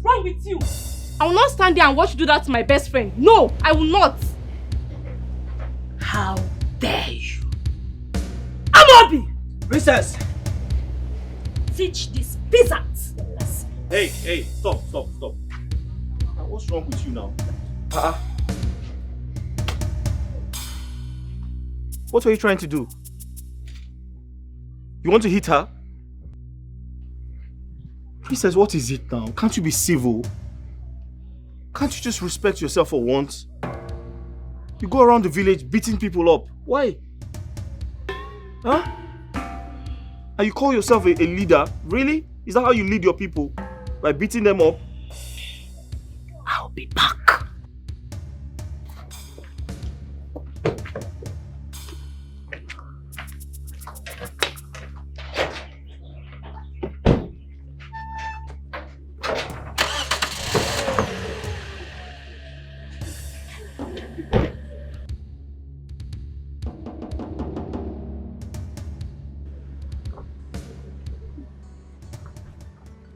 wrong with you? I will not stand there and watch you do that to my best friend. No, I will not. How dare you? Amobi! Princess! Teach these peasants. Hey, stop. What's wrong with you now? What are you trying to do? You want to hit her? Princess, what is it now? Can't you be civil? Can't you just respect yourself for once? You go around the village beating people up. Why? Huh? And you call yourself a leader? Really? Is that how you lead your people? By beating them up? I'll be back.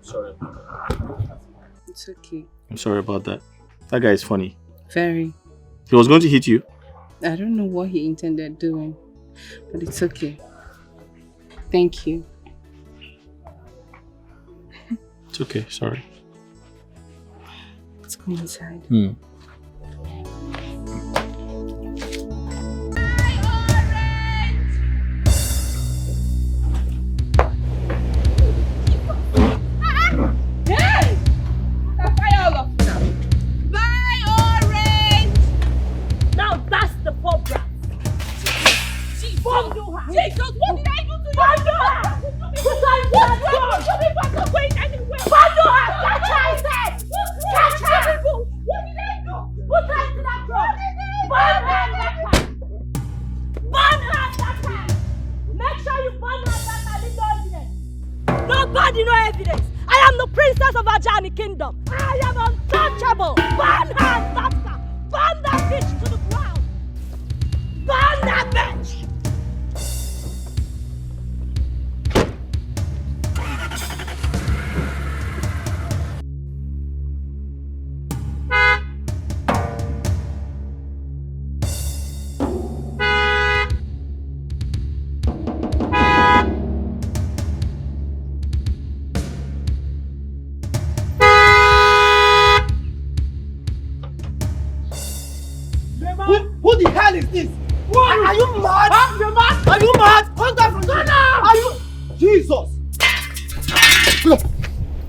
Sorry. It's okay. I'm sorry about that. That guy is funny. Very. He was going to hit you? I don't know what he intended doing, but it's okay. Thank you. It's okay, sorry. Let's go inside. Jesus, what did I do to you? Bundle her! What's not going anywhere? Bundle her! Catch her, I said! Catch her! What did I do? Put her into that truck! Burn her and let her! Burn her and let her! Make sure you burn her and let her. Leave no evidence. Nobody no evidence. I am the princess of Ajani Kingdom. I am untouchable. Burn her and let her. Burn that bitch to the ground. Burn that bitch! Who the hell is this? Are you mad? Huh? You're mad? Are you mad? Come down from there. Are you? Jesus!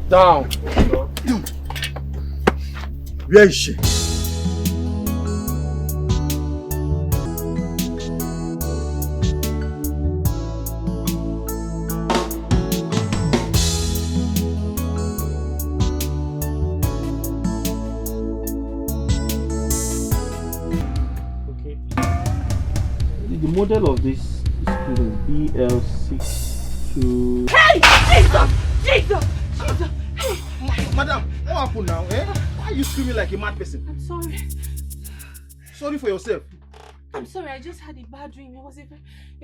Down. Where is she? The model of this is BL62. Hey! Jesus! Hey! Madam, what happened now? Why are you screaming like a mad person? I'm sorry. Sorry for yourself. I'm sorry, I just had a bad dream. It was a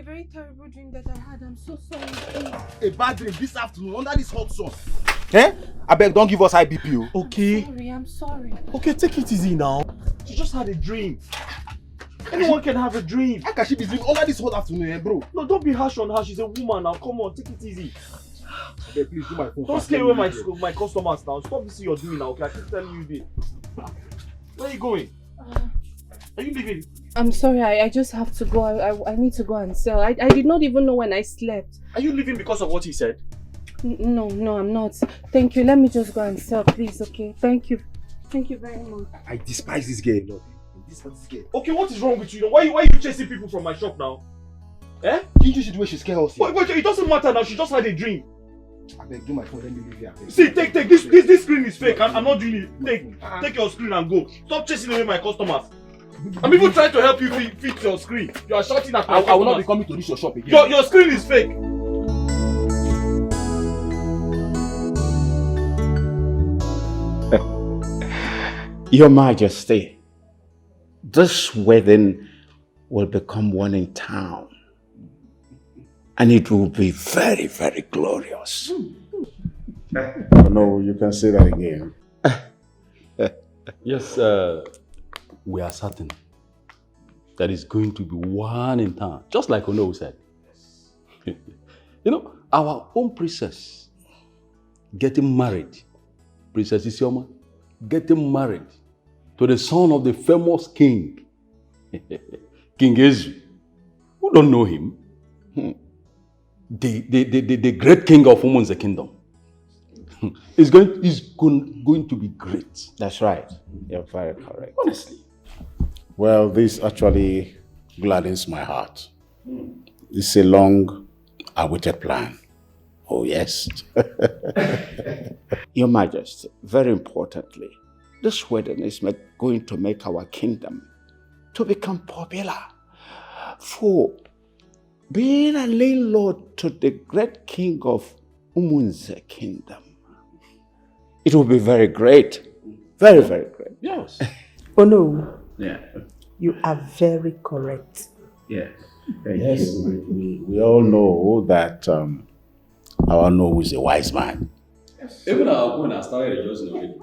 very terrible dream that I had. I'm so sorry. Please. A bad dream this afternoon under this hot sun. I beg, don't give us high BP. Okay. I'm sorry. Okay, take it easy now. She just had a dream. Anyone can have a dream. How can she be dreaming under this whole afternoon, bro? No, don't be harsh on her. She's a woman now. Come on, take it easy. Okay, please do my phone. Don't scare away my customers now. Stop this you're doing now, okay? I keep telling you this. Where are you going? Are you leaving? I'm sorry, I just have to go. I need to go and sell. I did not even know when I slept. Are you leaving because of what he said? No, I'm not. Thank you. Let me just go and sell, please, okay? Thank you. Thank you very much. I despise this girl, Lord. Okay, what is wrong with you? Why are you chasing people from my shop now? Didn't you see the way she scared us? Wait, it doesn't matter now. She just had a dream. I beg, do my phone. Let me leave here. See, take this screen is fake. I'm not doing it. Take your screen and go. Stop chasing away my customers. I'm even trying to help you fix your screen. You are shouting at my customers. I will not be coming to this your shop again. Your screen is fake. Your Majesty, this wedding will become one in town, and it will be very, very glorious. No, you can say that again. Yes, we are certain that it's going to be one in town, just like Ono said. You know, our own princess getting married, Princess Isioma, getting married to the son of the famous king, King Ezu. Who don't know him? The great king of women's kingdom. It's going to be great. That's right. You're very correct. Honestly. Well, this actually gladdens my heart. It's a long-awaited plan. Oh, yes. Your Majesty, very importantly, this wedding is going to make our kingdom to become popular. For being a landlord to the great king of Umunze kingdom, it will be very great. Very, very great. Yes. Oh no. Yeah. You are very correct. Yes. Yes, we all know that our No is a wise man. Even our queen has started rejoicing already.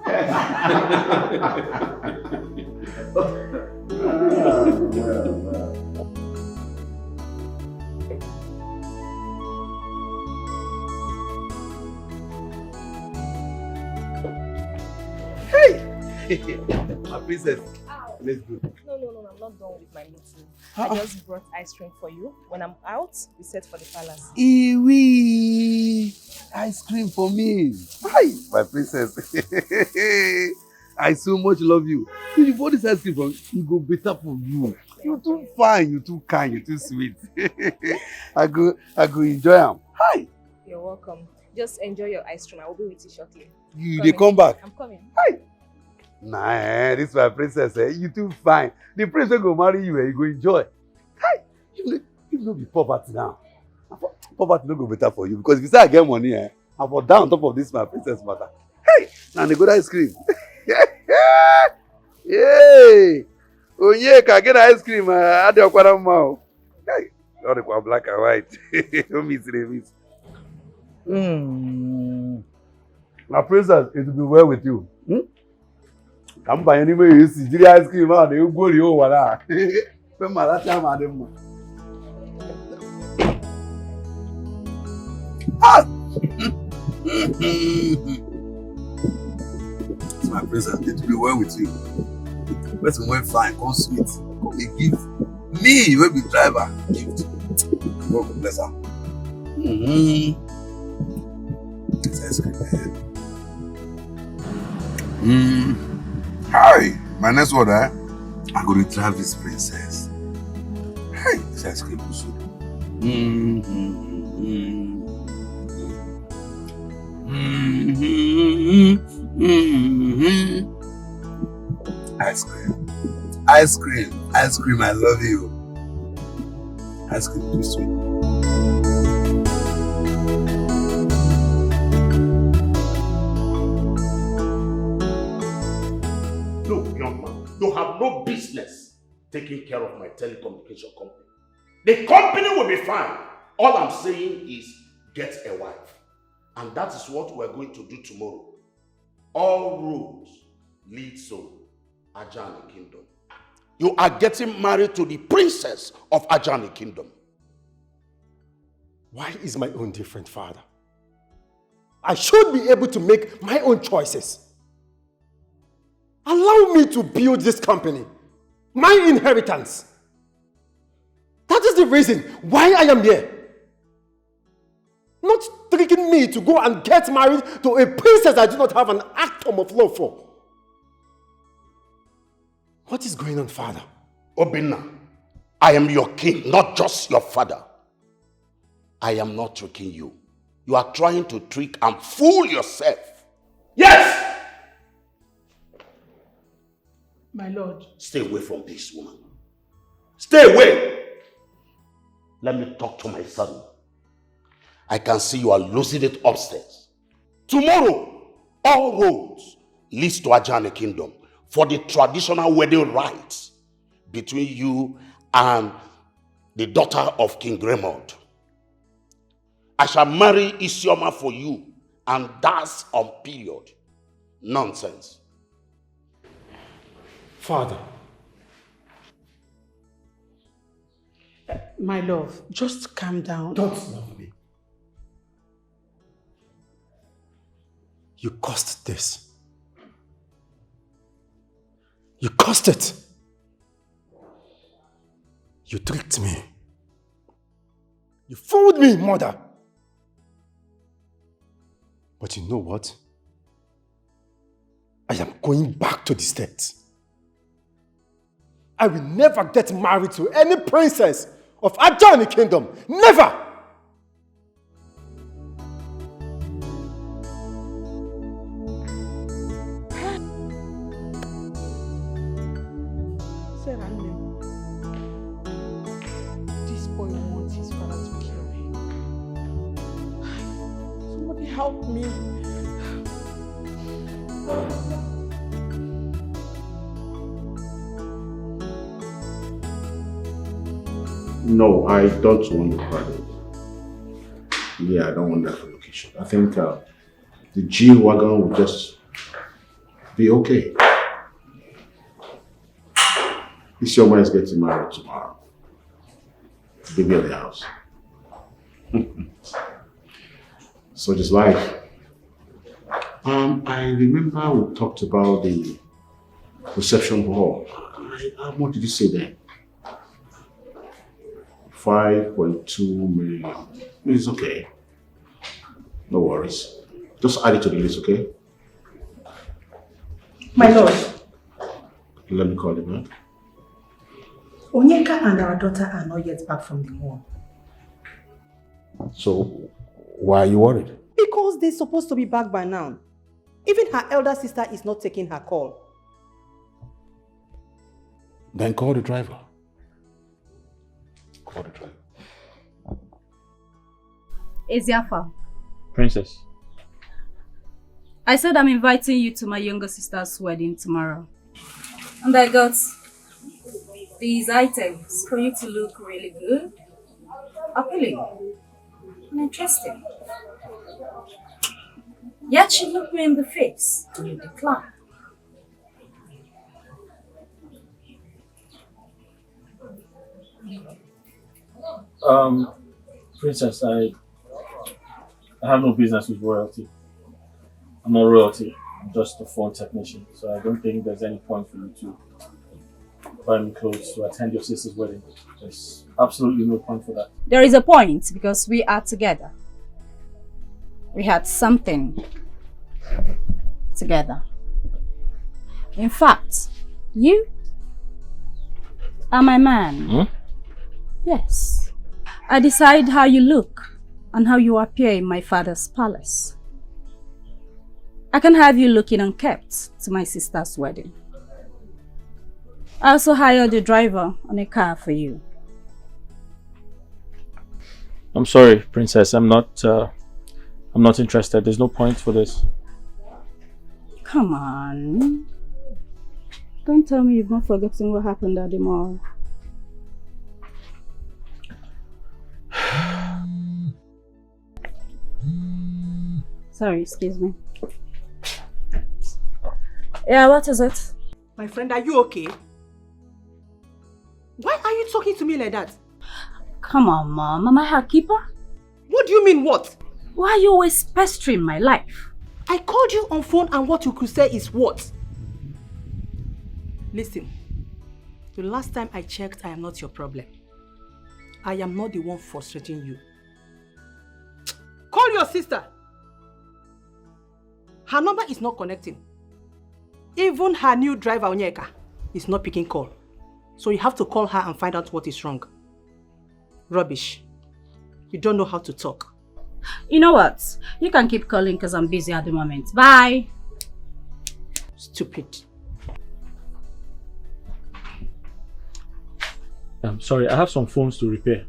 My princess. Let's go. No, I'm not done with my meeting. I just brought ice cream for you. When I'm out, we set for the palace. Iwi! Ice cream for me. Hi, my princess. I so much love you. If you bought this ice cream for me, it go better for you. You're too fine, you're too kind, you're too sweet. I go enjoy them. Hi. You're welcome. Just enjoy your ice cream. I will be with you shortly. They come back. I'm coming. Hi. Nah, this is my princess. You too fine. The prince will go marry you and you go enjoy. Hi. You no be poverty now. Poverty no go better for you because if you say I get money, I fall down on top of this my princess matter. Hey, now they go ice cream. Yay! Oh yeah, can I get ice cream? I don't want more. Hey, not the black and white. Don't miss it, My princess, it will be well with you. Come by anyway, you see the ice cream out, you go to your wala. My princess, it will be well with you. Person went fine, come sweet, come a gift. Me, you will be driver, gift. God bless her. It's ice cream. Hi, my next word, I'm going to drive this princess. Hey, this ice cream is so. Ice cream. Ice cream. Ice cream, I love you. Ice cream, too sweet. Look, young man, you have no business taking care of my telecommunication company. The company will be fine. All I'm saying is get a wife. And that is what we're going to do tomorrow. All roads lead to Ajani Kingdom. You are getting married to the princess of Ajani Kingdom. Why is my own different, Father? I should be able to make my own choices. Allow me to build this company, my inheritance. That is the reason why I am here. Not tricking me to go and get married to a princess I do not have an atom of love for. What is going on, Father? Obinna, I am your king, not just your father. I am not tricking you. You are trying to trick and fool yourself. Yes! My lord. Stay away from this woman. Stay away! Let me talk to my son. I can see you are losing it upstairs. Tomorrow, all roads lead to Ajani Kingdom for the traditional wedding rites between you and the daughter of King Raymond. I shall marry Isioma for you, and that's on period. Nonsense. Father. My love, just calm down. Don't love me. You caused this. You caused it. You tricked me. You fooled me, mother. But you know what? I am going back to the States. I will never get married to any princess of Ajani Kingdom. Never! This boy wants his father to kill him. Somebody help me. No, I don't want the credit. Yeah, I don't want that relocation. I think the G-Wagon will just be okay. This young man is getting married tomorrow. Baby at the house. So just life. I remember we talked about the reception hall. What did you say then? 5.2 million. It's okay. No worries. Just add it to the list, okay? My lord. Let me call him back. Onyeka and our daughter are not yet back from the war. So, why are you worried? Because they're supposed to be back by now. Even her elder sister is not taking her call. Then call the driver. Call the driver. Eziafa. Princess. I said I'm inviting you to my younger sister's wedding tomorrow. And I got these items for you to look really good, appealing, and interesting. Yet you look me in the face and you decline. Princess, I have no business with royalty. I'm not royalty. I'm just a phone technician. So I don't think there's any point for you to buy me clothes to attend your sister's wedding. There's absolutely no point for that. There is a point because we are together. We had something together. In fact, you are my man. Hmm? Yes. I decide how you look and how you appear in my father's palace. I can have you looking unkempt to my sister's wedding. I also hired a driver on a car for you. I'm sorry, Princess. I'm not interested. There's no point for this. Come on. Don't tell me you've not forgotten what happened at the mall. Sorry, excuse me. Yeah, what is it? My friend, are you okay? Why are you talking to me like that? Come on, Mom. Am I her keeper? What do you mean, what? Why are you always pestering my life? I called you on phone and what you could say is what? Listen, the last time I checked, I am not your problem. I am not the one frustrating you. Call your sister. Her number is not connecting. Even her new driver, Onyeka, is not picking call. So you have to call her and find out what is wrong. Rubbish. You don't know how to talk. You know what? You can keep calling because I'm busy at the moment. Bye. Stupid. I'm sorry, I have some phones to repair.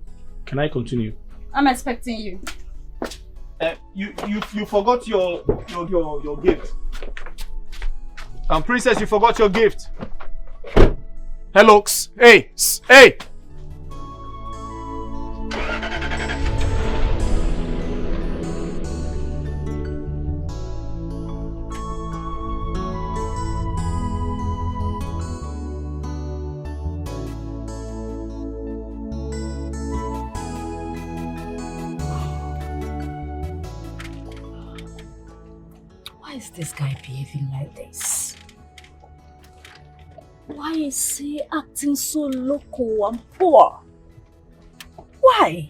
Can I continue? I'm expecting you. You forgot your gift. Princess, you forgot your gift. Hello, hey, hey. Why is this guy behaving like this? Why is he acting so loco and poor? Why?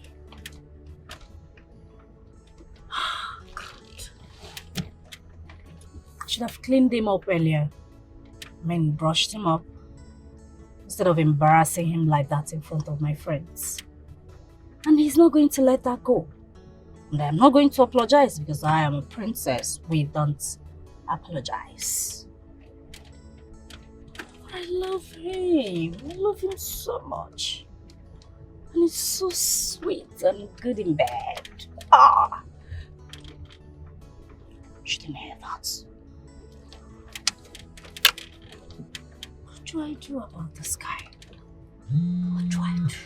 God. I should have cleaned him up earlier. I mean, brushed him up. Instead of embarrassing him like that in front of my friends. And he's not going to let that go. And I'm not going to apologize because I am a princess. We don't apologize. But I love him. I love him so much. And he's so sweet and good in bed. Ah! Shouldn't hear that. What do I do about this guy? What do I do?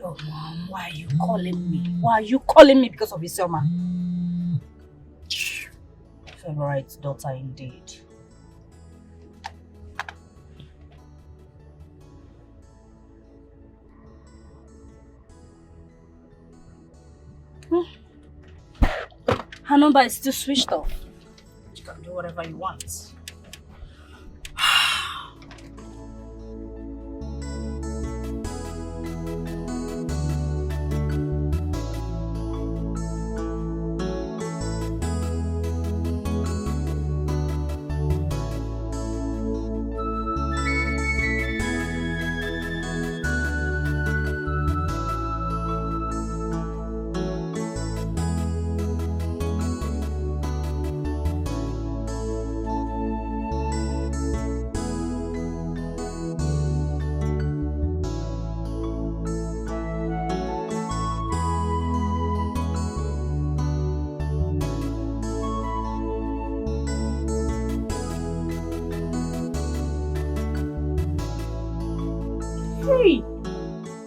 Oh, Mom, why are you calling me? Why are you calling me because of Isioma? Favorite daughter indeed. Her number is still switched off. You can do whatever you want.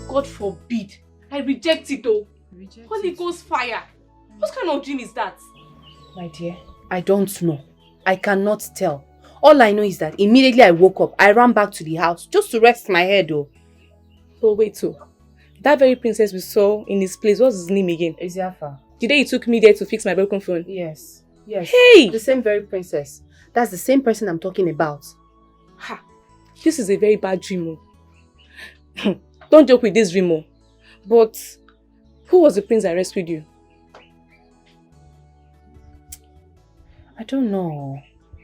God forbid. I reject it though. Holy Ghost fire. What kind of dream is that? My dear, I don't know. I cannot tell. All I know is that immediately I woke up, I ran back to the house just to rest my head though. But wait that very princess we saw in his place, what's his name again? Eziafa. The day he took me there to fix my broken phone? Yes. Yes. Hey! The same very princess. That's the same person I'm talking about. Ha! This is a very bad dream. Don't joke with this dream. But who was the prince that rescued you? I don't know.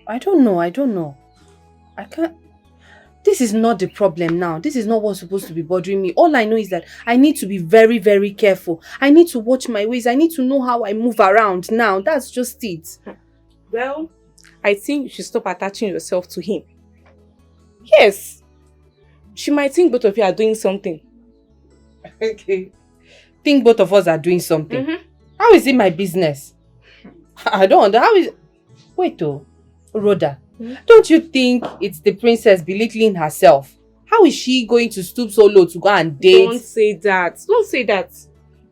I can't... This is not the problem now. This is not what's supposed to be bothering me. All I know is that I need to be very, very careful. I need to watch my ways. I need to know how I move around now. That's just it. Well, I think you should stop attaching yourself to him. Yes. She might think both of you are doing something. Okay. Think both of us are doing something? How is it my business? I don't know. How is... Wait though. Rhoda. Don't you think it's the princess belittling herself? How is she going to stoop so low to go and date? Don't say that. Don't say that.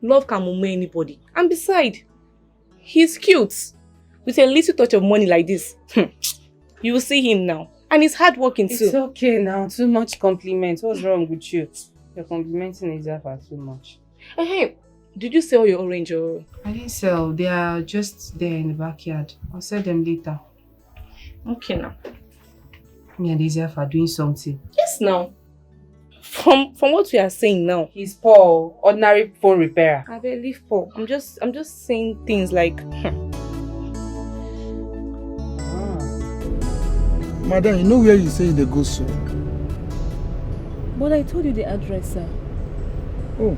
Love can move anybody. And besides, he's cute. With a little touch of money like this, you will see him now. And he's hardworking too. It's okay now. Too much compliment. What's wrong with you? You're complimenting Eziafa too much. Hey, did you sell your orange or...? I didn't sell. They are just there in the backyard. I'll sell them later. Okay now. Me and Eziafa are doing something. Yes now. From what we are saying now. He's Paul, ordinary phone repairer. I believe Paul. I'm just saying things like... Madam, you know where you say they go so? But I told you the address, sir. Oh.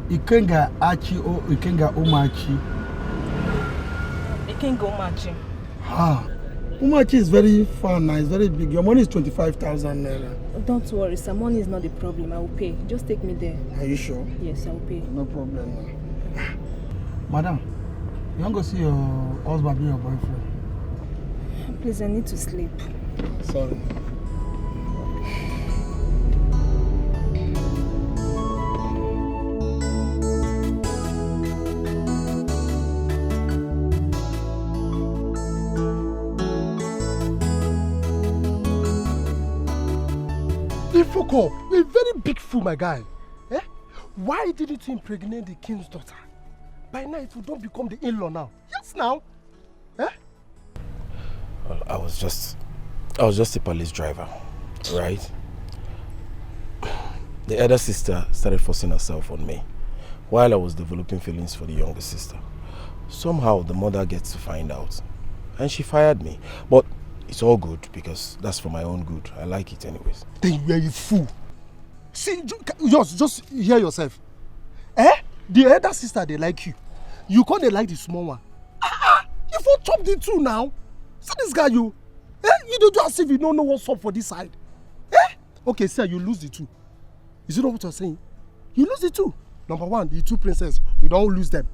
Ikenga Achi or Ikenga Umachi? Ikenga Umachi. Ah. Umachi is very far now, it's very big. Your money is 25,000 naira. Don't worry, sir. Money is not the problem. I will pay. Just take me there. Are you sure? Yes, I will pay. No problem. Madam, you want to see your husband or your boyfriend? Please, I need to sleep. Sorry. You fuck up. You're a very big fool, my guy. Eh? Why didn't you impregnate the king's daughter? By now it will don't become the in-law now. Yes, now. Eh? Well, I was just a police driver, right? The elder sister started forcing herself on me while I was developing feelings for the younger sister. Somehow the mother gets to find out and she fired me. But it's all good because that's for my own good. I like it anyways. Then you are a fool. See, just hear yourself. The elder sister, they like you. You can't like the small one. You for chop the two now. See this guy, you. You do as if you don't know what's up for this side. Okay, sir, you lose the two. Is it not what you're saying? You lose the two. Number one, the two princesses, you don't lose them.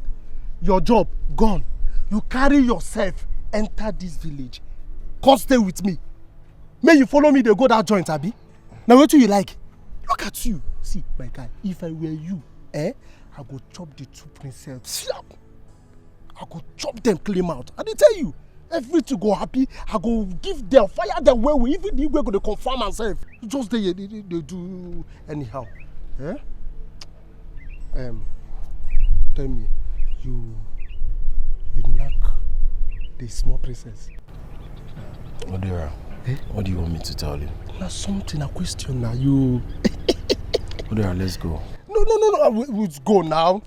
Your job, gone. You carry yourself, enter this village. Come stay with me. May you follow me, they go that joint, Abi. Now what do you like? Look at you. See, my guy, if I were you, I go chop the two princesses. I go chop them clean out. And they tell you, everything go happy. I go give them, fire them where we even the way go to confirm myself. Just they do anyhow. Tell me, you knock the small princess. Odera, what do you want me to tell you? Now something, a question now, you... Odera, let's go. No, let's go now.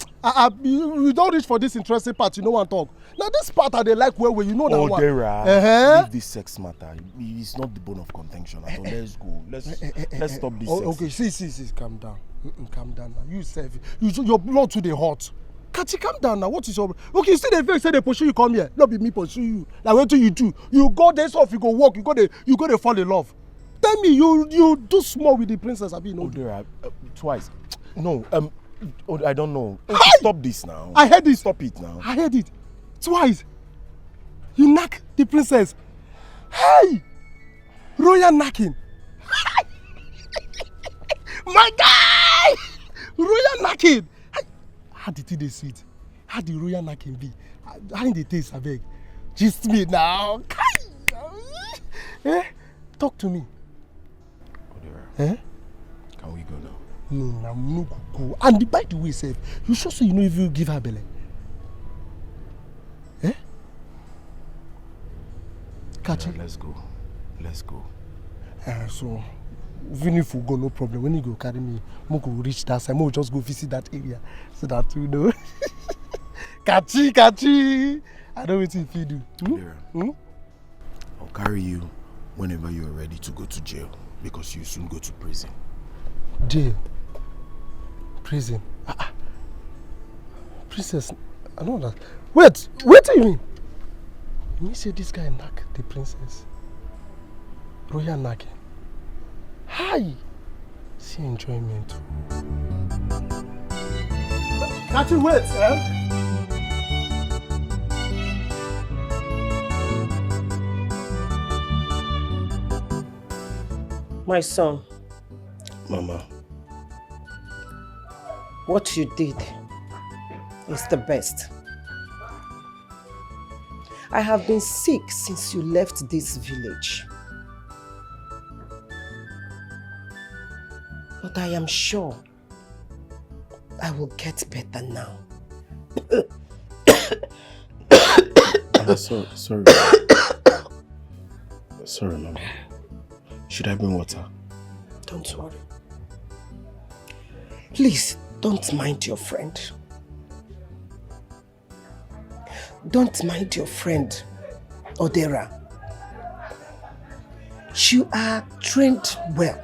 We don't reach for this interesting part, you know what I'm talking. Now this part I they like where you know that one. Odera, leave this sex matter. It's not the bone of contention at all. Let's go. Let's stop this sex. Okay, see, calm down. Calm down now. You self, your blood to the heart. Kachi, calm down now. What is your... Okay, you see the face say they pursue you come here. Not be me pursue you. Like what do you do? You go there off, you go walk, you go to fall in love. Tell me, you do small with the princess, Abi, no? Odera, twice. No, I don't know. Okay, stop this now. I heard it. Stop it now. I heard it. Twice. You knock the princess. Hey! Royal knocking. My guy! Royal knocking. How did they see it? How the royal knocking be? How did they taste, I beg? Just me now. Talk to me. Odera, can we go now? No, I'm no go. And by the way, sir, you sure so you know if you give her belly? Catch it. Let's go. So, even if we go, no problem. When you go carry me, we go reach that side. We'll just go visit that area so that we know. Kachi. I don't wait if you do. I'll carry you whenever you're ready to go to jail because you soon go to prison. Jail? Prison? Princess, I know that. Wait do you mean? You mean say this guy knock the princess? Royal knocking. Hi! See enjoyment. Can't you wait, My son. Mama. What you did is the best. I have been sick since you left this village. But I am sure I will get better now. Sorry. Sorry, Mama. Should I bring water? Don't worry. Please, don't mind your friend. Don't mind your friend, Odera. You are trained well.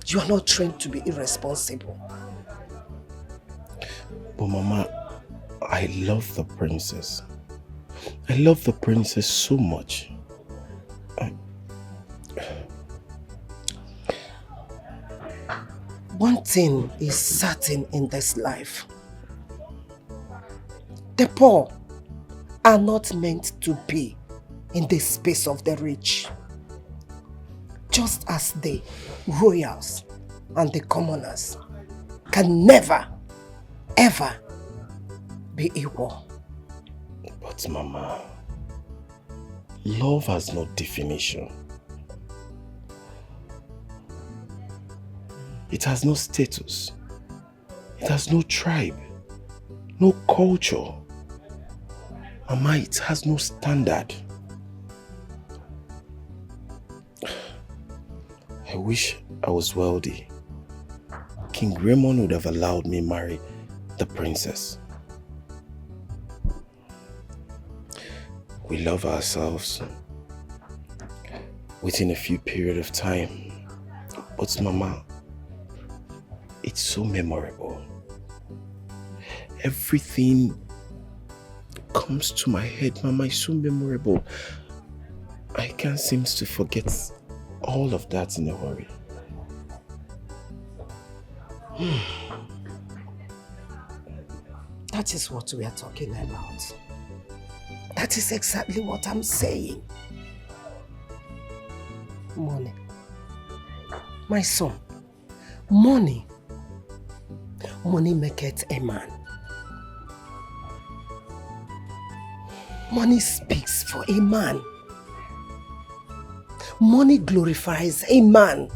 You are not trained to be irresponsible. But Mama, I love the princess. I love the princess so much. One thing is certain in this life. The poor are not meant to be in the space of the rich. Just as the royals and the commoners can never, ever be equal. But Mama, love has no definition. It has no status. It has no tribe, no culture. Mama, it has no standard. I wish I was wealthy. King Raymond would have allowed me marry the princess. We love ourselves within a few period of time. But Mama, it's so memorable. Everything comes to my head, Mama. It's so memorable. I can't seem to forget all of that in a hurry. That is what we are talking about. That is exactly what I'm saying. Money. My son, money. Money maketh a man. Money speaks for a man. Money glorifies a man.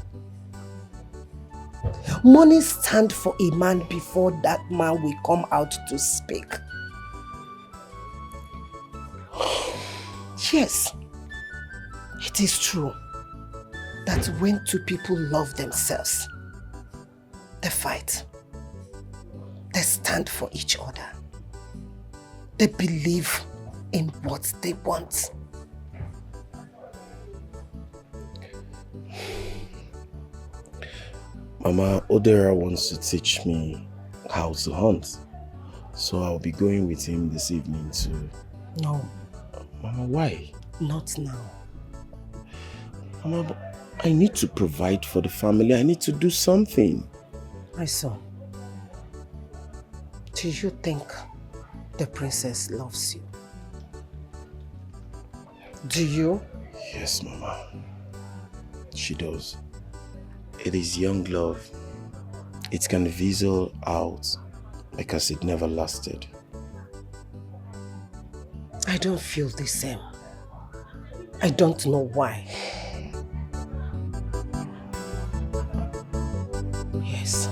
Money stands for a man before that man will come out to speak. Yes, it is true that when two people love themselves, they fight. They stand for each other. They believe in what they want. Mama, Odera wants to teach me how to hunt. So I'll be going with him this evening too. No. Mama, why? Not now. Mama, but I need to provide for the family. I need to do something. My son, do you think the princess loves you? Do you? Yes, Mama. She does. It is young love. It can fizzle out because it never lasted. I don't feel the same. I don't know why. Yes.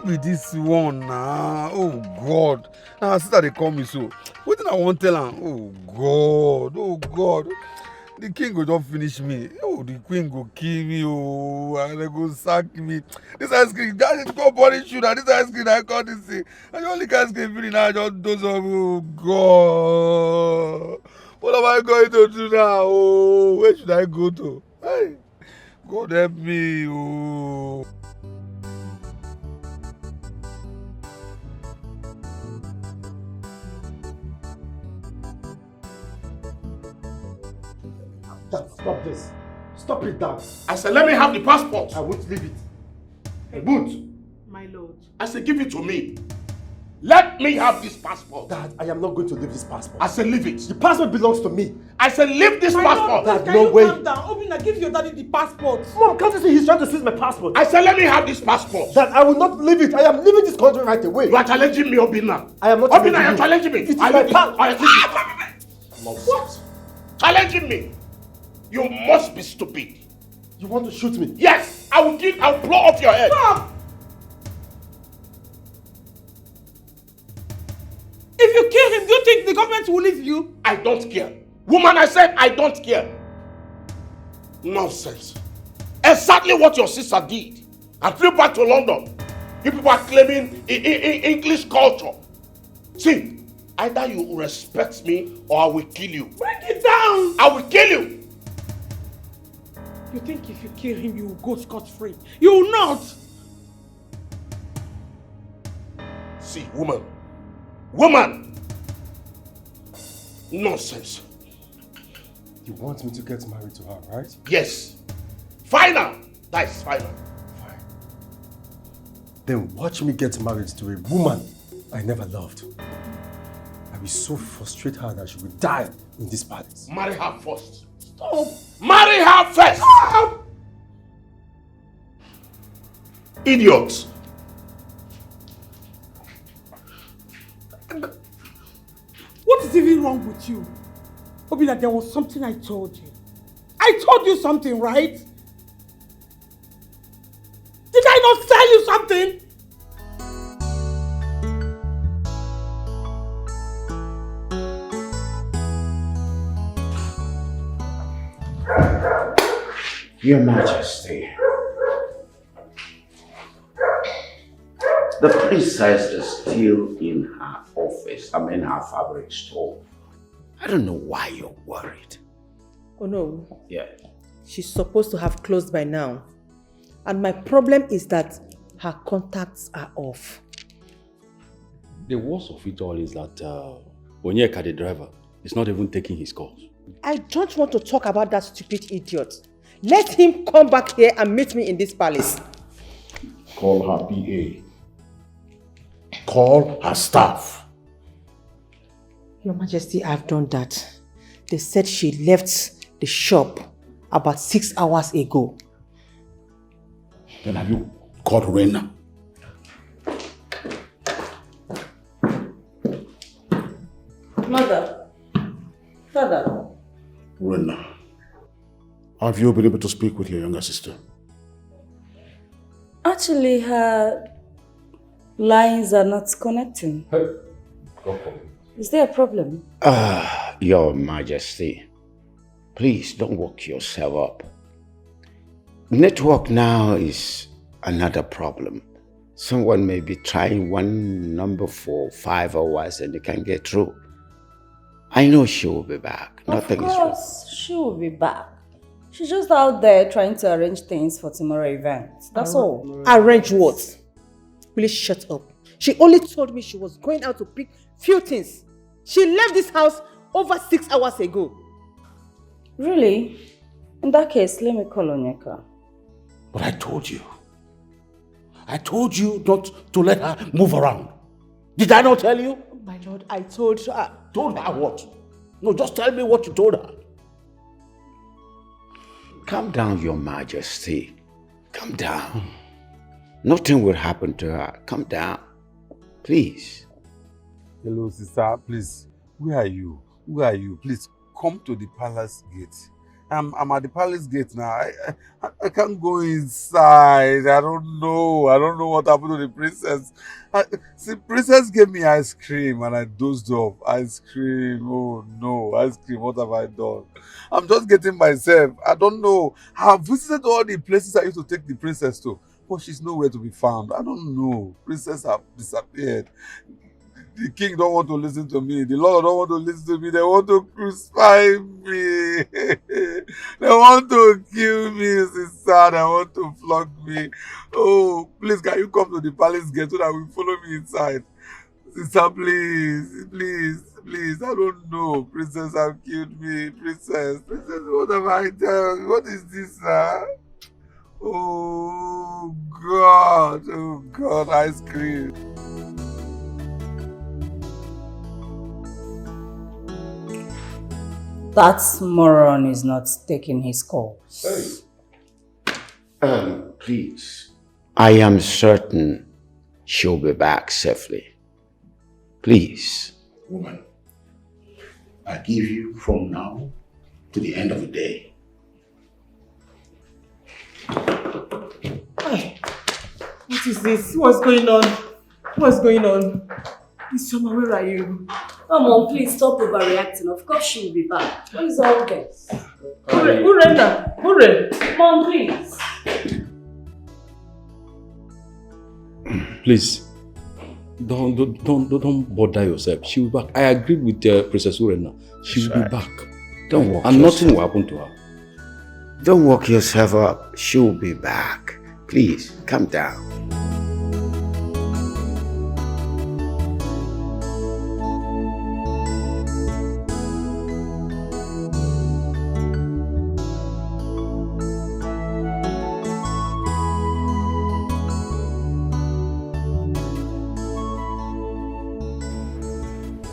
be this one now? Oh God. Now sister they call me so. What did I want to tell her? Oh God. Oh God. The king go don't finish me. Oh, the queen go kill me. Oh, and they go sack me. This ice cream, that is go body shoot. And this ice cream I call this thing. And you only ice cream feeling now just does of. Oh God. What am I going to do now? Oh, where should I go to? Hey, God help me. Oh. Dad, stop this. Stop it, Dad. I said, let me have the passport. I won't leave it. I won't. My lord. I said, give it to me. Let me have this passport. Dad, I am not going to leave this passport. I said, leave it. The passport belongs to me. I said, leave this passport. Dad, Can no you way. calm down? Obina, give your daddy the passport. Mom, can't you see he's trying to seize my passport? I said, let me have this passport. Dad, I will not leave it. I am leaving this country right away. You are challenging me, Obina. I am not Obina, you are challenging me. It is my passport. What? Challenging me? You must be stupid. You want to shoot me? Yes, I'll blow off your head. Stop! If you kill him, do you think the government will leave you? I don't care. Woman, I said I don't care. Nonsense. Exactly what your sister did. I flew back to London. You people are claiming English culture. See, either you respect me or I will kill you. Bring it down! I will kill you. You think if you kill him, you will go scot-free? You will not! See, woman. Woman! Nonsense. You want me to get married to her, right? Yes. Final. That is final. Fine. Then watch me get married to a woman I never loved. I will so frustrate her that she will die in this palace. Marry her first. Stop. Marry her first. Stop. Idiots. What is even wrong with you? Obina, there was something I told you. I told you something, right? Did I not tell you something? Your Majesty, the princess is still in her office. I'm in her fabric store. I don't know why you're worried. Oh no. Yeah. She's supposed to have closed by now. And my problem is that her contacts are off. The worst of it all is that Onyeka, the driver, is not even taking his calls. I don't want to talk about that stupid idiot. Let him come back here and meet me in this palace. Call her PA. Call her staff. Your Majesty, I've done that. They said she left the shop about 6 hours ago. Then have you called Rena? Mother. Father. Rena, have you been able to speak with your younger sister? Actually, her lines are not connecting. Hey, go for it. Is there a problem? Your Majesty, please don't work yourself up. Network now is another problem. Someone may be trying one number for 5 hours and they can't get through. I know she will be back. Nothing is wrong. Of course, she will be back. She's just out there trying to arrange things for tomorrow's event. That's all. Arrange what? Please shut up. She only told me she was going out to pick few things. She left this house over 6 hours ago. Really? In that case, let me call Onyeka. But I told you not to let her move around. Did I not tell you? Oh my lord, I told her. Told her what? No, just tell me what you told her. Calm down, Your Majesty. Calm down. Nothing will happen to her. Calm down. Please. Hello, sister. Please, where are you? Where are you? Please, come to the palace gate. I'm at the palace gate now. I can't go inside. I don't know. I don't know what happened to the princess. See, princess gave me ice cream and I dozed off. Ice cream. Oh no, ice cream. What have I done? I'm just getting myself. I don't know. I've visited all the places I used to take the princess to, but she's nowhere to be found. I don't know. Princess have disappeared. The king don't want to listen to me. The Lord don't want to listen to me. They want to crucify me. They want to kill me, sister. They want to flog me. Oh, please, can you come to the palace gate so that you follow me inside? Sister, please, please, please. I don't know. Princess have killed me. Princess, what have I done? What is this, Oh, God, ice cream. That moron is not taking his calls. Please. I am certain she'll be back safely. Please. Woman, I give you from now to the end of the day. Hey, what is this? What's going on? What's going on? Isioma, where are you? Oh, Mom, please stop overreacting. Of course she will be back. What is all this? Hurry. Mom, please. Please, don't bother yourself. She will be back. I agreed with Princess Urena. She will be back. Don't work and yourself. nothing will happen to her. Don't work yourself up. She'll be back. Please, calm down.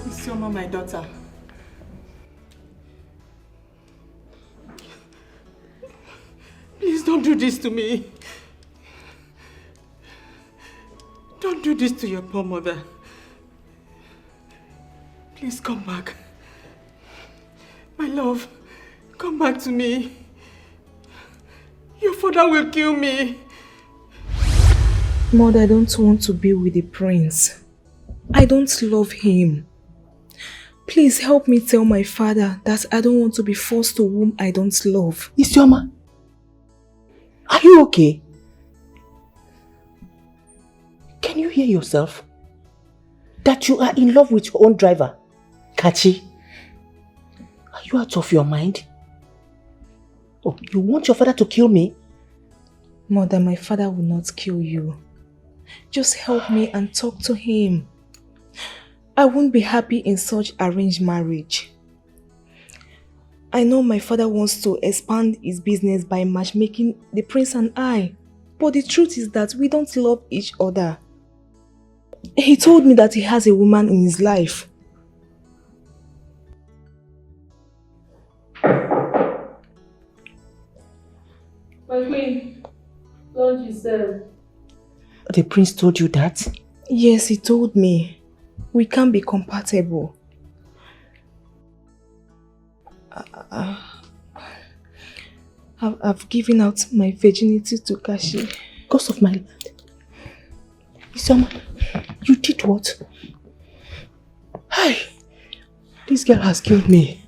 Isioma, my daughter. Please don't do this to me. Don't do this to your poor mother. Please come back. My love, come back to me. Your father will kill me. Mother, I don't want to be with the prince. I don't love him. Please help me tell my father that I don't want to be forced to whom I don't love. Isioma, are you okay? Can you hear yourself? That you are in love with your own driver, Kachi? Are you out of your mind? Oh, you want your father to kill me? Mother, my father will not kill you. Just help me and talk to him. I won't be happy in such arranged marriage. I know my father wants to expand his business by matchmaking the prince and I. But the truth is that we don't love each other. He told me that he has a woman in his life. My queen, lunch is served. The prince told you that? Yes, he told me. We can't be compatible. I've given out my virginity to Kashi. Because of my land. Isioma, you did what? Hey, this girl has killed me.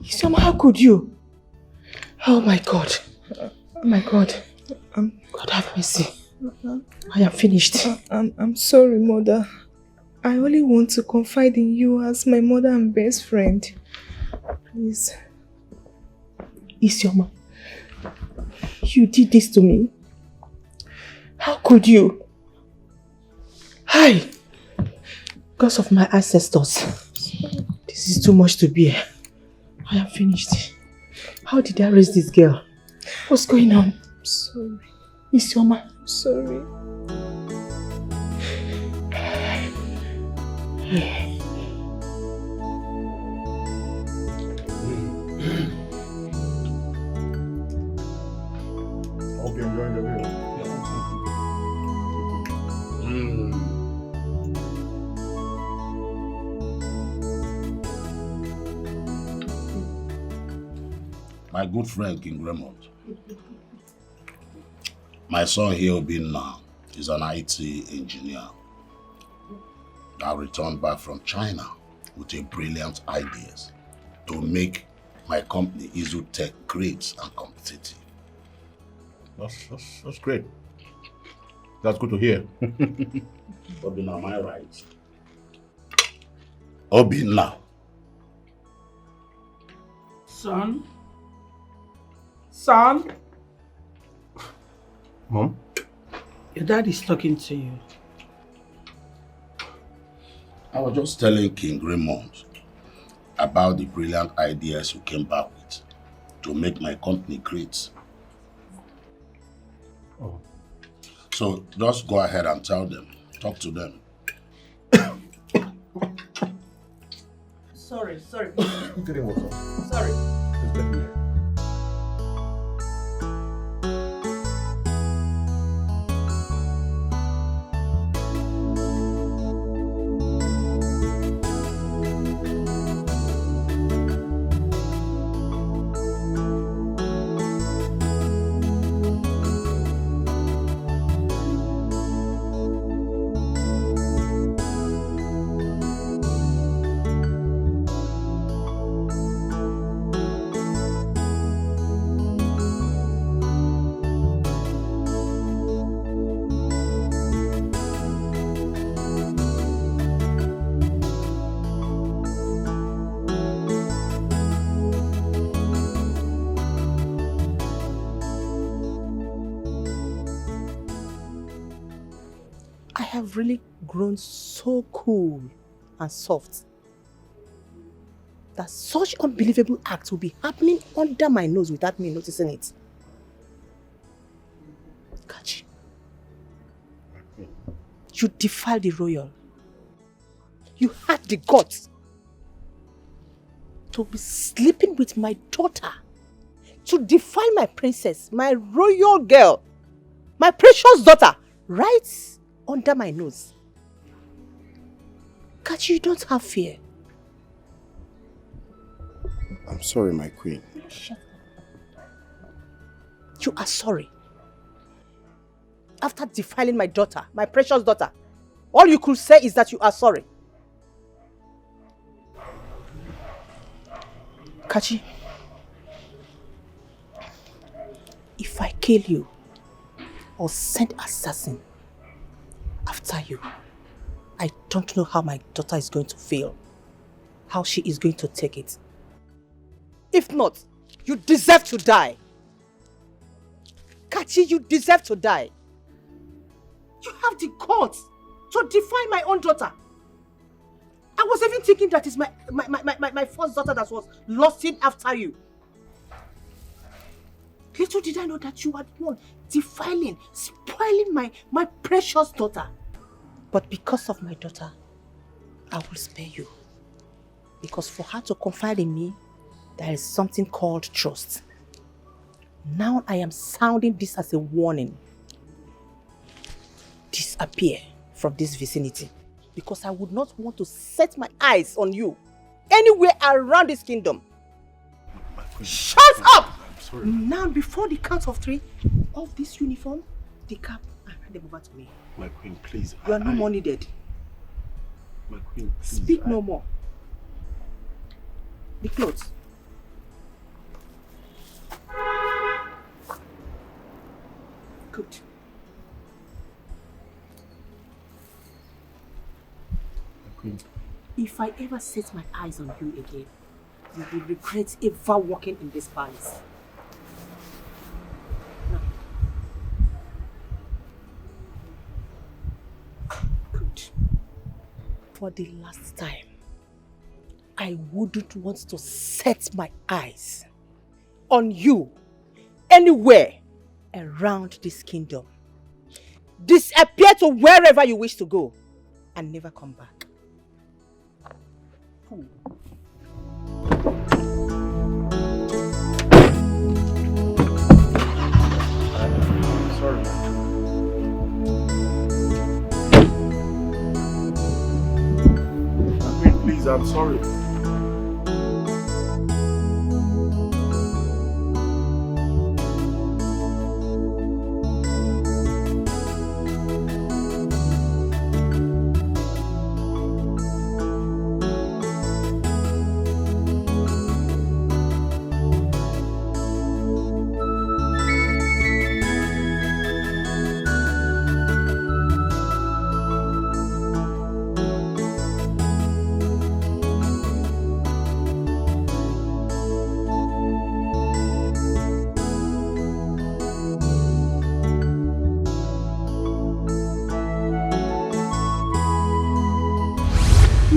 Isioma, how could you? Oh my God. Oh my God. God have mercy. I am finished. I'm sorry, Mother. I only want to confide in you as my mother and best friend. Please. Isioma, you did this to me. How could you? Hi! Because of my ancestors. This is too much to bear. I am finished. How did I raise this girl? What's going on? I'm sorry. Isioma. I'm sorry. Hope you're enjoying the meal. My good friend King Raymond. My son here, Obinna, is an IT engineer. I returned back from China with a brilliant ideas to make my company Izutech great and competitive. That's great. That's good to hear. Obinna, am I right? Obinna. Son? Son? Mom? Your dad is talking to you. I was just telling King Raymond about the brilliant ideas you came back with to make my company great. Oh. So just go ahead and tell them, talk to them. Sorry. Sorry. I have really grown so cool and soft that such unbelievable acts will be happening under my nose without me noticing it. Kachi, you defiled the royal. You had the guts to be sleeping with my daughter, to defile my princess, my royal girl, my precious daughter, right under my nose. Kachi, you don't have fear. I'm sorry, my queen. Shut up. You are sorry. After defiling my daughter, my precious daughter, all you could say is that you are sorry. Kachi, if I kill you or send assassin after you, I don't know how my daughter is going to feel, how she is going to take it. If not, you deserve to die. Kachi, you deserve to die. You have the guts to defy my own daughter. I was even thinking that is my first daughter that was lost in after you. Little did I know that you are the one defiling, spoiling my precious daughter. But because of my daughter, I will spare you. Because for her to confide in me, there is something called trust. Now I am sounding this as a warning. Disappear from this vicinity. Because I would not want to set my eyes on you anywhere around this kingdom. Shut up! I'm sorry. Now, before the count of 3, of this uniform, the cap, and hand them over to me. My queen, please. You are no more needed. My queen, please. Speak no more. The clothes. Good. Queen. If I ever set my eyes on you again, you will regret ever walking in this palace. No. Good. For the last time, I wouldn't want to set my eyes on you anywhere around this kingdom. Disappear to wherever you wish to go and never come back. Sorry. Please, I'm sorry.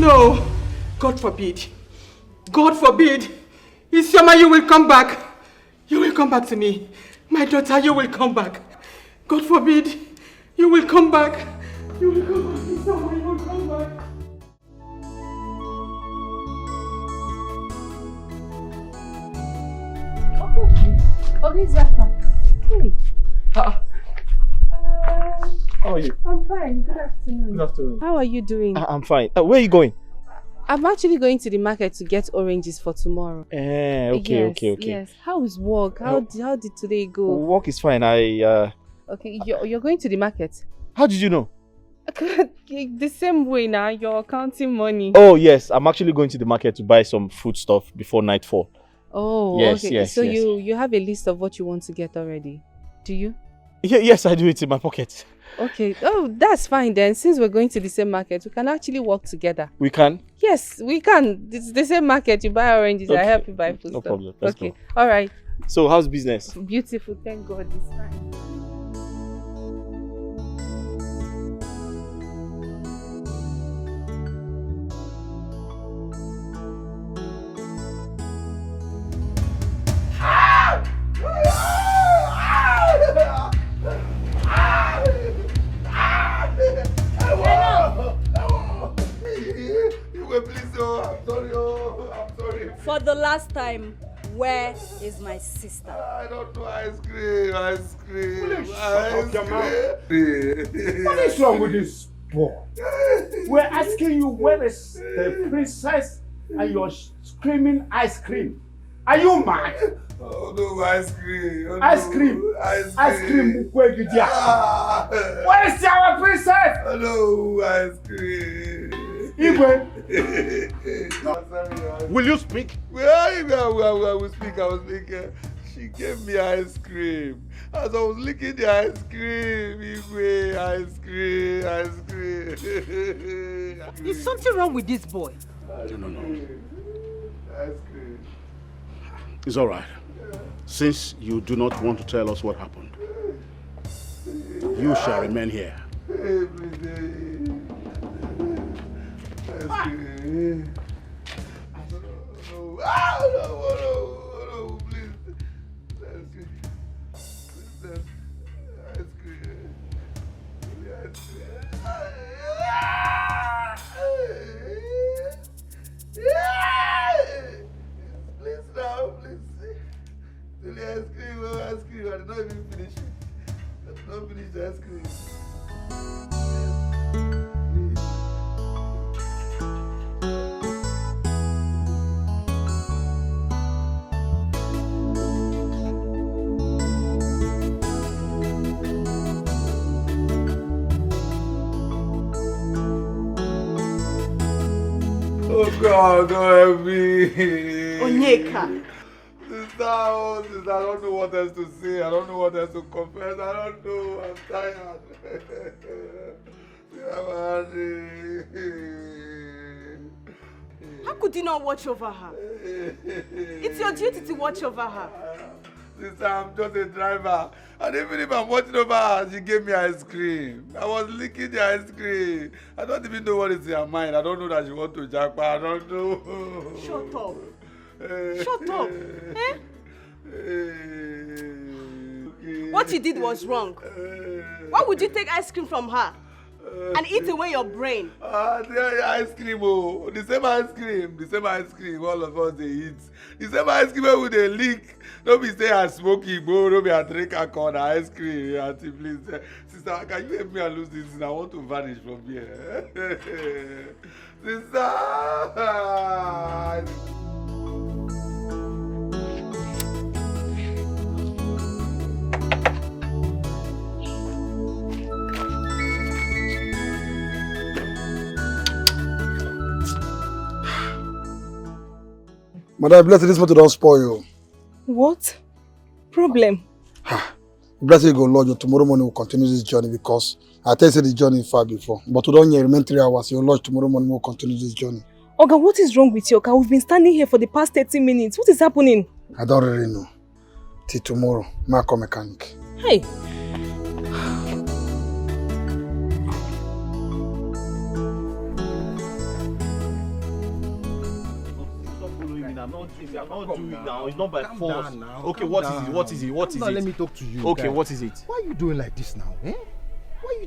No. God forbid. God forbid. Isioma, you will come back. You will come back to me. My daughter, you will come back. God forbid. You will come back. You will come back. Isioma, you will come back. Okay, Zapa. Hey. How are you? I'm fine. Good afternoon. Good afternoon. How are you doing? I'm fine. Where are you going? I'm actually going to the market to get oranges for tomorrow. Okay. Yes. How is work? How did today go? Work is fine. Okay, you're going to the market? How did you know? The same way now, you're counting money. Oh yes, I'm actually going to the market to buy some food stuff before nightfall. Oh, yes, okay. Yes, so yes. you have a list of what you want to get already? Do you? Yes, I do. It's in my pocket. Okay. Oh, that's fine then. Since we're going to the same market, we can actually work together. We can? Yes, we can. It's the same market. You buy oranges, I help you buy food No stuff. problem. Let's okay. go. All right. So how's business? Beautiful. Thank God. It's fine. For the last time, where is my sister? I don't know. Ice cream. What is wrong with this boy? We're asking you where is the princess and you're screaming ice cream. Are you mad? Oh no, ice cream. Oh, ice cream. Ice cream. Where is our princess? Oh no, ice cream. Igwe. Will you speak? I will speak. I was thinking. She gave me ice cream. As I was licking the ice cream, Igwe, ice cream. Is something wrong with this boy? No. Ice cream. It's all right. Since you do not want to tell us what happened, you shall remain here. Every day. Ice cream. No, please. Ice cream. Ice cream. Please now, please. Till the ice cream. I did not even finish it. I did not finish the ice cream. Oh God, don't help me. Onyeka. Sister, I don't know what else to say. I don't know what else to confess. I don't know. I'm tired. How could you not watch over her? It's your duty to watch over her. Sister, I'm just a driver. And even if I'm watching over her, she gave me ice cream. I was licking the ice cream. I don't even know what is in her mind. I don't know that she wants to jackpot. I don't know. Shut up. Shut up. What you did was wrong. Why would you take ice cream from her and eat away your brain? The ice cream, oh. The same ice cream all of us they eat. The same ice cream wey they lick. Don't be say I smoke Igbo, don't be I drink alcohol, ice cream. Auntie, please. Sister, can you help me and lose this? I want to vanish from here. Sister! Madam, bless this motor don't spoil you. What? Problem? Bless you go lodge you. Tomorrow morning we'll continue this journey because I tell you the journey is far before. But we don't remain 3 hours. Your lodge tomorrow morning we'll continue this journey. Oga, what is wrong with you, Oga? We've been standing here for the past 30 minutes. What is happening? I don't really know. Till tomorrow, my mechanic. Hey. we are not doing now. It's not by Calm force. down now. Okay, Calm what down. is it? What is it? What is Now it? let me talk to you. Okay, guy. what is it? Why are you doing like this now? Eh?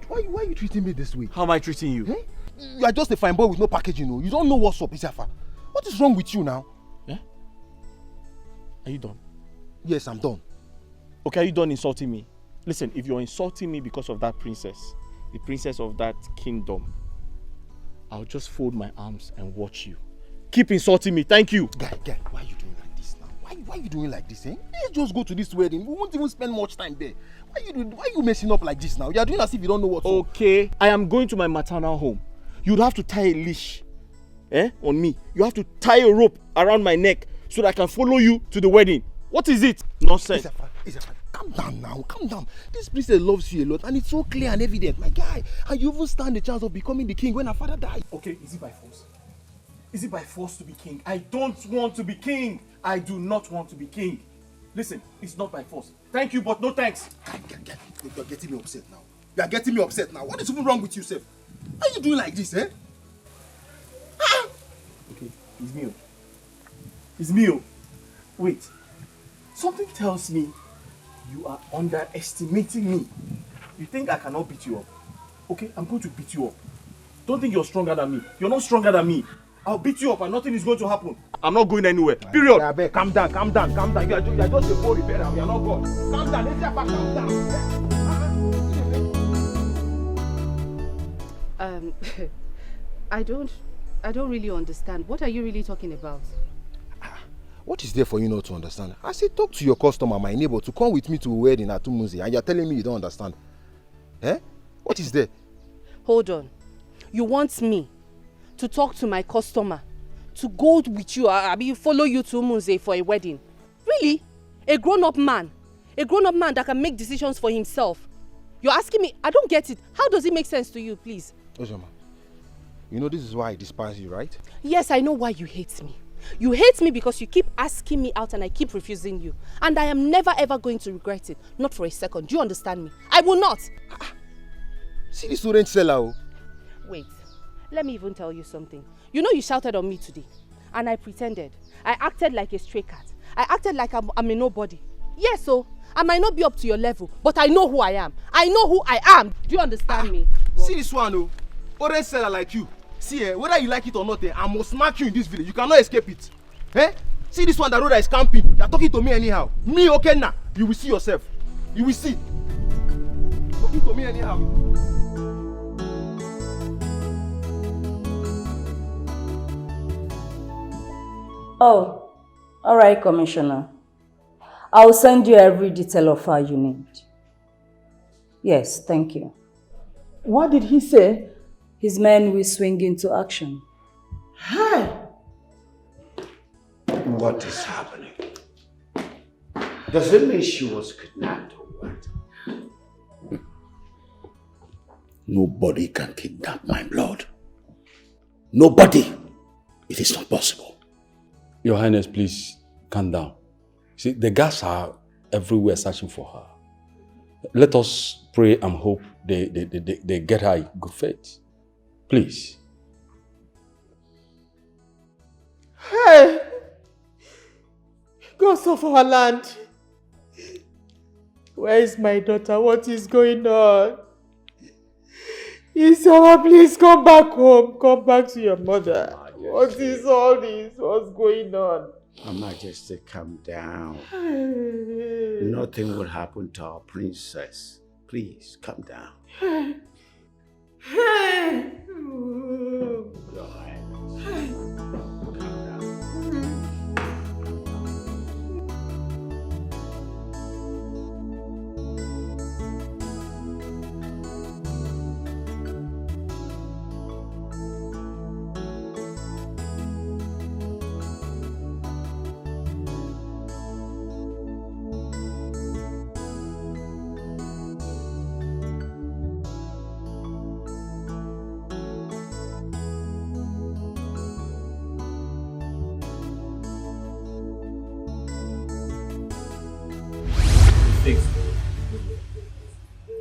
Why are you treating me this way? How am I treating you? Eh? You are just a fine boy with no packaging. You don't know what's up, Isafa. What is wrong with you now? Eh? Are you done? Yes, I'm done. Okay, are you done insulting me? Listen, if you're insulting me because of that princess, the princess of that kingdom, I'll just fold my arms and watch you. Keep insulting me. Thank you. Guy, why are you doing like this now? Why are you doing like this, eh? Let's just go to this wedding. We won't even spend much time there. Why are you messing up like this now? You are doing as if you don't know what's up. Okay, I am going to my maternal home. You'd have to tie a leash on me. You have to tie a rope around my neck so that I can follow you to the wedding. What is it? Nonsense. Isafa, calm down now. Calm down. This princess loves you a lot and it's so clear and evident, my guy. And you even stand the chance of becoming the king when her father died. Okay, is it by force? Is it by force to be king? I don't want to be king. I do not want to be king. Listen, it's not by force. Thank you, but no thanks. You are getting me upset now. You are getting me upset now. What is even wrong with you, Seth? Why are you doing like this, eh? Okay, it's me. It's me. Wait. Something tells me you are underestimating me. You think I cannot beat you up? Okay, I'm going to beat you up. Don't think you're stronger than me. You're not stronger than me. I'll beat you up and nothing is going to happen. I'm not going anywhere. Period. Yeah, calm down. You are just a poor repairer. We are not God. Calm down. Let's calm down. I don't really understand. What are you really talking about? What is there for you not to understand? I said talk to your customer, my neighbor, to come with me to a wedding at Tumuzi, and you're telling me you don't understand. Eh? What is there? Hold on. You want me to talk to my customer, to go with you, follow you to Umuze for a wedding? Really? A grown-up man that can make decisions for himself. You're asking me, I don't get it. How does it make sense to you, please? Ojoma, you know this is why I despise you, right? Yes, I know why you hate me. You hate me because you keep asking me out and I keep refusing you. And I am never ever going to regret it. Not for a second. Do you understand me? I will not. See this orange seller. Wait. Let me even tell you something. You know you shouted on me today. And I pretended. I acted like a stray cat. I acted like I'm a nobody. Yes, so I might not be up to your level. But I know who I am. I know who I am. Do you understand me? See this one, orange seller like you. See, whether you like it or not, I must smack you in this village. You cannot escape it. Eh? See this one, the road that is camping. You are talking to me anyhow. Me, okay, now. You will see yourself. You will see. Talking to me anyhow. Oh, all right, Commissioner. I'll send you every detail of her you need. Yes, thank you. What did he say? His men will swing into action. Hi. What is happening? Does it mean she was kidnapped or what? Nobody can kidnap my blood. Nobody. It is not possible. Your Highness, please calm down. See, the guards are everywhere searching for her. Let us pray and hope they get her in good faith. Please. Hey! Gods of our land. Where is my daughter? What is going on? Isama, please come back home. Come back to your mother. What is all this? What's going on? Her Majesty, calm down. Nothing will happen to our princess. Please, calm down.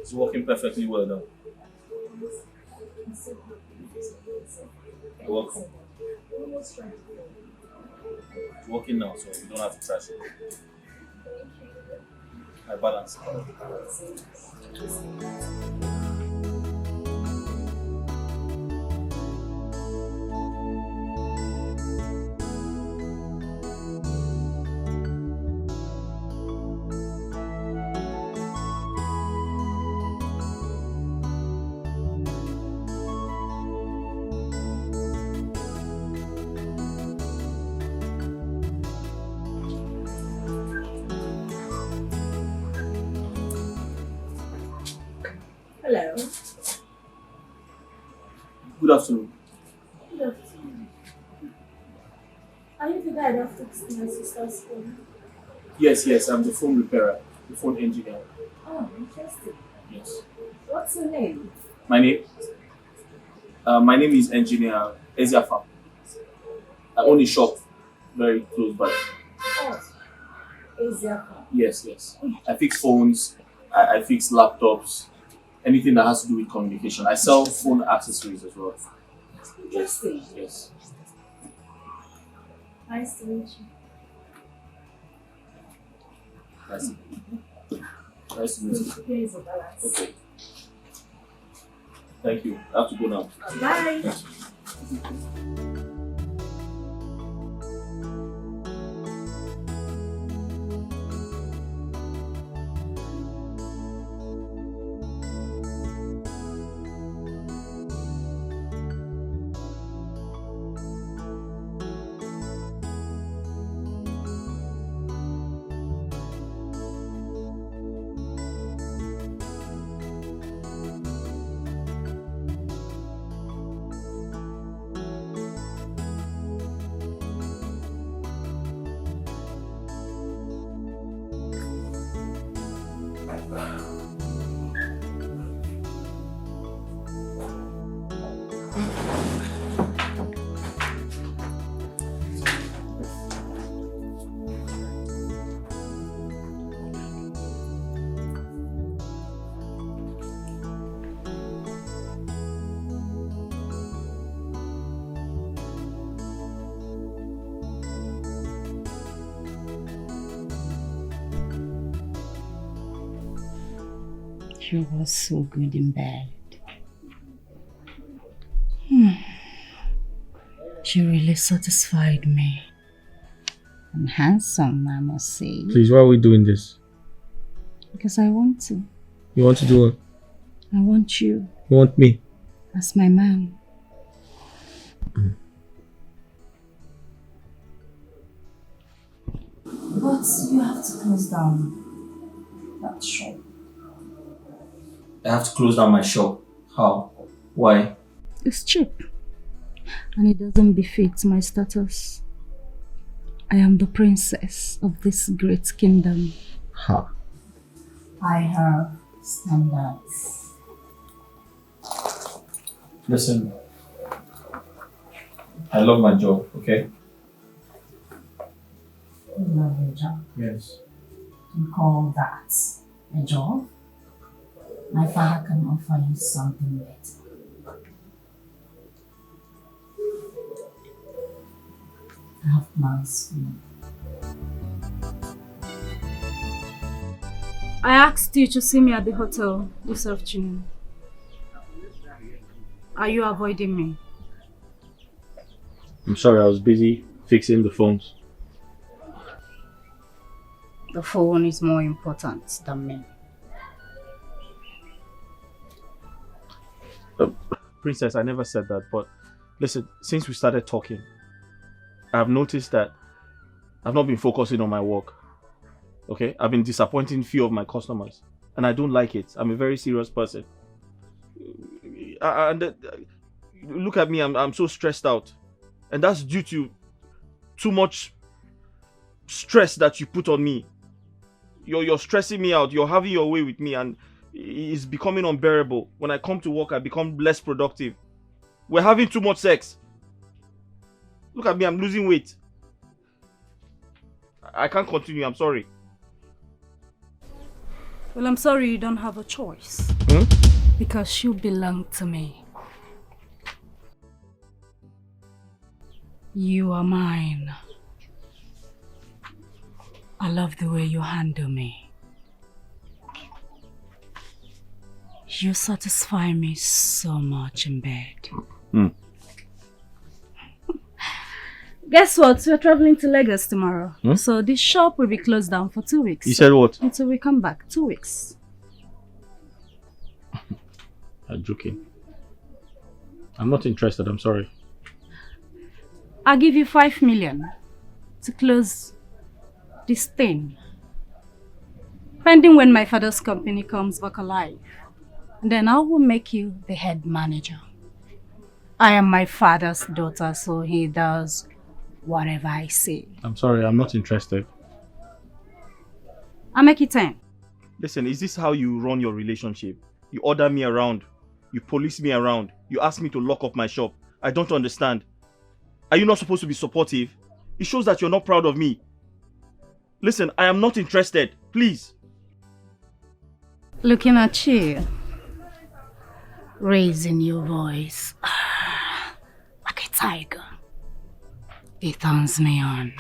It's working perfectly well now. You're welcome. It's working now, so you don't have to crash it. My balance. Hello. Good afternoon. Good afternoon. Are you the guy that fixed my sister's phone? Yes, I'm the phone repairer, the phone engineer. Oh, interesting. Yes. What's your name? My name is Engineer Eziafa. I own a shop very close by. Oh, Eziafa. Yes. I fix phones, I fix laptops, anything that has to do with communication. I sell phone accessories as well. Interesting. Yes. Nice to meet you. Nice to meet you. Please, balance. Okay. Thank you. I have to go now. Bye. You were so good in bed. She really satisfied me. And handsome, I must say. Please, why are we doing this? Because I want to. You want to do what? I want you. You want me? As my man. But you have to close down that shop. I have to close down my shop. How? Why? It's cheap. And it doesn't befit my status. I am the princess of this great kingdom. Ha. I have standards. Listen, I love my job, okay? You love your job. Yes. You call that a job? My father can offer you something better. I have plans for you. I asked you to see me at the hotel this afternoon. Are you avoiding me? I'm sorry, I was busy fixing the phones. The phone is more important than me. Princess, I never said that, but listen, since we started talking, I've noticed that I've not been focusing on my work. Okay? I've been disappointing few of my customers, and I don't like it. I'm a very serious person. Look at me, I'm so stressed out. And that's due to too much stress that you put on me. You're stressing me out, you're having your way with me, and it's becoming unbearable. When I come to work, I become less productive. We're having too much sex. Look at me, I'm losing weight. I can't continue, I'm sorry. Well, I'm sorry you don't have a choice. Because you belong to me. You are mine. I love the way you handle me. You satisfy me so much in bed. Guess what? We're traveling to Lagos tomorrow. So this shop will be closed down for 2 weeks. You said what? Until we come back. 2 weeks. I'm joking. I'm not interested, I'm sorry. I'll give you 5 million to close this thing. Pending when my father's company comes back alive. And then I will make you the head manager. I am my father's daughter, so he does whatever I say. I'm sorry, I'm not interested. I'll make it 10. Listen, is this how you run your relationship? You order me around. You police me around. You ask me to lock up my shop. I don't understand. Are you not supposed to be supportive? It shows that you're not proud of me. Listen, I am not interested. Please. Looking at you. Raising your voice. Like a tiger. It turns me on.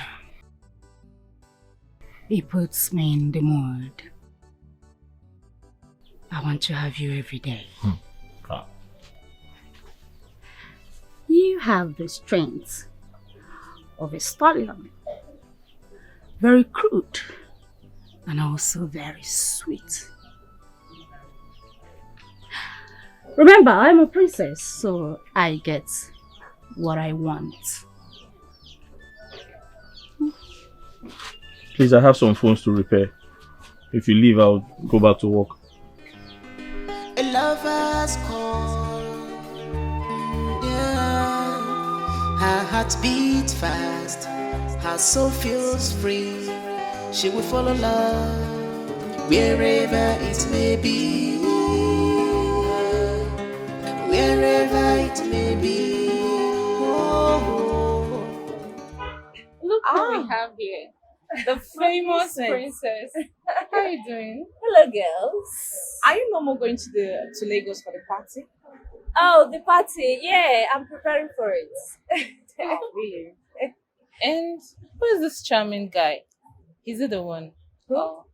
It puts me in the mood. I want to have you every day. You have the strength of a stallion. Very crude and also very sweet. Remember, I'm a princess, so I get what I want. Please, I have some phones to repair. If you leave, I'll go back to work. A lover's call. Yeah. Her heart beats fast. Her soul feels free. She will follow love wherever it may be. Wherever it may be. Oh. Look what we have here. The famous princess. How are you doing? Hello, girls. Are you no more going to Lagos for the party? Oh, the party. Yeah, I'm preparing for it. Oh, really? And who is this charming guy? Is it the one? Who?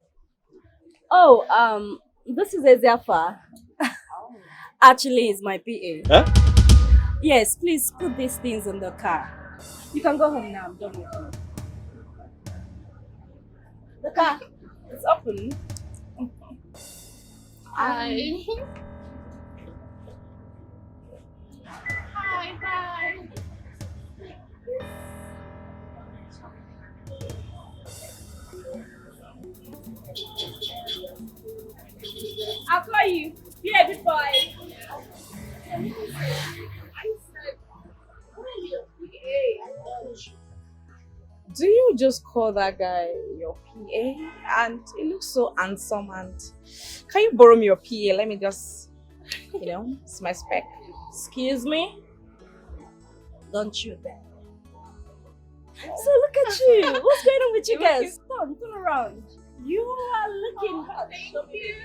Oh, this is Eziafa. Actually, he's my PA. Huh? Yes, please put these things in the car. You can go home now. I'm done with you. The car, it's open. Hi. Hi. I'll call you. Yeah, before I said, Do you just call that guy your PA? And he looks so handsome. And can you borrow me your PA? Let me just, it's my spec. Excuse me? Don't you dare. So look at you. What's going on with you guys? Turn around. You are looking so cute.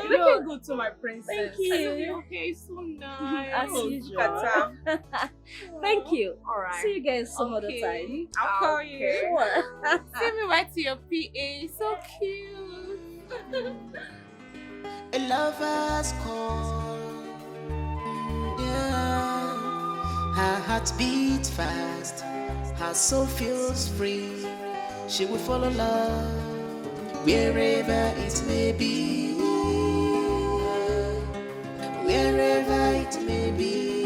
You're looking good to my princess. Thank you. Okay, so nice. As usual. Thank you. All right. See you guys some other time. I'll call you. Sure. Send me right to your PA. So cute. A lover's call. Yeah. Her heart beats fast. Her soul feels free. She will follow love wherever it may be. Wherever it may be.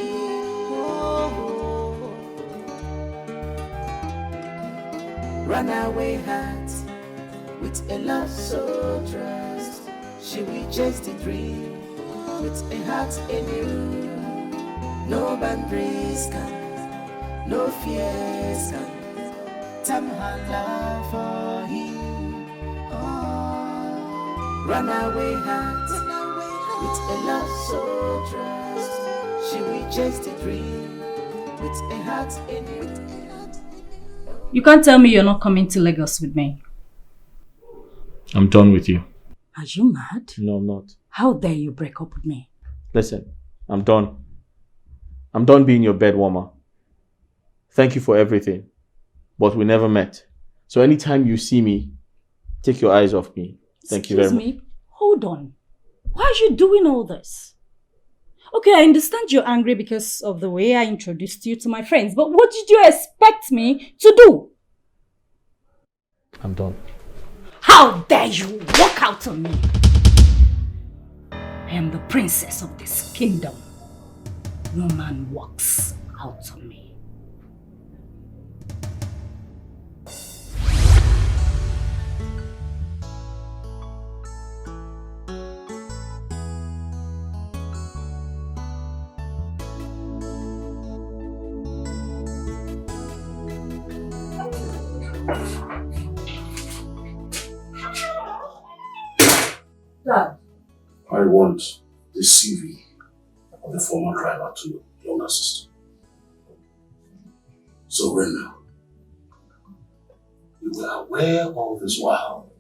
Oh. Runaway heart with a love so trust. She will chase the dream with a heart anew. No boundaries can, no fears can tame her love for him. Oh. Runaway heart with a love so trust. She will chase the dream with a heart anew. You can't tell me you're not coming to Lagos with me. I'm done with you. Are you mad? No, I'm not. How dare you break up with me? Listen, I'm done. I'm done being your bed warmer. Thank you for everything. but we never met. So anytime you see me, take your eyes off me. Thank you very much. Excuse me, hold on. Why are you doing all this? Okay, I understand you're angry because of the way I introduced you to my friends, but what did you expect me to do? I'm done. How dare you walk out on me? I am the princess of this kingdom. No man walks out on me. Dad. I want the CV of the former driver to your younger sister. So Rena, you were aware all this while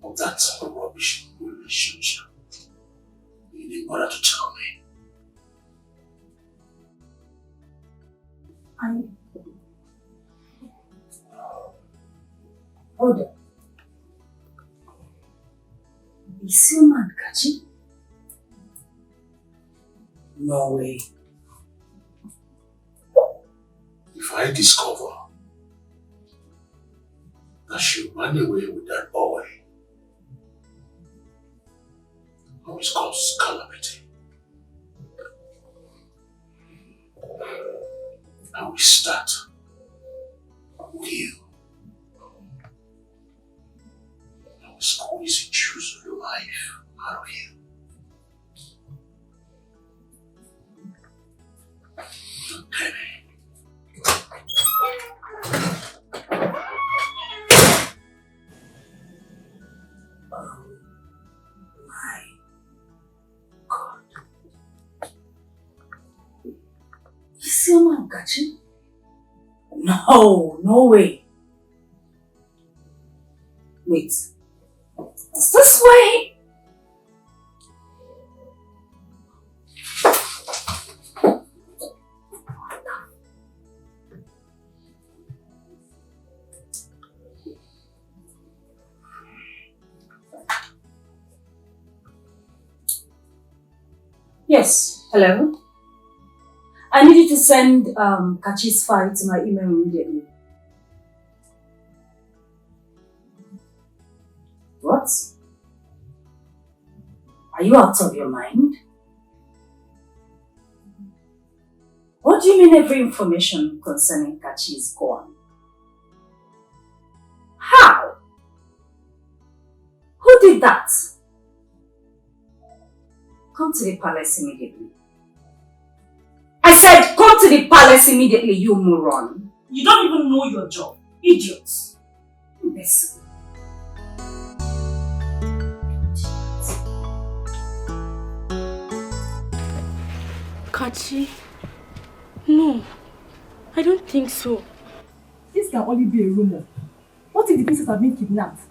of that rubbish relationship. You didn't bother to tell me. Hold on. Is your man catching? No way. If I discover that she ran away with that boy, I will cause calamity. I will start with you. I will squeeze the juice of your life out of you. Okay. Is your man catching? No way. Wait. Is this way? Yes, hello. I need you to send Kachi's file to my email immediately. What? Are you out of your mind? What do you mean every information concerning Kachi is gone? How? Who did that? Come to the palace immediately. I said, come to the palace immediately, you moron. You don't even know your job. Idiots. Imbecile. Kachi? No, I don't think so. This can only be a rumor. What if the princess have been kidnapped?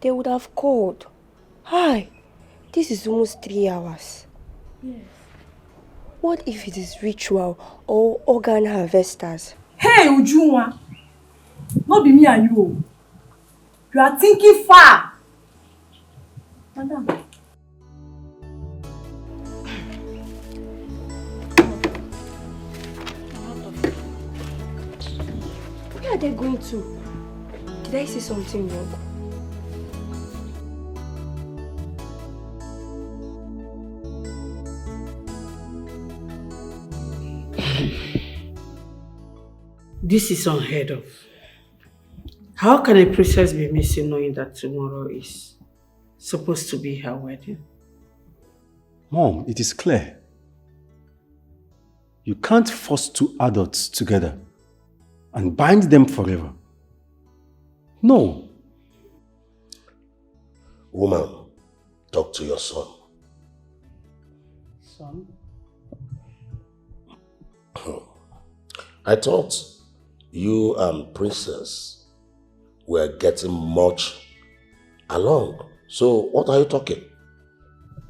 They would have called. Hi, this is almost 3 hours. Yes. What if it is ritual or organ harvesters? Hey, Ujunwa! Not be me and you. You are thinking far. Madam. Where are they going to? Did I say something wrong? This is unheard of. How can a princess be missing knowing that tomorrow is supposed to be her wedding? Mom, it is clear. You can't force two adults together and bind them forever. No. Woman, talk to your son. Son? I thought you and Princess were getting much along. So what are you talking?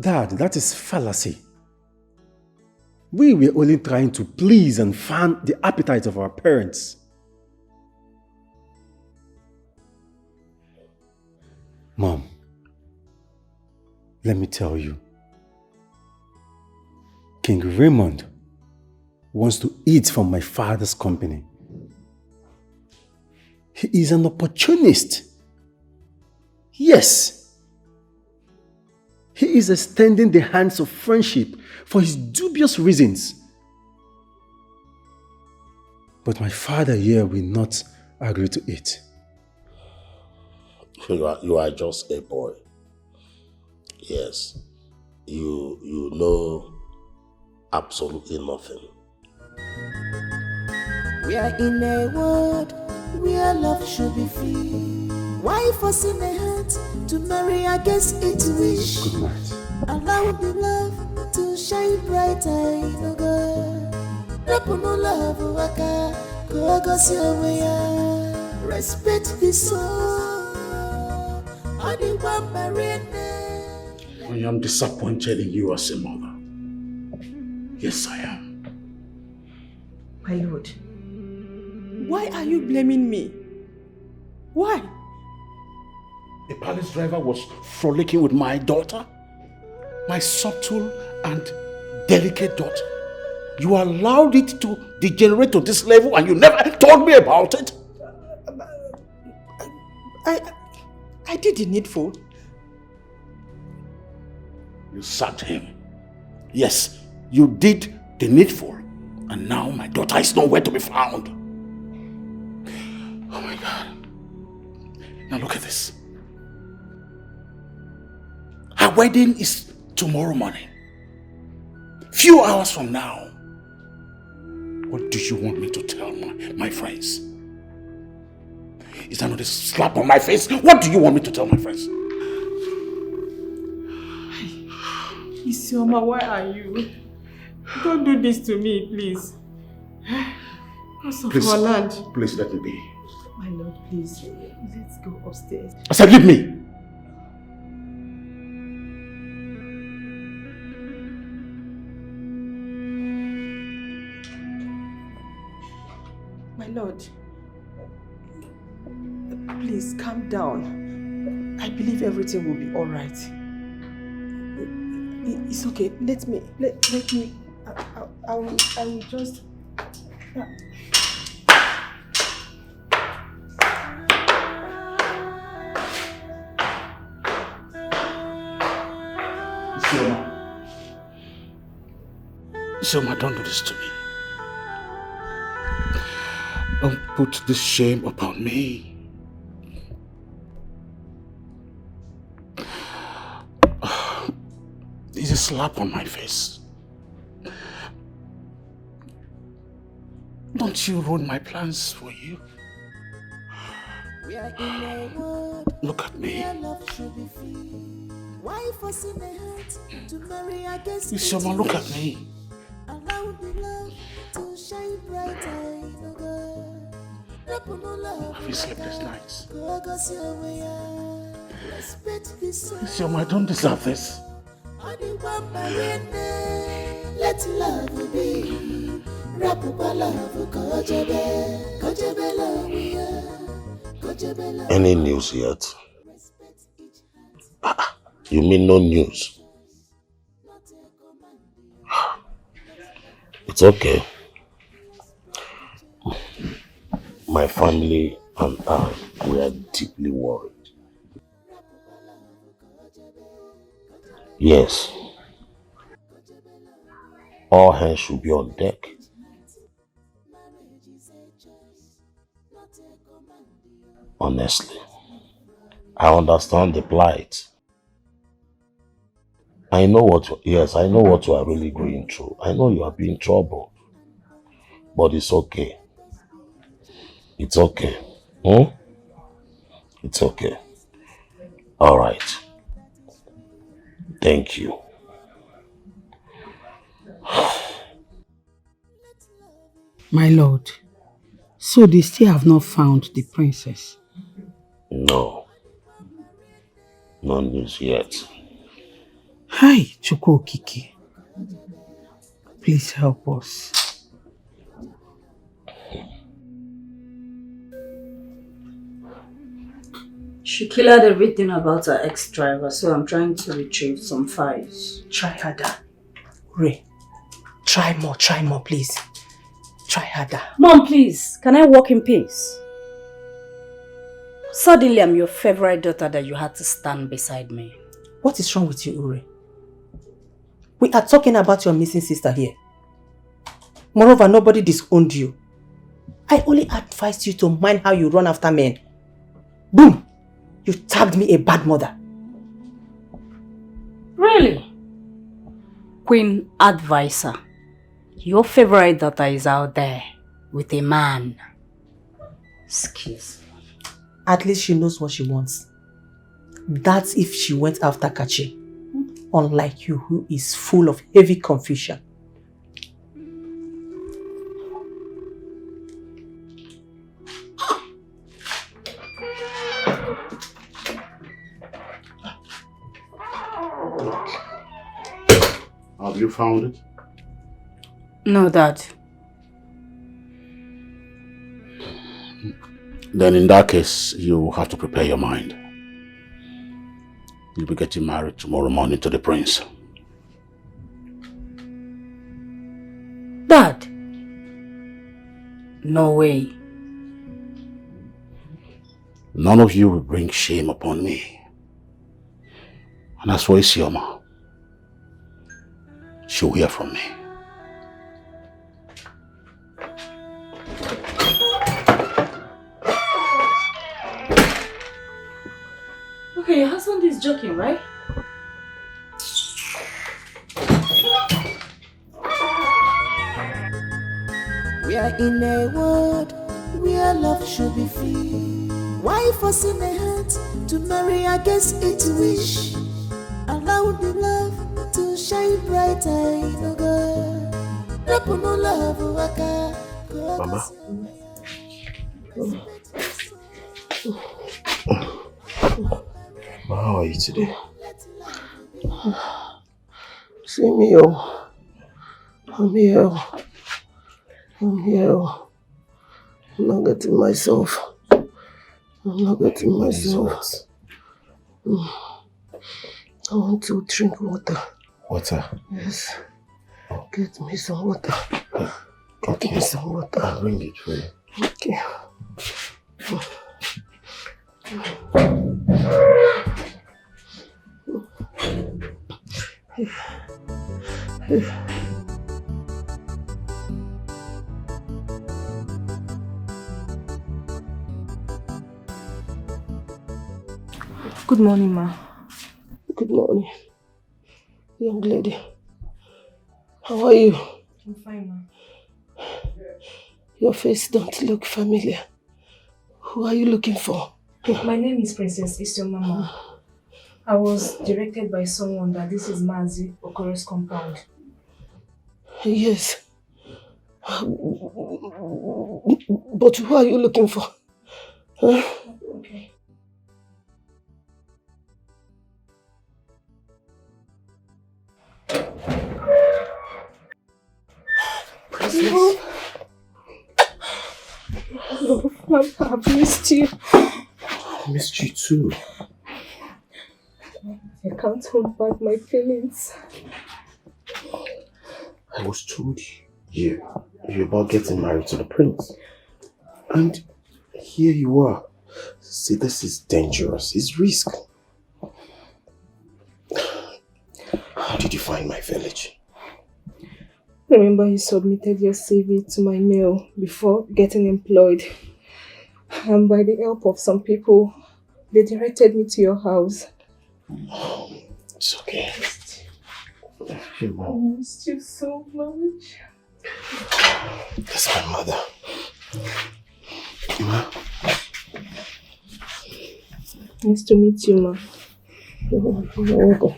Dad, that is fallacy. We were only trying to please and fan the appetite of our parents. Mom, let me tell you, King Raymond wants to eat from my father's company. He is an opportunist. Yes. He is extending the hands of friendship for his dubious reasons. But my father here will not agree to it. You are just a boy. Yes. You know absolutely nothing. We are in a world where love should be free. Why forcing a heart to marry against its wish? Good night. Allow the love to shine brighter in a God. Rapuno love waka, kogosi oweya. Respect the soul. I am disappointed in you as a mother. Yes, I am. My lord, why are you blaming me? Why? The palace driver was frolicking with my daughter, my subtle and delicate daughter. You allowed it to degenerate to this level and you never told me about it. I did the needful. You sacked him. Yes, you did the needful. And now my daughter is nowhere to be found. Oh my God. Now look at this. Her wedding is tomorrow morning. Few hours from now. What do you want me to tell my friends? Is that not a slap on my face? What do you want me to tell my friends? Isioma, why are you? Don't do this to me, please. Because of our land. Please let me be. My lord, please. Let's go upstairs. I said leave me. My lord, please calm down. I believe everything will be all right. It's okay. Let me. I will just. Isioma, don't do this to me. Don't put this shame upon me. It's a slap on my face. Don't you ruin my plans for you? Look at me. Isioma, look at me. Allow the love to shine brighter in a God. Have you slept these nights? Respect the soul. Isioma, I don't deserve this. Let love be. Rapupa love kojebe. Kojebe love. Any news yet? You mean no news? It's okay. My family and I, we are deeply worried. Yes. All hands should be on deck. Honestly, I understand the plight. I know what you are really going through. I know you are being troubled. But it's okay. It's okay. It's okay. All right. Thank you. My lord, so they still have not found the princess? No. No news yet. Hi, Chukwu Okike. Please help us. She cleared everything about her ex-driver, so I'm trying to retrieve some files. Try harder. Ray, try more, please. Try harder. Mom, please, can I walk in peace? Suddenly, I'm your favorite daughter that you had to stand beside me. What is wrong with you, Ure? We are talking about your missing sister here. Moreover, nobody disowned you. I only advised you to mind how you run after men. Boom! You tagged me a bad mother. Really? Queen Advisor, your favorite daughter is out there with a man. Excuse me. At least she knows what she wants. That's if she went after Kachi. Unlike you, who is full of heavy confusion. Have you found it? No, Dad. Then in that case, you have to prepare your mind. You'll be getting married tomorrow morning to the prince. Dad? No way. None of you will bring shame upon me. And as for Isioma, she'll hear from me. Okay, your husband is joking, right? We are in a world where love should be free. Why forcing a heart to marry against its wish? Allow the love to shine brighter in a God. No love, Mama. How are you today? See me, oh. I'm here. I'm not getting myself. I want to drink water. Water? Yes. Get me some water. Okay. Get me some water. I'll bring it for you. Okay. Good morning, ma. Good morning, young lady. How are you? I'm fine, ma. Your face don't look familiar. Who are you looking for? My name is Princess Isioma, ma. I was directed by someone that this is Mazi Okoro's compound. Yes. But who are you looking for? Huh? Okay. Princess. I've missed you. I missed you too. I can't hold back my feelings. I was told you're about getting married to the prince. And here you are. See, this is dangerous. It's risk. How did you find my village? Remember you submitted your CV to my mail before getting employed. And by the help of some people, they directed me to your house. It's okay. I missed you so much. That's my mother. Ma. Nice to meet you, ma. You're welcome.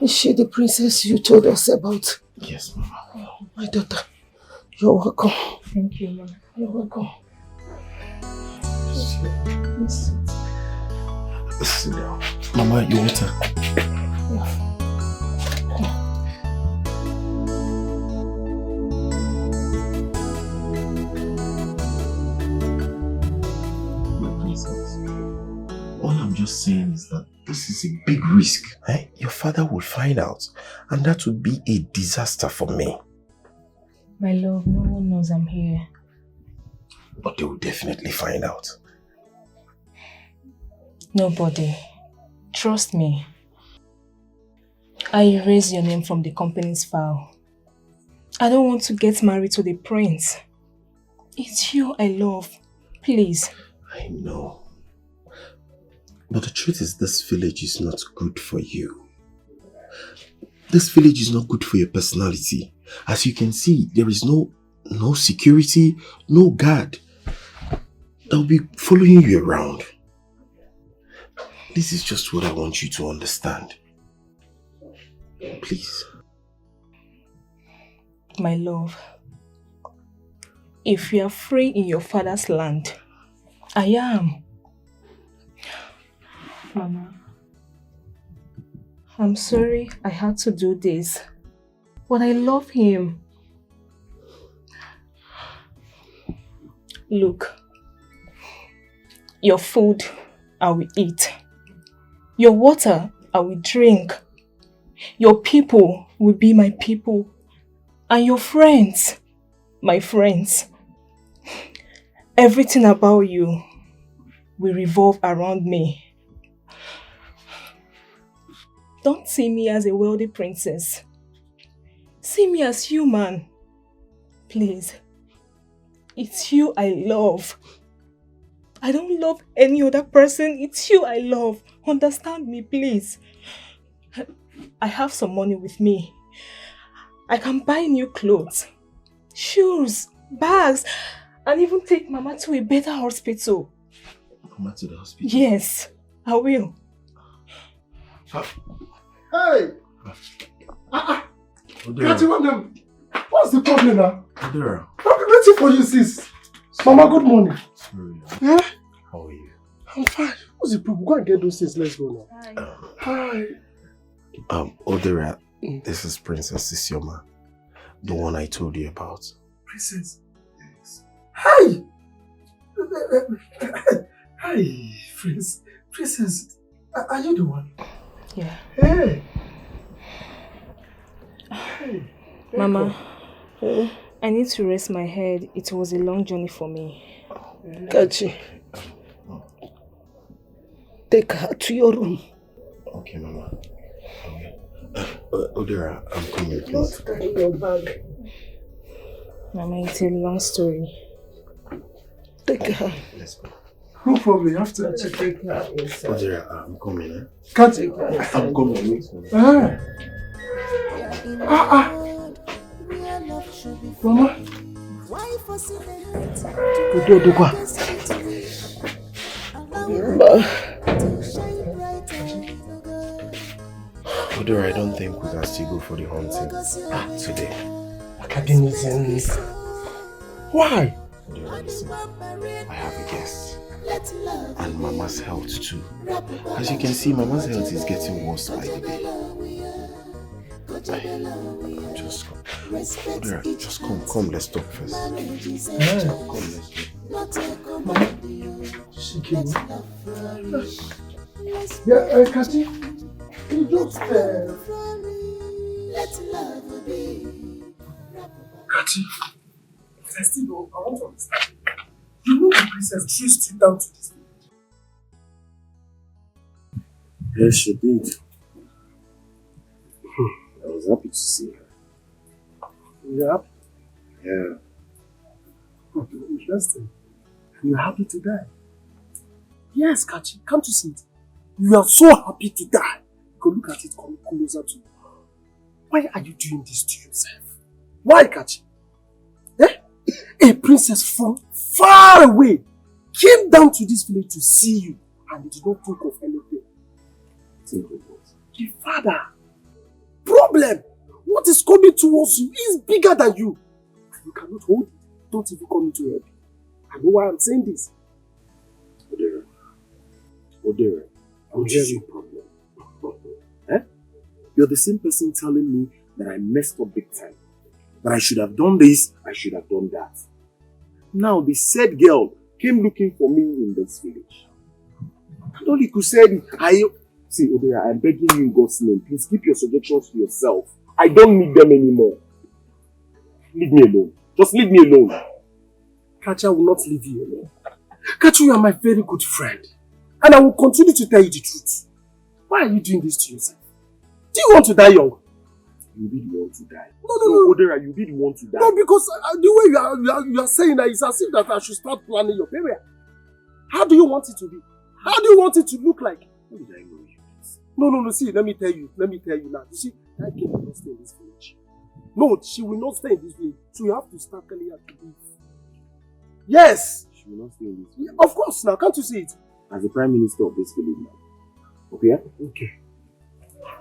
Is she the princess you told us about? Yes, Mama. My daughter. You're welcome. Thank you, ma. You're welcome. Yes. Sit down. Mama, your water. I'm just saying is that this is a big risk. Eh? Your father will find out, and that would be a disaster for me. My love, no one knows I'm here. But they will definitely find out. Nobody. Trust me. I erased your name from the company's file. I don't want to get married to the prince. It's you I love. Please. I know. But the truth is, this village is not good for you. This village is not good for your personality. As you can see, there is no security, no guard that will be following you around. This is just what I want you to understand. Please. My love, if you are free in your father's land, I am. Mama, I'm sorry I had to do this, but I love him. Look, your food I will eat, your water I will drink, your people will be my people, and your friends, my friends. Everything about you will revolve around me. Don't see me as a wealthy princess. See me as human. Please. It's you I love. I don't love any other person. It's you I love. Understand me, please. I have some money with me. I can buy new clothes, shoes, bags, and even take Mama to a better hospital. Mama to the hospital? Yes, I will. Hey! What's the problem now? Odera. I've been waiting for you, sis. Mama, good morning. Sorry. Yeah? How are you? I'm fine. What's the problem? Go and get those things. Let's go now. Hi. Odera, this is Princess Isioma, the one I told you about. Princess? Yes. Hi! Hi, Princess. Are you the one? Yeah. Hey! Mama, I need to rest my head. It was a long journey for me. Kachi, take her to your room. Okay, Mama. Odera, I'm coming, please. Don't carry your bag. Mama, it's a long story. Take her. Let's go. No problem, you have to take her inside. Odera, I'm coming, eh? Can't I'm coming. Mama. Odera, I don't think we can still go for the hunting today. Academicians. Why? Odera, listen. I have a guest. And Mama's health too. As you can see, Mama's health is getting worse by the day. Just come. Odera, just come, let's talk first. Come, let's talk. Mama, she came. Yeah, Kachi, you just Kachi, I still don't, I want to understand. You know the princess chased you down to this village? Yes, she did. I was happy to see her. Yeah? Yeah. Interesting. You're happy to die? Yes, Kachi, come to see it. You are so happy to die. Go look at it, come closer to you. Why are you doing this to yourself? Why, Kachi? A princess from far away came down to this village to see you and did not think of anything. Think of what? The father. Problem. What is coming towards you is bigger than you. You cannot hold it. Don't even come into help. I know why I'm saying this. Odera, what is your problem? You're the same person telling me that I messed up big time. That I should have done this, I should have done that. Now the said girl came looking for me in this village. Nolly could say, see, Odeya, I'm begging you in God's name, please keep your suggestions to yourself. I don't need them anymore. Leave me alone. Just leave me alone. Kacha will not leave you alone. Kacha, you are my very good friend. And I will continue to tell you the truth. Why are you doing this to yourself? Do you want to die young? You did want to die. No, Odeya, you did want to die. No, because the way you are saying that, it's as if that I should start planning your burial. How do you want it to be? How do you want it to look like? How did I know you? No, see, let me tell you now. You see, that girl will not stay in this village. No, she will not stay in this village. So you have to start telling her to leave. Yes! She will not stay in this village. Of course now, can't you see it? As the Prime Minister of this village now. Okay? Okay.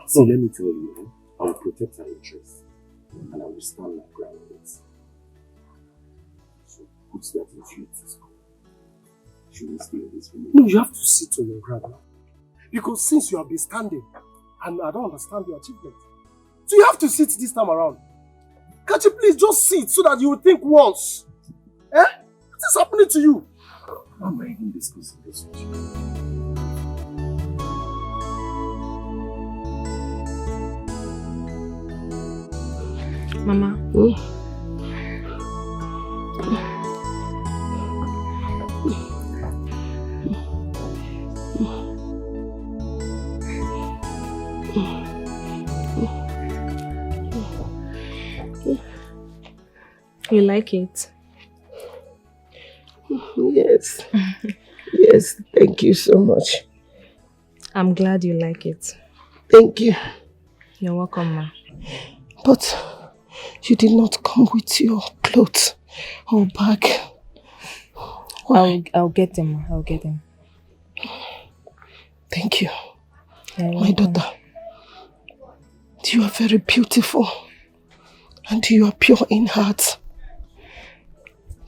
So let me tell you, I will protect her interests. And I will stand my ground on it. So put that into your discourse. She will stay in this village. No, you have to sit on your ground now. Because since you have been standing, and I don't understand your achievement. So you have to sit this time around. Can't you please just sit so that you will think once? Eh? What is happening to you? Why am I even discussing this with you? Mama. You like it? Yes. Yes, thank you so much. I'm glad you like it. Thank you. You're welcome, ma. But you did not come with your clothes or bag. Why? I'll get them, ma. I'll get them. Thank you. My daughter, you are very beautiful and you are pure in heart.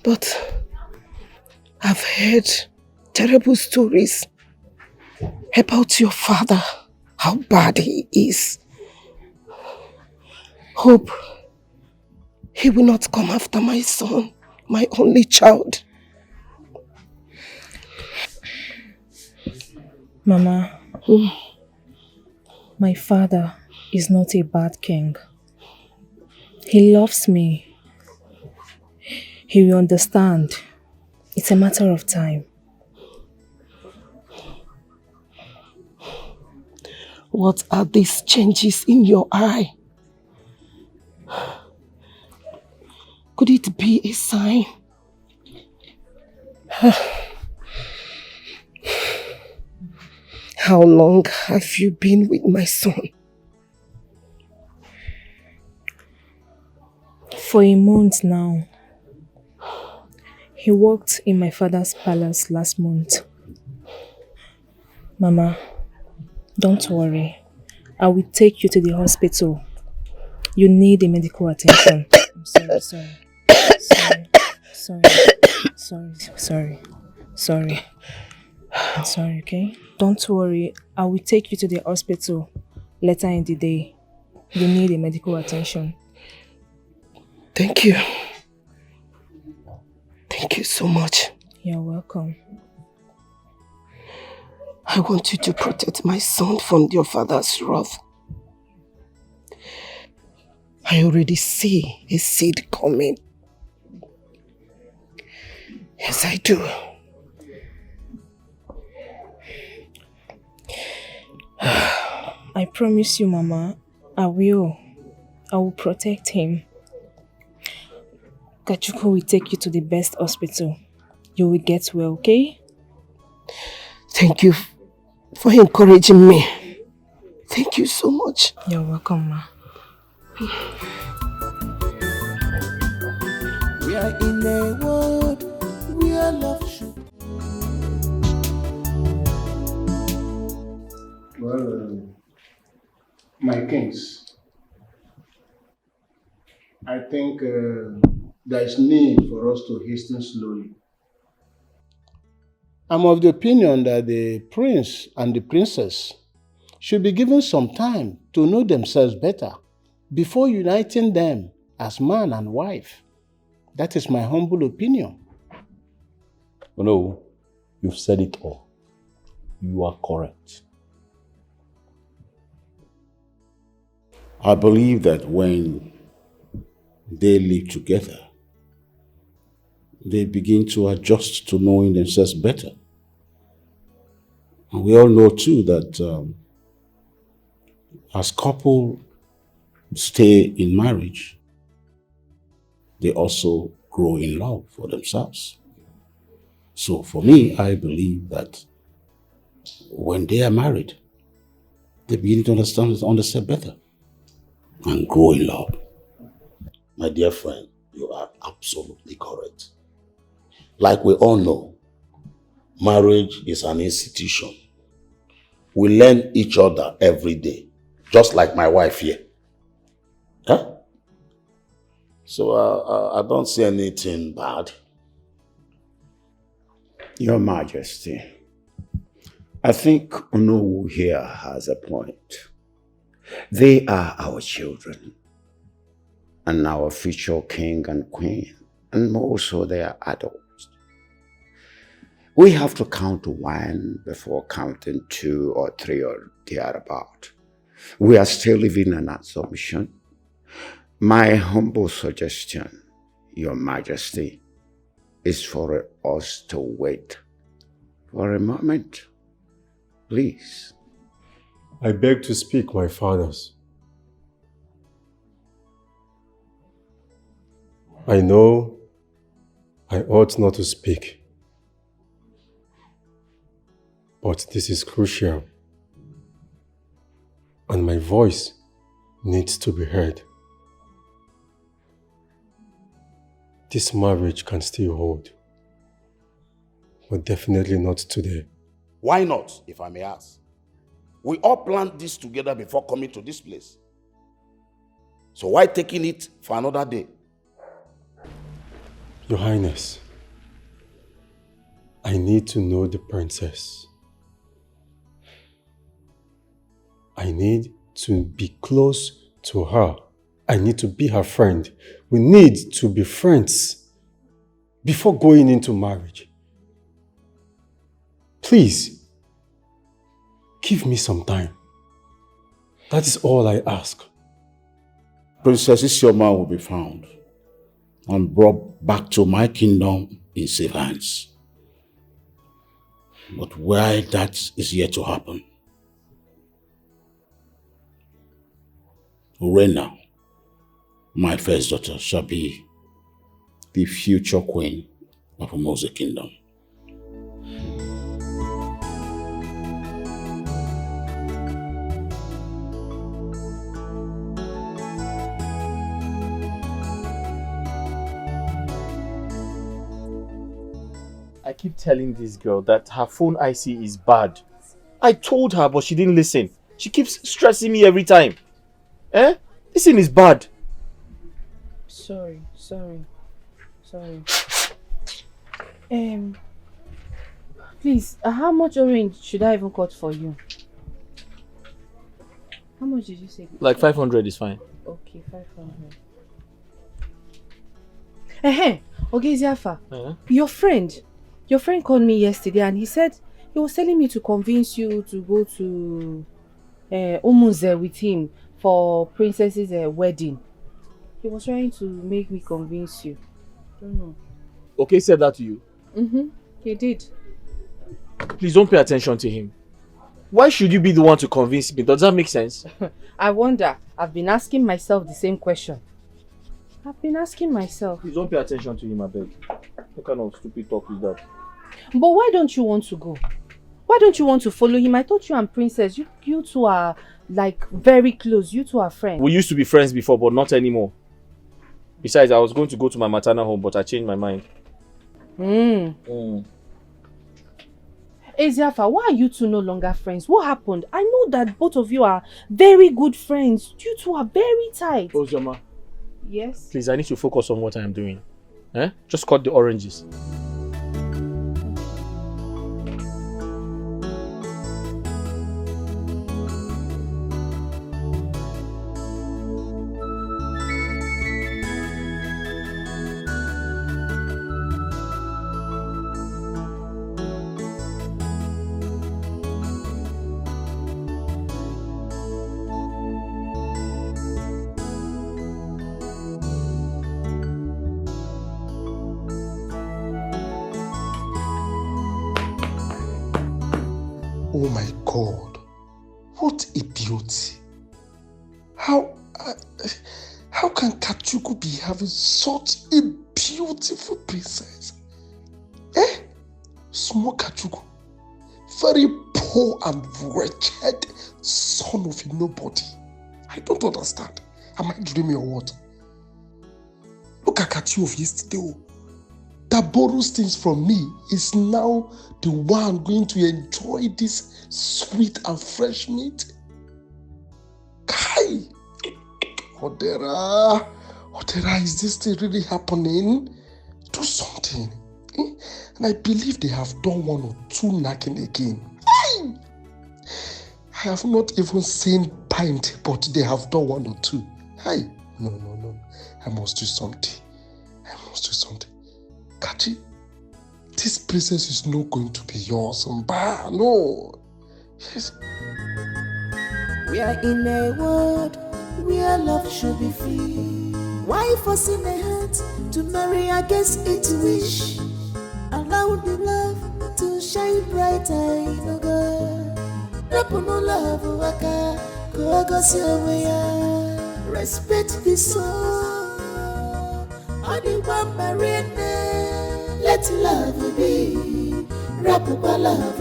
But I've heard terrible stories about your father, how bad he is. Hope he will not come after my son, my only child. Mama, my father is not a bad king. He loves me. He will understand. It's a matter of time. What are these changes in your eye? Could it be a sign? How long have you been with my son? For a month now. He worked in my father's palace last month. Mama, don't worry. I will take you to the hospital. You need a medical attention. I'm sorry. I'm sorry, okay? Don't worry. I will take you to the hospital later in the day. You need a medical attention. Thank you. Thank you so much. You're welcome. I want you to protect my son from your father's wrath. I already see a seed coming. Yes, I do. I promise you, Mama, I will protect him. Kachuko will take you to the best hospital. You will get well, okay? Thank you for encouraging me. Thank you so much. You're welcome, Ma. We are in a world where love should. Well, my kings, I think there is need for us to hasten slowly. I'm of the opinion that the prince and the princess should be given some time to know themselves better before uniting them as man and wife. That is my humble opinion. Oh no, you've said it all. you are correct. I believe that when they live together, they begin to adjust to knowing themselves better. And we all know too that as couple stay in marriage, they also grow in love for themselves. So for me, I believe that when they are married, they begin to understand themselves better and grow in love. My dear friend, you are absolutely correct. Like we all know, marriage is an institution. We learn each other every day, just like my wife here. Huh? So I don't see anything bad. Your Majesty, I think Onowu here has a point. They are our children and our future king and queen, and also they are adults. We have to count to one before counting two or three or thereabout. We are still living in an assumption. My humble suggestion, Your Majesty, is for us to wait for a moment. Please. I beg to speak, my fathers. I know I ought not to speak, but this is crucial, and my voice needs to be heard. This marriage can still hold, but definitely not today. Why not, if I may ask? We all planned this together before coming to this place. So why taking it for another day? Your Highness, I need to know the princess. I need to be close to her. I need to be her friend. We need to be friends before going into marriage. Please, give me some time. That is all I ask. Princess Isioma will be found and brought back to my kingdom in safe hands. But why that is yet to happen. Urena, my first daughter, shall be the future queen of Immerse kingdom. I keep telling this girl that her phone IC is bad. I told her, but she didn't listen. She keeps stressing me every time. This thing is bad. Sorry. Please, how much orange should I even cut for you? How much did you say? Like 500 is fine. Okay, 500. Okay, Ziafa. Your friend called me yesterday and he said he was telling me to convince you to go to Umuze with him for Princess's wedding. He was trying to make me convince you. Don't know. Okay, said that to you? He did. Please don't pay attention to him. Why should you be the one to convince me? Does that make sense? I wonder. I've been asking myself the same question. Please don't pay attention to him, I beg. What kind of stupid talk is that? But why don't you want to go? Why don't you want to follow him? I thought you and Princess, you two are like very close. You two are friends. We used to be friends before, but not anymore. Besides, I was going to go to my maternal home, but I changed my mind. Eziafa, why are you two no longer friends? What happened? I know that both of you are very good friends. You two are very tight. Ozoma. Yes? Please, I need to focus on what I am doing. Just cut the oranges. Oh my God. What a beauty. How can Kachuku be having such a beautiful princess? Eh? Small Kachuku. Very poor and wretched son of a nobody. I don't understand. Am I dreaming or what? Look at Kachu of yesterday. That borrows things from me is now the one going to enjoy this sweet and fresh meat. Kai! Odera, is this thing really happening? Do something. And I believe they have done 1 or 2 knocking again. I have not even seen pint, but they have done 1 or 2. No. I must do something. Kachi, this princess is not going to be yours. No. Yes. We are in a world where love should be free. Why forcing a heart to marry against its wish? Allow the love to shine brighter in a girl. Rapuno love waka, kogosi oweya. Respect the soul, adiwa marine. Let love be. Rapuba love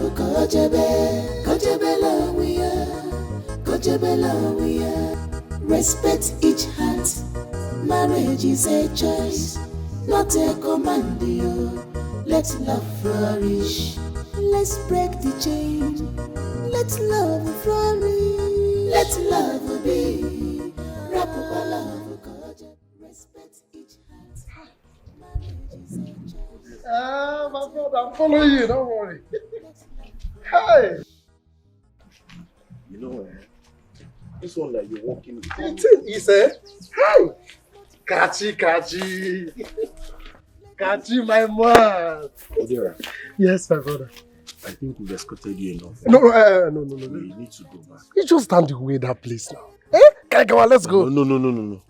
kojebe love we are. Respect each heart. Marriage is a choice, not a command. Let love flourish. Let's break the chain. Let love flourish. Let love be. Rapuba love respect each heart. Marriage is a choice. My brother, I'm following you, don't worry. Hey! You know, this one that you're walking with. He said, hey! Kachi. Kachi, my man. Odera. Yes, my brother. I think we've escorted you enough. No. You need to go back. You just stand away that place now. Come on, let's go. No.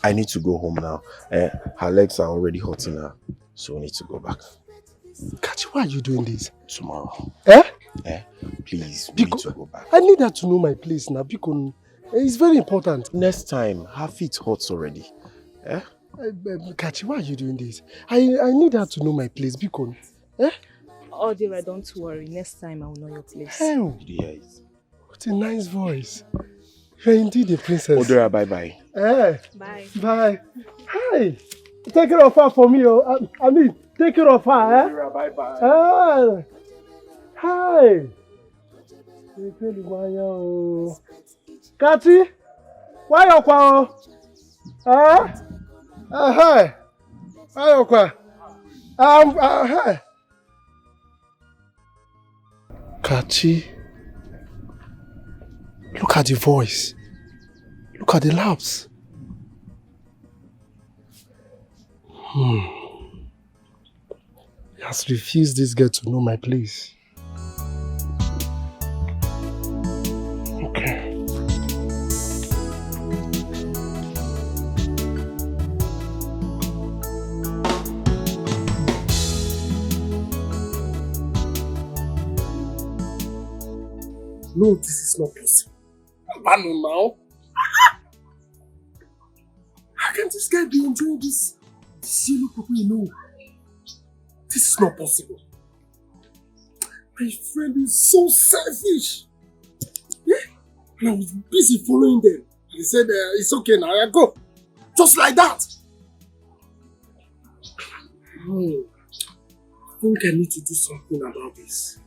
I need to go home now. Her legs are already hurting her, so we need to go back. Kachi, why are you doing this? Tomorrow. Please, we need to go back. I need her to know my place now because it's very important. Next time, her feet hurts already. Kachi, why are you doing this? I need her to know my place because... Oh dear, don't worry. Next time I will know your place. Hell, what a nice voice. You're indeed a princess. Odera, bye-bye. Bye. Hi. Take care of her for me. I mean, take care of her. Odera, bye-bye. Hi. Kachi, why you kwa? Hi. Why you kwa? Hi. Kachi, look at the voice. Look at the laps. He has refused this girl to know my place. Okay. No, this is not possible. Banu now. How can this guy be enjoying this yellow purple, you know? This is not possible. My friend is so selfish. And I was busy following them. He said, it's okay now, I go. Just like that. I think I need to do something about this.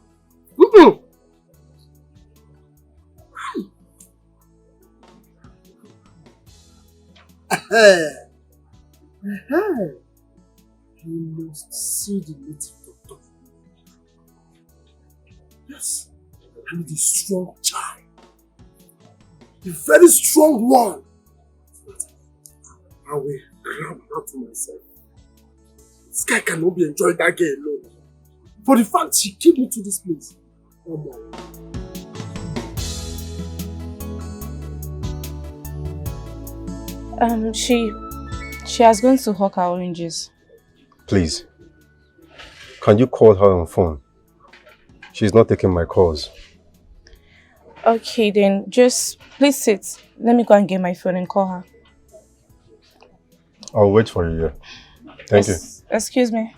You must see the native doctor. Yes, I need a strong child. A very strong one. I will grab her to myself. This guy cannot be enjoying that girl alone. For the fact she kept me to this place. Oh my. She has gone to hawk her oranges. Please, can you call her on phone? She's not taking my calls. Okay, then just please sit. Let me go and get my phone and call her. I'll wait for you here. Thank you. Excuse me.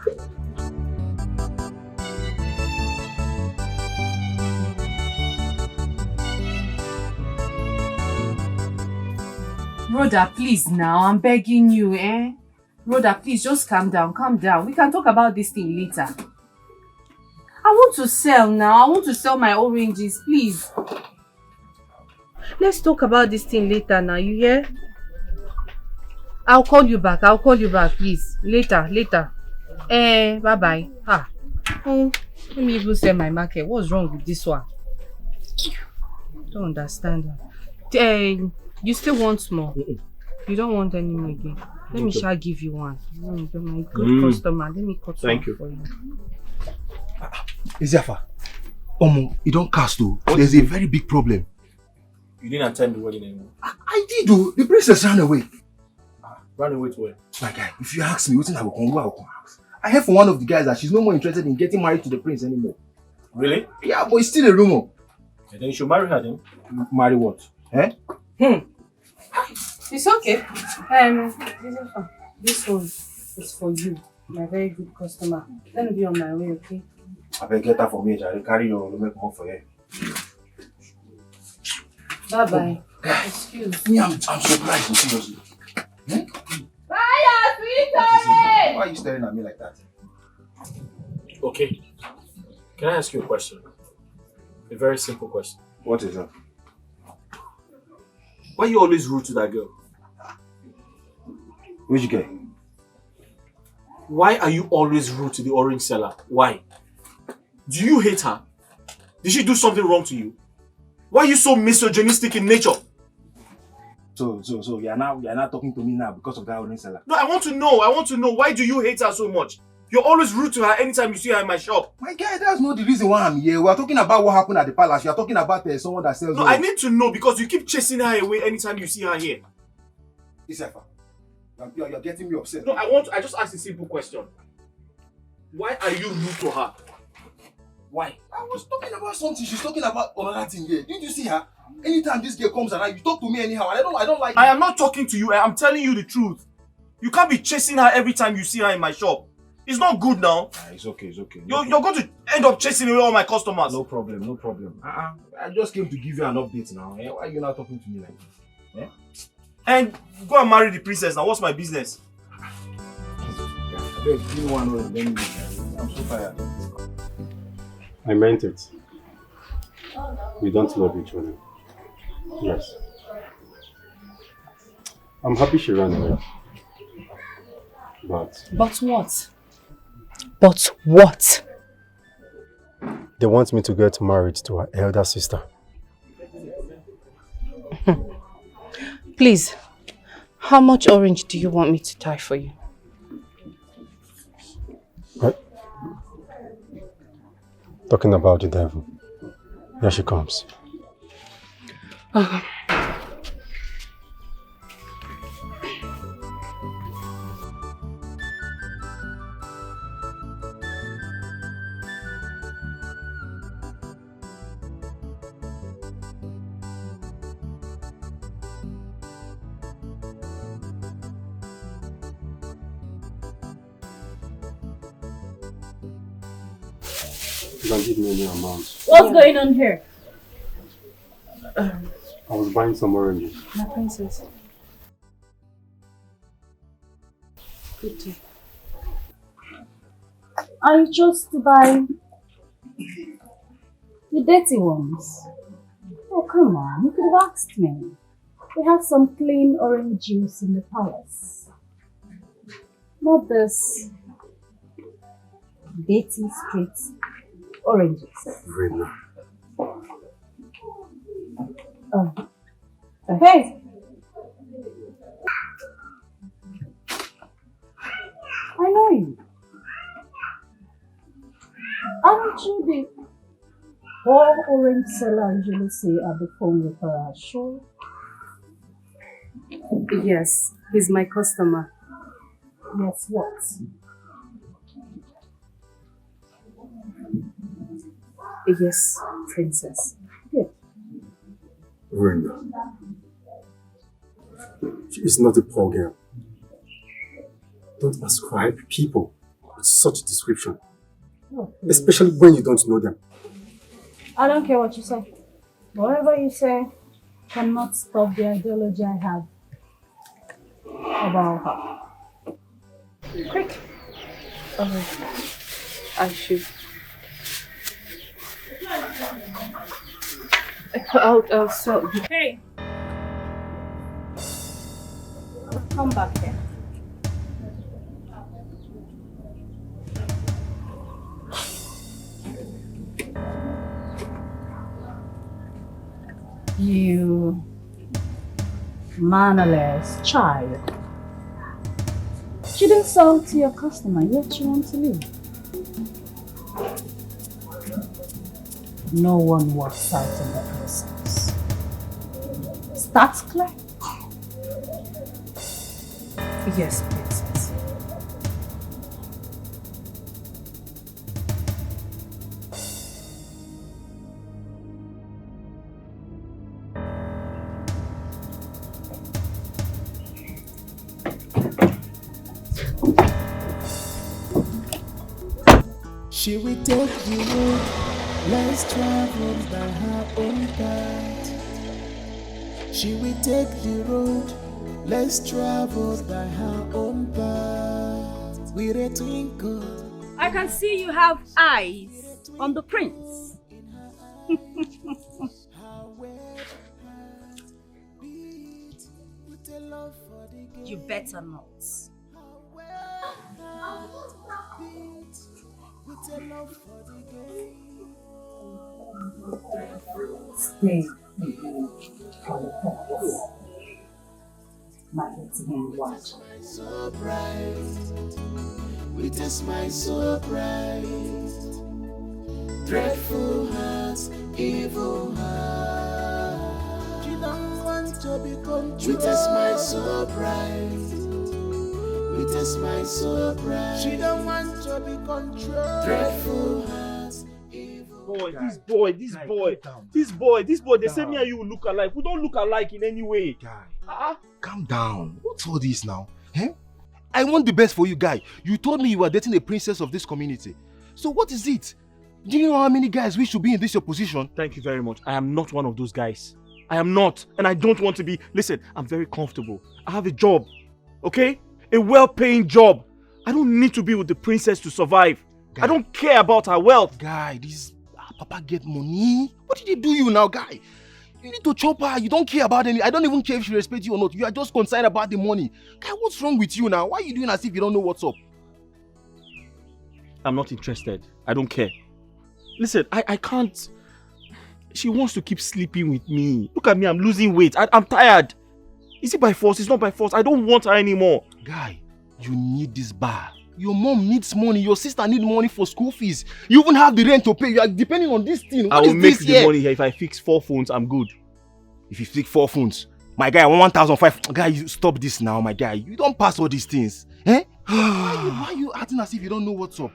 Rhoda, please now, I'm begging you, eh? Rhoda, please just calm down, calm down. We can talk about this thing later. I want to sell now. I want to sell my oranges, please. Let's talk about this thing later now, you hear? I'll call you back, please. Later. Bye-bye. Let me even sell my market. What's wrong with this one? Don't understand her. You still want more? You don't want any more again? Let me shall give you one. You're my good customer. Let me cut one for you. Ezeafa, you don't cast though. There's a very big problem. You didn't attend the wedding anymore. I did though. The princess ran away. Ran away to where? My guy, if you ask me, what I will come ask. I heard from one of the guys that she's no more interested in getting married to the prince anymore. Really? Yeah, but it's still a rumor. And then you should marry her then. Marry what? Eh? It's okay. This one is for you, my very good customer. Let me be on my way, okay? I better get that for me. I carry your make more for you. Bye-bye. Excuse me. I'm surprised, seriously. Bye, sweetheart! Why are you staring at me like that? Okay. Can I ask you a question? A very simple question. What is that? Why are you always rude to that girl? Which girl? Why are you always rude to the orange seller? Why? Do you hate her? Did she do something wrong to you? Why are you so misogynistic in nature? So you're not talking to me now because of that orange seller? No, I want to know. Why do you hate her so much? You're always rude to her anytime you see her in my shop. My guy, that's not the reason why I'm here. We're talking about what happened at the palace. You're talking about someone that sells... No, I need to know because you keep chasing her away anytime you see her here. Isafa, you're getting me upset. No, I just asked a simple question. Why are you rude to her? Why? I was talking about something. She's talking about another thing here. Didn't you see her? Anytime this girl comes around, you talk to me anyhow. I don't like it. I am not talking to you. I am telling you the truth. You can't be chasing her every time you see her in my shop. It's not good now. It's okay. You're going to end up chasing away all my customers. No problem. I just came to give you an update now. Why are you not talking to me like this? And go and marry the princess now. What's my business? Babe, give me one roll. I'm so tired. I meant it. We don't love each other. Yes. I'm happy she ran away. But what? But what? They want me to get married to her elder sister. Please, how much orange do you want me to tie for you? What? Talking about the devil. Here she comes. You can give me any amount. What's going on here? I was buying some oranges. My princess. Good tea. I chose to buy the dirty ones. Oh, come on. You could have asked me. We have some clean orange juice in the palace. Not this dirty street oranges. Really? Hey! I know you. Aren't you the poor orange seller I usually see at the phone with her show? Yes, he's my customer. Yes, what? Yes, princess. Good. Brenda. She is not a poor girl. Don't ascribe people with such a description. Especially when you don't know them. I don't care what you say. Whatever you say cannot stop the ideology I have about her. Quick. I should. So. Hey! Come back here. You mannerless child. You didn't sell to your customer, yet you want to leave. No one walks out in the process. That's clear? Yes, princess. She will take the road less traveled by her own path. She will take the road less traveled by her own path. With a twinkle. I can see you have eyes on the prince. You better not. Stay for the purpose. My little watch. So bright, with a smile so bright, dreadful hearts, evil hearts. She don't want to be controlled. With a smile so bright, with a smile so bright. She don't want to be controlled. Dreadful hearts, evil. This boy, they say me and you look alike. We don't look alike in any way. Guy, calm down. What's all this now? Eh? I want the best for you, guy. You told me you were dating a princess of this community. So what is it? Do you know how many guys wish to be in this your position? Thank you very much. I am not one of those guys. I am not. And I don't want to be. Listen, I'm very comfortable. I have a job. Okay? A well-paying job. I don't need to be with the princess to survive. Guy, I don't care about her wealth. Guy, this Papa get money. What did he do you now, guy? You need to chop her. You don't care about any. I don't even care if she respects you or not. You are just concerned about the money. Guy, what's wrong with you now? Why are you doing as if you don't know what's up? I'm not interested. I don't care. Listen, I can't. She wants to keep sleeping with me. Look at me, I'm losing weight. I'm tired. Is it by force? It's not by force. I don't want her anymore. Guy, you need this bar. Your mom needs money. Your sister needs money for school fees. You even have the rent to pay. You are depending on this thing. I will make the money here. If I fix 4 phones, I'm good. If you fix 4 phones, my guy, 1,500. Guy, you stop this now, my guy. You don't pass all these things. Eh? Why are you acting as if you don't know what's up?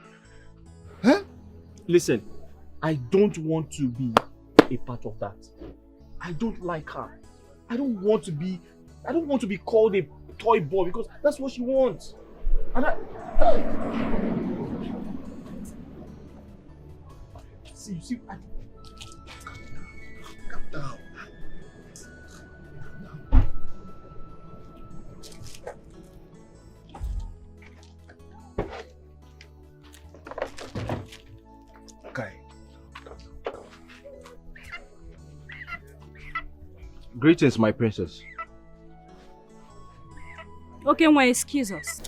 Huh? Listen, I don't want to be a part of that. I don't like her. I don't want to be called a toy boy because that's what she wants. And see, calm down. Okay. Greetings, my princess. Okay, well, excuse us.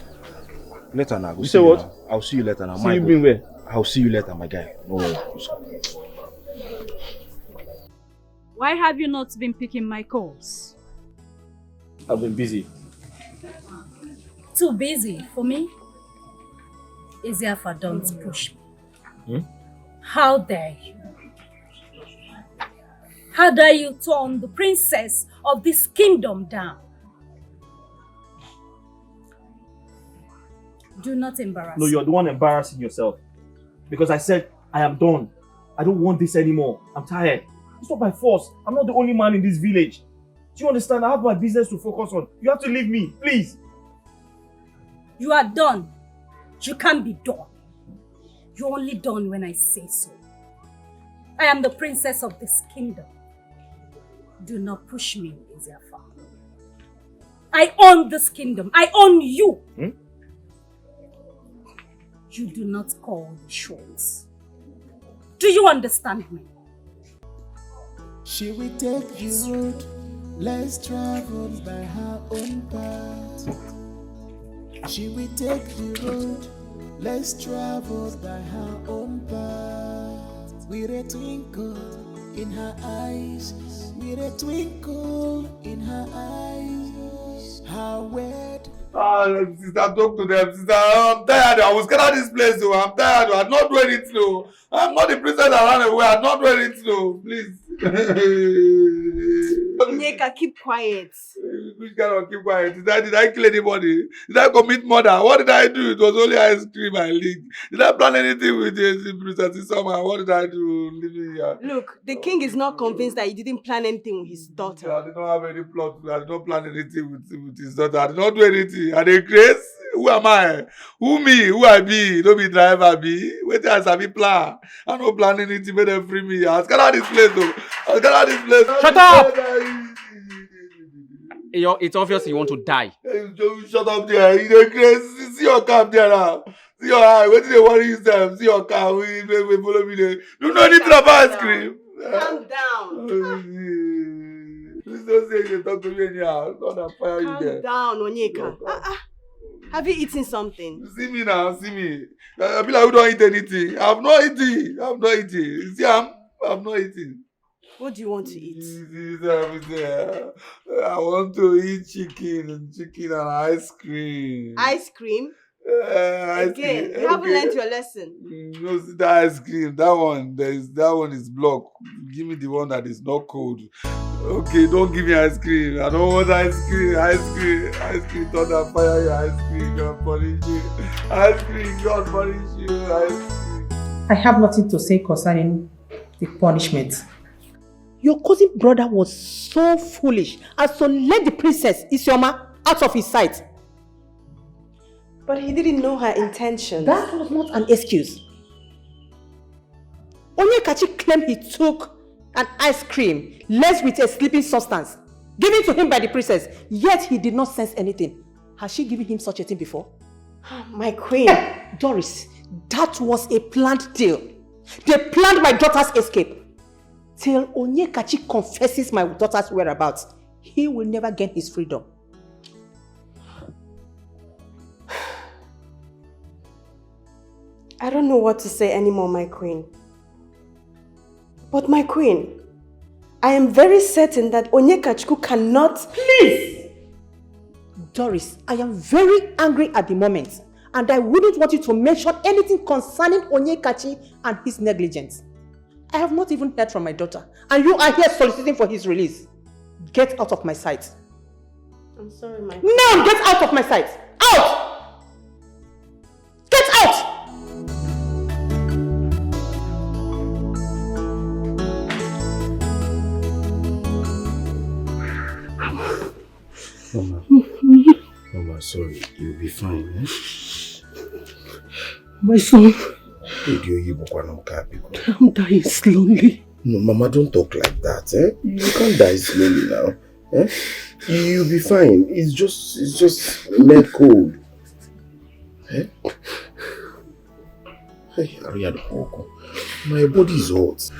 Later now. You say what? I'll see you later now. See you been where? I'll see you later, my guy. No worries. Why have you not been picking my calls? I've been busy. Too busy for me? Easier for don't push me. How dare you? How dare you turn the princess of this kingdom down? Do not embarrass me. No, you're the one embarrassing yourself. Because I said I am done. I don't want this anymore. I'm tired. It's not by force. I'm not the only man in this village. Do you understand? I have my business to focus on. You have to leave me, please. You are done. You can't be done. You're only done when I say so. I am the princess of this kingdom. Do not push me, Ezeafa. I own this kingdom. I own you. You do not call the shots. Do you understand me? She will take the road less traveled by her own path. She will take the road less traveled by her own path. With a twinkle in her eyes, with a twinkle in her eyes, her word. Sister, talk to them, sister. I'm tired. I was scared of this place, though. I'm tired. I'm not doing it, though. I'm not the princess that ran away. I'm not doing it, though. Please. Onyeka, keep quiet. Which kind of keep quiet? Did I kill anybody? Did I commit murder? What did I do? It was only ice cream I licked. Did I plan anything with the princess somehow? What did I do? Living here? Look, the king is not convinced that he didn't plan anything with his daughter. I did not have any plot. I did not plan anything with his daughter. I did not do anything. Are they crazy? Who am I? Who me? Who I be? Don't be driver be. Wait till I sabi plan. I don't plan anything. Make them free me. I scatter this place though. I scatter this place. Shut up! It's obvious you want to die. Shut up there. You're crazy. See your car there now. See your eye. Wait till they worry yourself. See your car. We follow me there. You know anything about ice cream? Calm down. Please don't say you talk to me anyhow. Not that fire you there. Calm down, Onyeka. Have you eaten something? See me now, see me. I feel like we don't eat anything. I'm not eating. I'm not eating. See, I'm not eating. What do you want to eat? I want to eat chicken and ice cream. Ice cream? Ice Again, cream. you haven't learned your lesson. No, see that ice cream. That one is blocked. Give me the one that is not cold. Okay, don't give me ice cream. I don't want ice cream. Ice cream. Thunder fire your ice cream. God punish you. Ice cream. God punish you. Ice cream. I have nothing to say concerning the punishment. Your cousin brother was so foolish as to let the princess Isioma out of his sight. But he didn't know her intentions. That was not an excuse. Onyekachi claimed he took an ice cream laced with a sleeping substance given to him by the princess, yet he did not sense anything. Has she given him such a thing before? My queen. Doris, that was a planned deal. They planned my daughter's escape. Till Onyekachi confesses my daughter's whereabouts, he will never gain his freedom. I don't know what to say anymore, my queen. But my queen, I am very certain that Onyekachi cannot... Please! Doris, I am very angry at the moment, and I wouldn't want you to mention anything concerning Onyekachi and his negligence. I have not even heard from my daughter, and you are here soliciting for his release. Get out of my sight. I'm sorry, my... No! Get out of my sight! Out! Get out! Mama, sorry. You'll be fine, eh? My son, I'm dying slowly. No, Mama, don't talk like that, eh? You can't die slowly now, eh? You'll be fine. It's just mere cold. Eh? Hey, Ariad, my body is hot.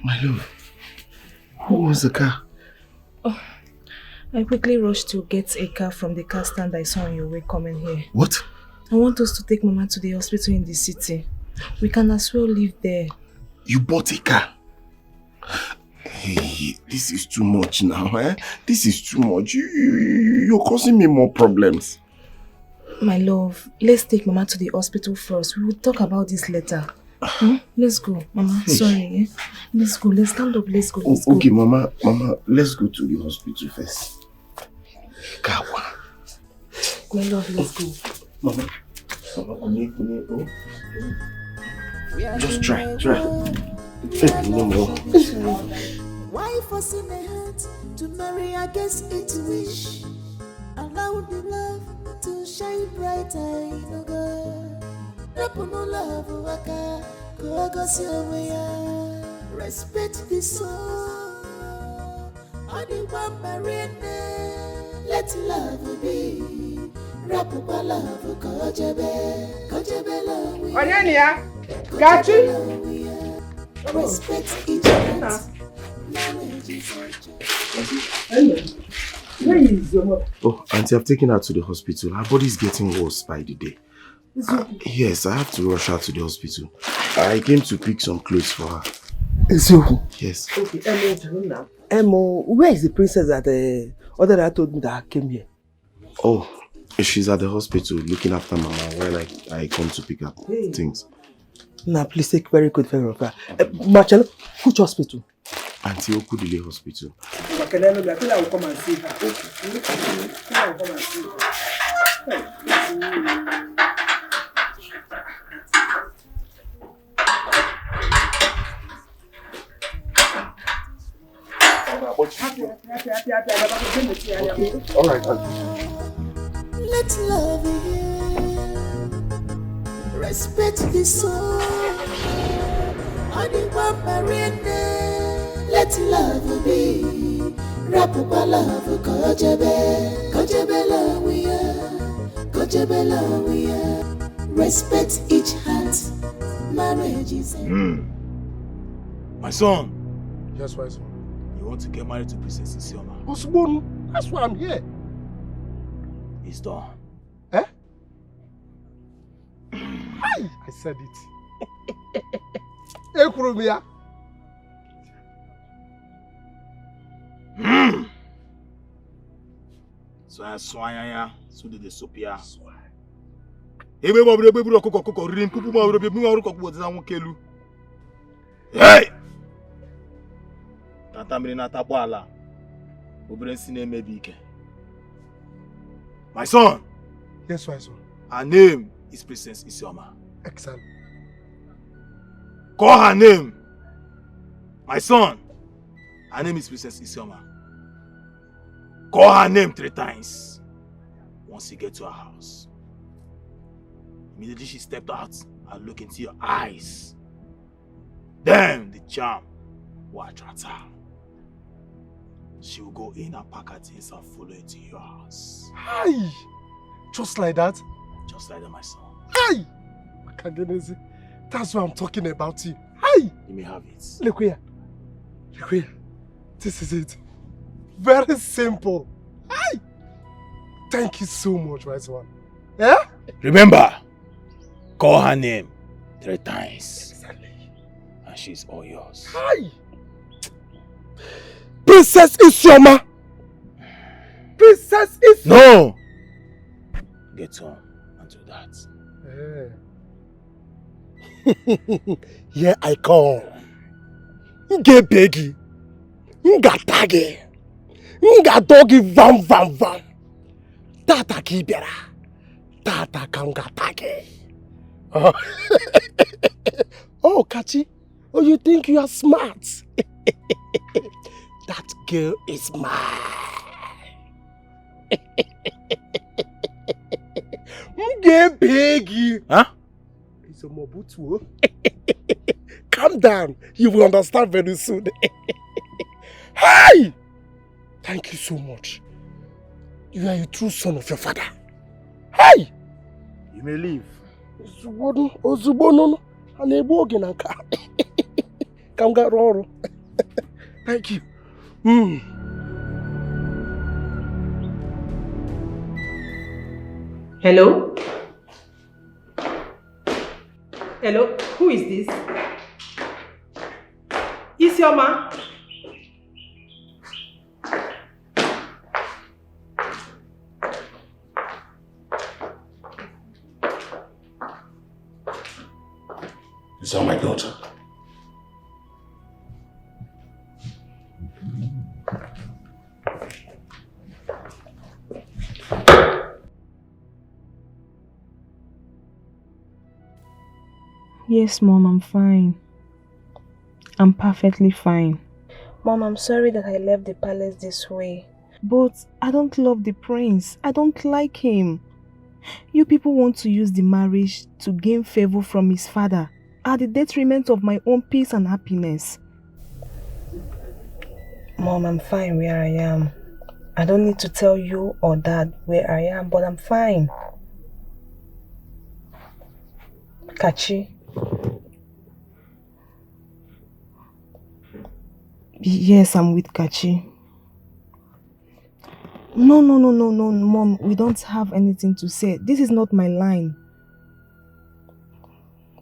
My love, who was the car? Oh, I quickly rushed to get a car from the car stand I saw on your way coming here. What? I want us to take Mama to the hospital in the city. We can as well live there. You bought a car? Hey, this is too much now, eh? This is too much. You're causing me more problems. My love, let's take Mama to the hospital first. We will talk about this later. Let's go, Mama. Sorry, eh? Let's go. Let's stand up. Let's go. Let's go. Okay, Mama, let's go to the hospital first. Kawa. My love, let's go. Mama, just try. No more. Why forcing a heart to marry against its wish? Allow the love to shine brighter in a girl. Rapuno love waka, go respect the soul. Only one marine, let love be. Rapupa love, kojebe love. Onyania, got you? Respect each other. Where is your mother? Oh, Auntie, I've taken her to the hospital. Her body's getting worse by the day. Yes, I have to rush her to the hospital. I came to pick some clothes for her. Yes. Okay, Emo, where is the princess that the other guy told me that came here? Oh, she's at the hospital looking after Mama while I come to pick up things. Now, please take very good care of her. Marcel, which hospital? Auntie Okudile Hospital. Okay, then I think I will come and see her. Okay. I will come and see her. All right, Auntie. Let love heal. Respect the soul. Only one marine. Let love be. Rapupa love, kojebe love we are. Respect each heart. Marriage is My son. Yes, my son. You want to get married to Princess Isioma? Osborne, that's why I'm here. It's done. Eh? I said it. Hey, Kurumia. So I swaya, so did the Sophia. Ebe bobre bebu koko rim kupu ma obre bebu ma koko za won kelu. Hey! Tata mri na tabo ala. Obre nsi na emebi ike. My son. Yes, my son. Her name is Princess Isioma. Excellent. Call her name. My son. Her name is Princess Isioma. Call her name 3 times. Once you get to her house. Immediately she stepped out and looked into your eyes. Then the charm will attract her. She will go in and pack her things and follow into your house. Hi! Just like that? Just like that, my son. Hi! That's what I'm talking about you. Hi! You may have it. Look here. Look here. This is it. Very simple. Hi! Thank you so much, wise one. Yeah? Remember, call her name 3 times. Exactly. And she's all yours. Hi! Princess Isioma! Princess Isioma! No! Get on and do that. Here I come. Get beggy. Nga tagi. Nga doggy vam vam vam. Tata kibera. Tata kanga tagi. Oh, Kachi. Oh, you think you are smart? That girl is mine. Get beggy. Huh? It's a mobutu. Calm down. You will understand very soon. Hi! Thank you so much. You are a true son of your father. Hi! You may leave. Thank you. Hello? Hello? Who is this? Isioma. Is that my daughter? Yes, Mom, I'm fine. I'm perfectly fine. Mom, I'm sorry that I left the palace this way. But I don't love the prince. I don't like him. You people want to use the marriage to gain favor from his father at the detriment of my own peace and happiness. Mom, I'm fine where I am. I don't need to tell you or Dad where I am, but I'm fine. Kachi. Yes, I'm with Kachi. No, Mom, we don't have anything to say. This is not my line.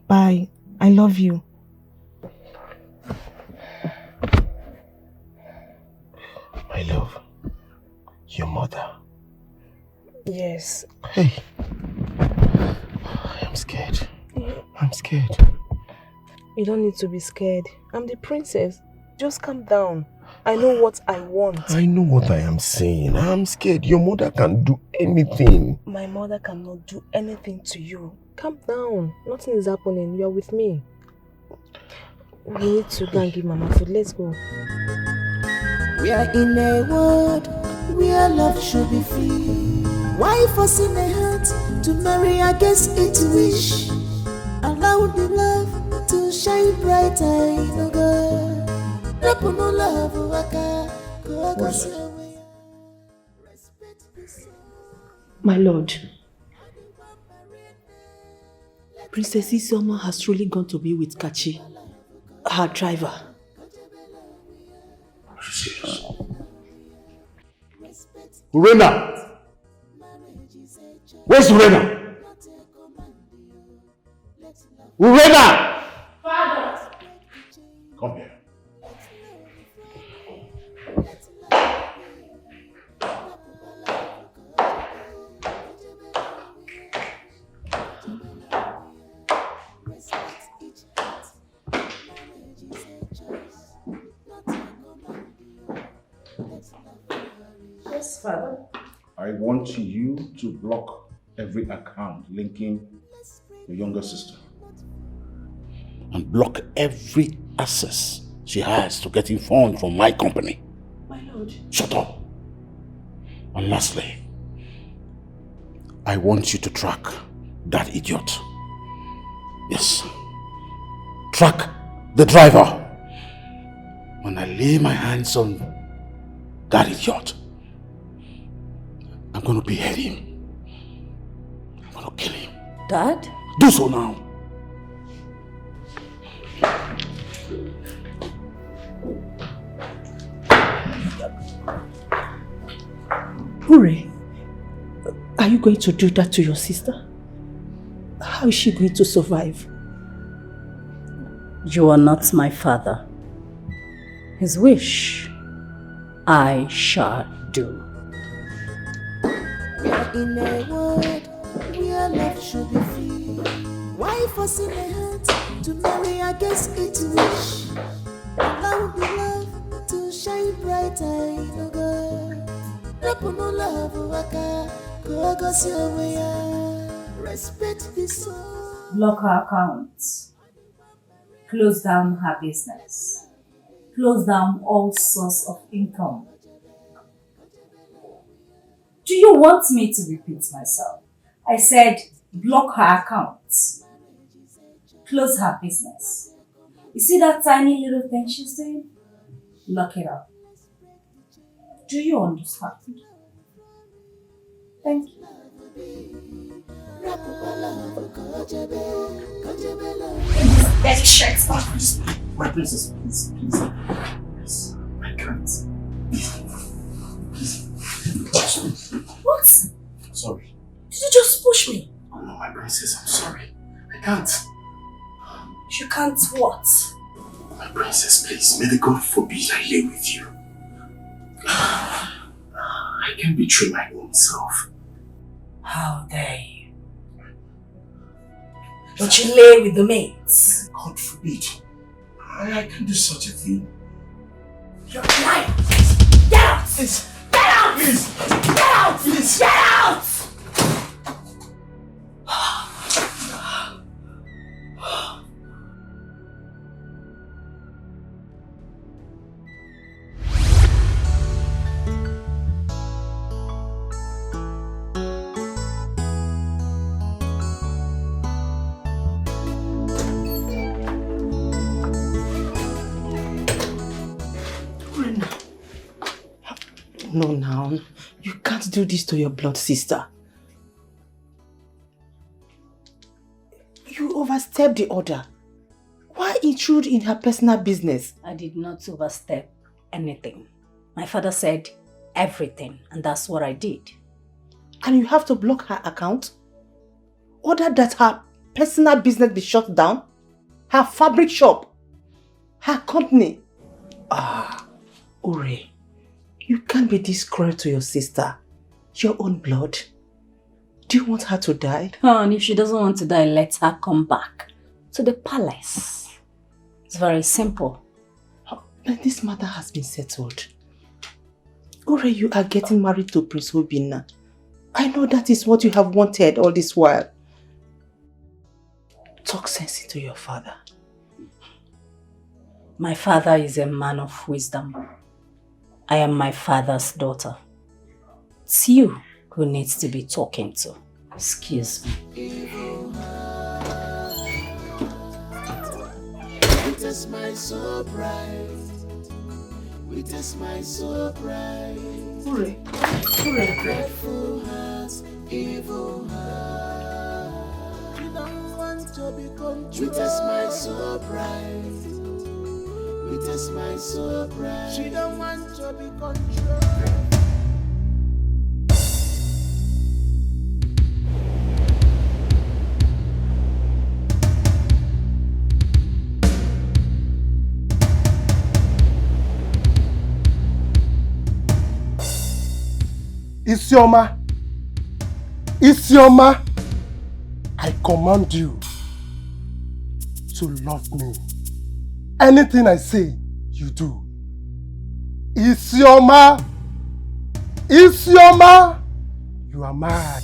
Bye. I love you. My love, your mother. Yes. Hey, I'm scared. I'm scared. You don't need to be scared. I'm the princess. Just calm down. I know what I want. I know what I am saying. I'm scared. Your mother can do anything. My mother cannot do anything to you. Calm down. Nothing is happening. You are with me. We need to go and give Mama food. Let's go. We are in a world where love should be free. Why forcing a heart to marry against its wish? Allow the love to shine brighter in a girl. My lord, Princess Isioma has truly gone to be with Kachi, her driver. Urena! Where's Urena? Urena! Father! Come here. Yes, Father. I want you to block every account linking your younger sister. And block every access she has to getting funds from my company. My lord. Shut up. And lastly, I want you to track that idiot. Yes. Track the driver. When I lay my hands on that idiot, I'm going to behead him. I'm going to kill him. Dad? Do so now. Ure, are you going to do that to your sister? How is she going to survive? You are not my father. His wish, I shall do. We are in a world where love should be free. Why forcing a heart to marry against its wish? Allow the love to shine brighter in a girl. Respect the soul. Block her accounts. Close down her business. Close down all source of income. Do you want me to repeat myself? I said block her accounts. Close her business. You see that tiny little thing she's doing? Lock it up. Do you understand? Thank you. Get shirts off. My princess, please. I can't. What? Sorry. Did you just push me? Oh no, my princess, I'm sorry. I can't. You can't what? My princess, Please, may the God forbid I lay with you. I can't betray my own self. How dare you? Don't you lay with the mates? God forbid. I can't do such a thing. You're lying! Get out! Please. Get out! Please. Get out! Please. Get out! No, now. You can't do this to your blood sister. You overstepped the order. Why intrude in her personal business? I did not overstep anything. My father said everything, and that's what I did. And you have to block her account? Order that her personal business be shut down? Her fabric shop? Her company? Ure. You can't be this cruel to your sister. Your own blood. Do you want her to die? Oh, and if she doesn't want to die, let her come back to the palace. It's very simple. But this matter has been settled. Ure, you are getting married to Prince Obinna. I know that is what you have wanted all this while. Talk sense into your father. My father is a man of wisdom. I am my father's daughter. It's you who needs to be talking to. Excuse me. Witness my so bright. Witness my so bright. Ure. Dreadful hearts, evil heart. You don't want to be controlled. Witness my so bright. Witness my so bright. She don't want to be controlled. Isioma, Isioma, I command you to love me. Anything I say, you do. Isioma, Isioma, you are mad.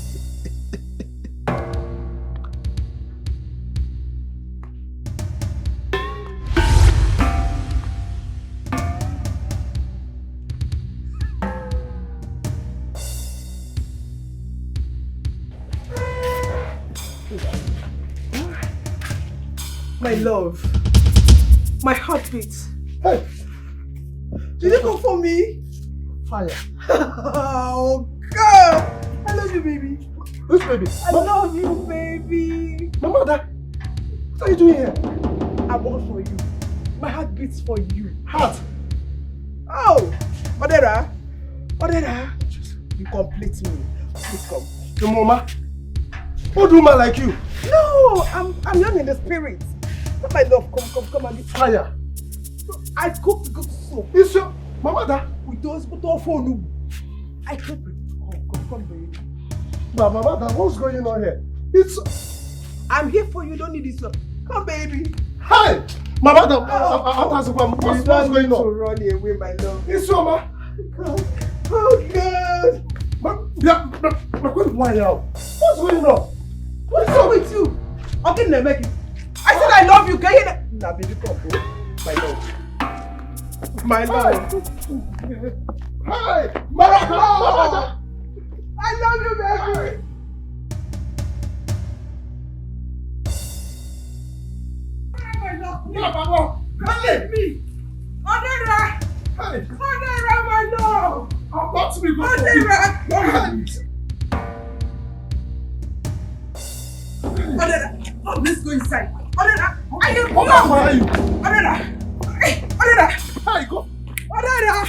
My love. My heartbeat. Hey! Did you come for me? Fire. Oh God! I love you, baby. Which baby? I love you, baby. My mother, what are you doing here? I'm all for you. My heart beats for you. Heart? Oh! Odera! Odera! You complete me. Please come. Your mama? Who do man like you? No! I'm young in the spirit. My love, come and get fire. I cooked good soup. It's your mother. With those put off on. I cooked it. Come, baby. But mother, what's going on here? I'm here for you. Don't need this one. Come, baby. Hi, my mother. What's going on? To run away, my love. It's your ma. Oh God. What's going on? What is wrong with you? Okay, now make it. I said I love you. Can you hear that? Nah, baby, come, bro. My love. My love. Hi, mother. I love you, baby. My love. Come let me. Odera. Odera, my love. I'm about to be good. Odera. Odera. Oh, let's go inside. Odera. Are you Where are you? Odera. Hey, Odera. Hi, go. Odera.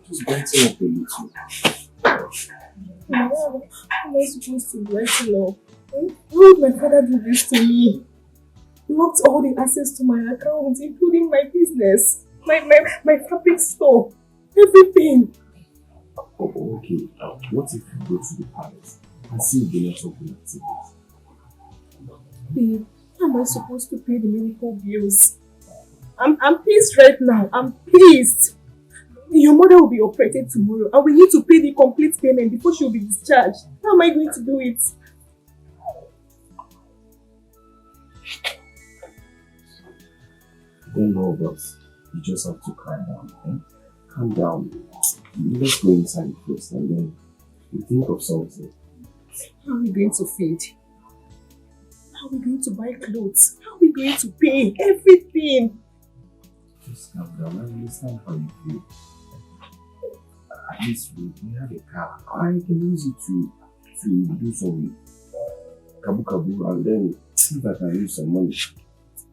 Just brighten up a little. How am I supposed to brighten up? Why would my father do this to me? He locked all the access to my account, including my business, my fabric store, everything. Oh, okay. What if you go to the palace and see if they're not open activities? Babe, how am I supposed to pay the medical bills? I'm pissed right now. I'm pissed. Your mother will be operated tomorrow and we need to pay the complete payment before she will be discharged. How am I going to do it? Don't know, but you just have to calm down. Eh? Calm down. Let's go inside first and then we think of something. How are we going to feed? How are we going to buy clothes? How are we going to pay everything? Just calm down. I understand how you feel. At least we have a car. I can use it to do some kabu and then see if I can use some money.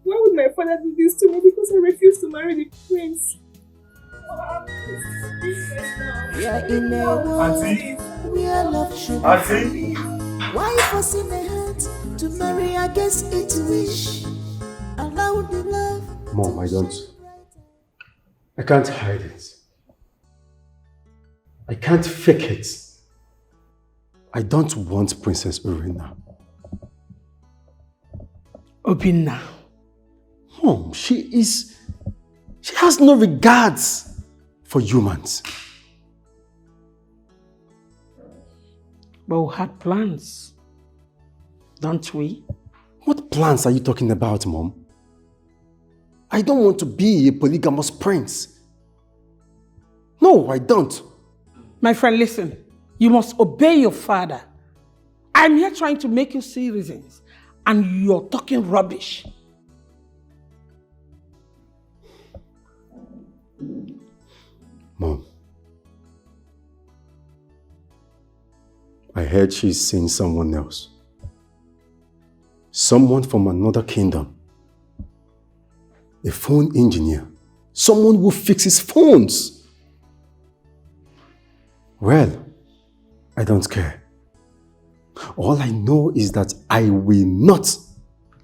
Why would my father do this to me? Because I refuse to marry the prince. We are in a world where love should be free. Why forcing a heart to marry against its wish? Allow the love. Mom, I can't hide it. I can't fake it. I don't want Princess Urina. Obinna. Mom, she has no regards for humans. But we had plans, don't we? What plans are you talking about, Mom? I don't want to be a polygamous prince. No, I don't. My friend, listen. You must obey your father. I'm here trying to make you see reasons, and you're talking rubbish. Mom, I heard she's seeing someone else. Someone from another kingdom. A phone engineer. Someone who fixes phones. Well, I don't care. All I know is that I will not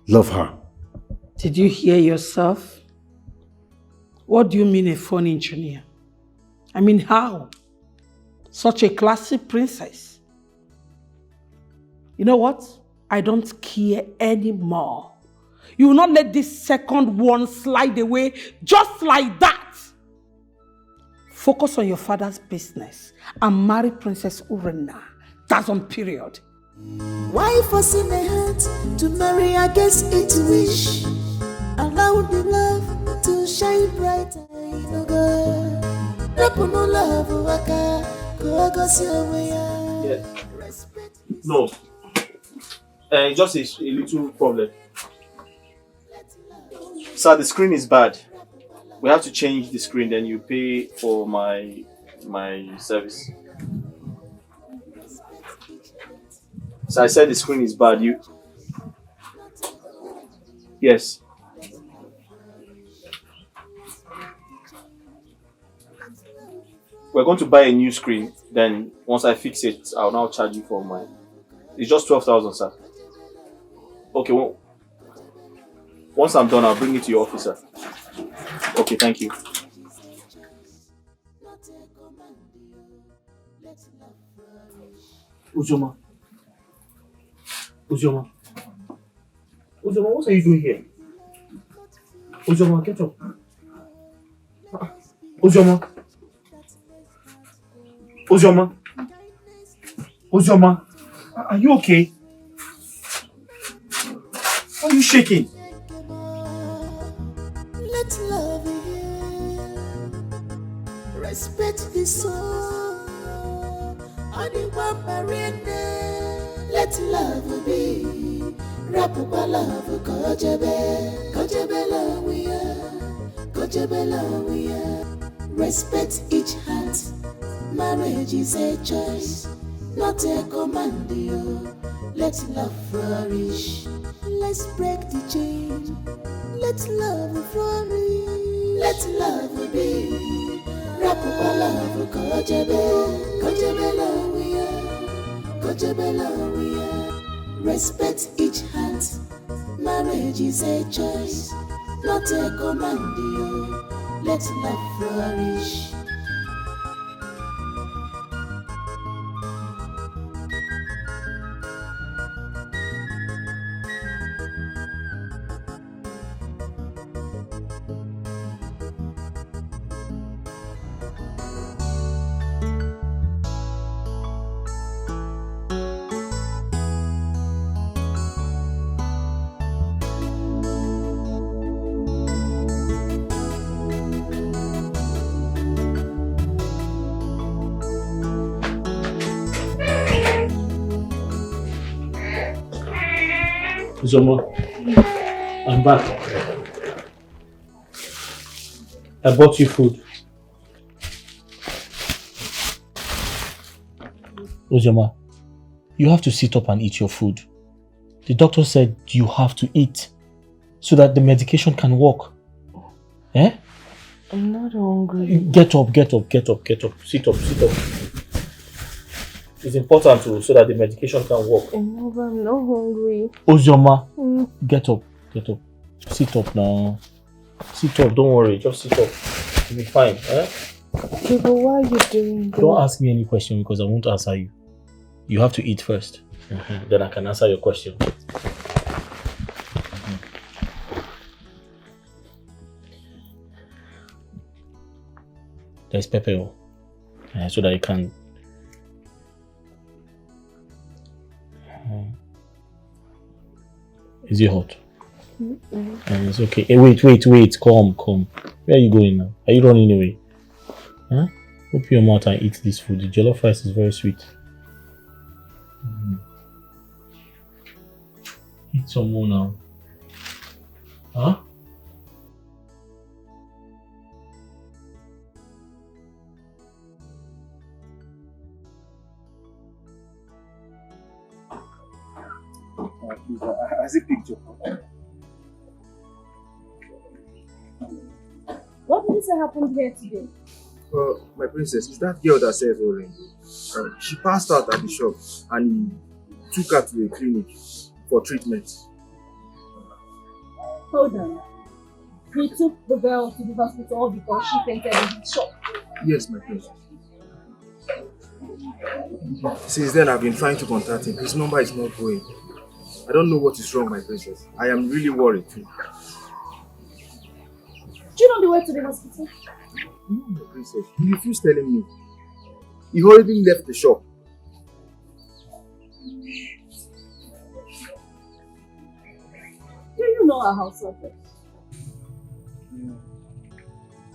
love her. Did you hear yourself? What do you mean a phone engineer? I mean how? Such a classy princess. You know what? I don't care anymore. You will not let this second one slide away just like that. Focus on your father's business and marry Princess Urina. That's on period. Why forcing a heart to marry against its wish? Allow the love to shine brighter. Yes. No. Just a little problem. Sir, the screen is bad. We have to change the screen, then you pay for my service. So I said the screen is bad. Yes. We're going to buy a new screen. Then once I fix it, I'll now charge you for mine. It's just 12,000, sir. Okay. Well, once I'm done, I'll bring it to your office, sir. Okay, thank you. Uzoma, what are you doing here? Uzoma, get up. Uzoma, are you okay? Why are you shaking? Let love heal. Respect the soul. Let love be. Rapupa love kojebe love we are. Respect each heart. Marriage is a choice, not a command. Let love flourish. Let's break the chain. Let love flourish. Let love be. Rapupa love, kojebe love we are, kojebe love we are. Respect each heart. Marriage is a choice, not a command. Let love flourish. Uzoma, I'm back. I bought you food. Uzoma, you have to sit up and eat your food. The doctor said you have to eat so that the medication can work. Eh? I'm not hungry. Get up. Sit up. It's important so that the medication can work. No, but I'm not hungry. Uzoma, get up. Sit up now. Sit up, don't worry, just sit up. You'll be fine. Eh? Okay, but why are you doing that? Don't ask me any question because I won't answer you. You have to eat first. Then I can answer your question. There's pepper so that you can. Is it hot? It's okay. Hey, wait. Come. Where are you going now? Are you running away? Huh? Open your mouth and eat this food. The jollof rice is very sweet. Eat some more now. Huh? Has it picked you? What did you say happened here today? My princess, is that girl that sells orange? She passed out at the shop and he took her to a clinic for treatment. Hold on. He took the girl to the hospital because she fainted in his shop. Yes, my princess. Since then, I've been trying to contact him. His number is not going. I don't know what is wrong, my princess. I am really worried too. Do you know the way to the hospital? No, my princess. He refused telling me. He already left the shop. Do you know our house address?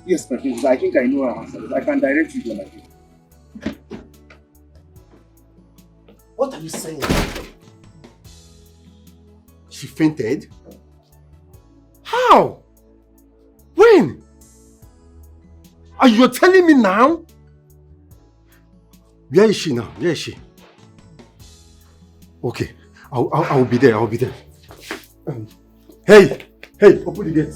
Yes, my princess. I think I know her answer. I can direct you to my place. What are you saying? She fainted? How? When? And you're telling me now? Where is she now? Where is she? Okay, I'll be there. Hey, open the gate.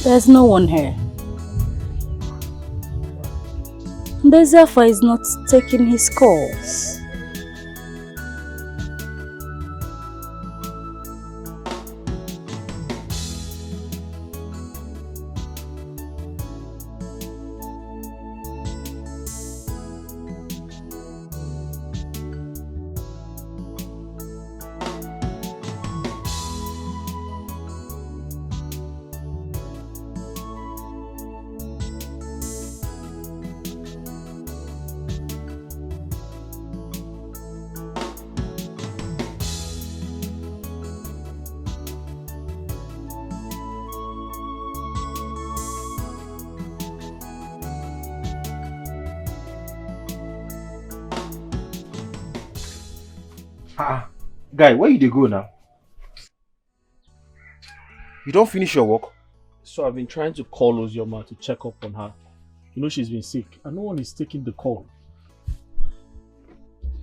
There's no one here. Disappearance is not taking his calls. Guy, where you dey go now? You don't finish your work? So I've been trying to call Ozioma to check up on her. You know she's been sick and no one is taking the call.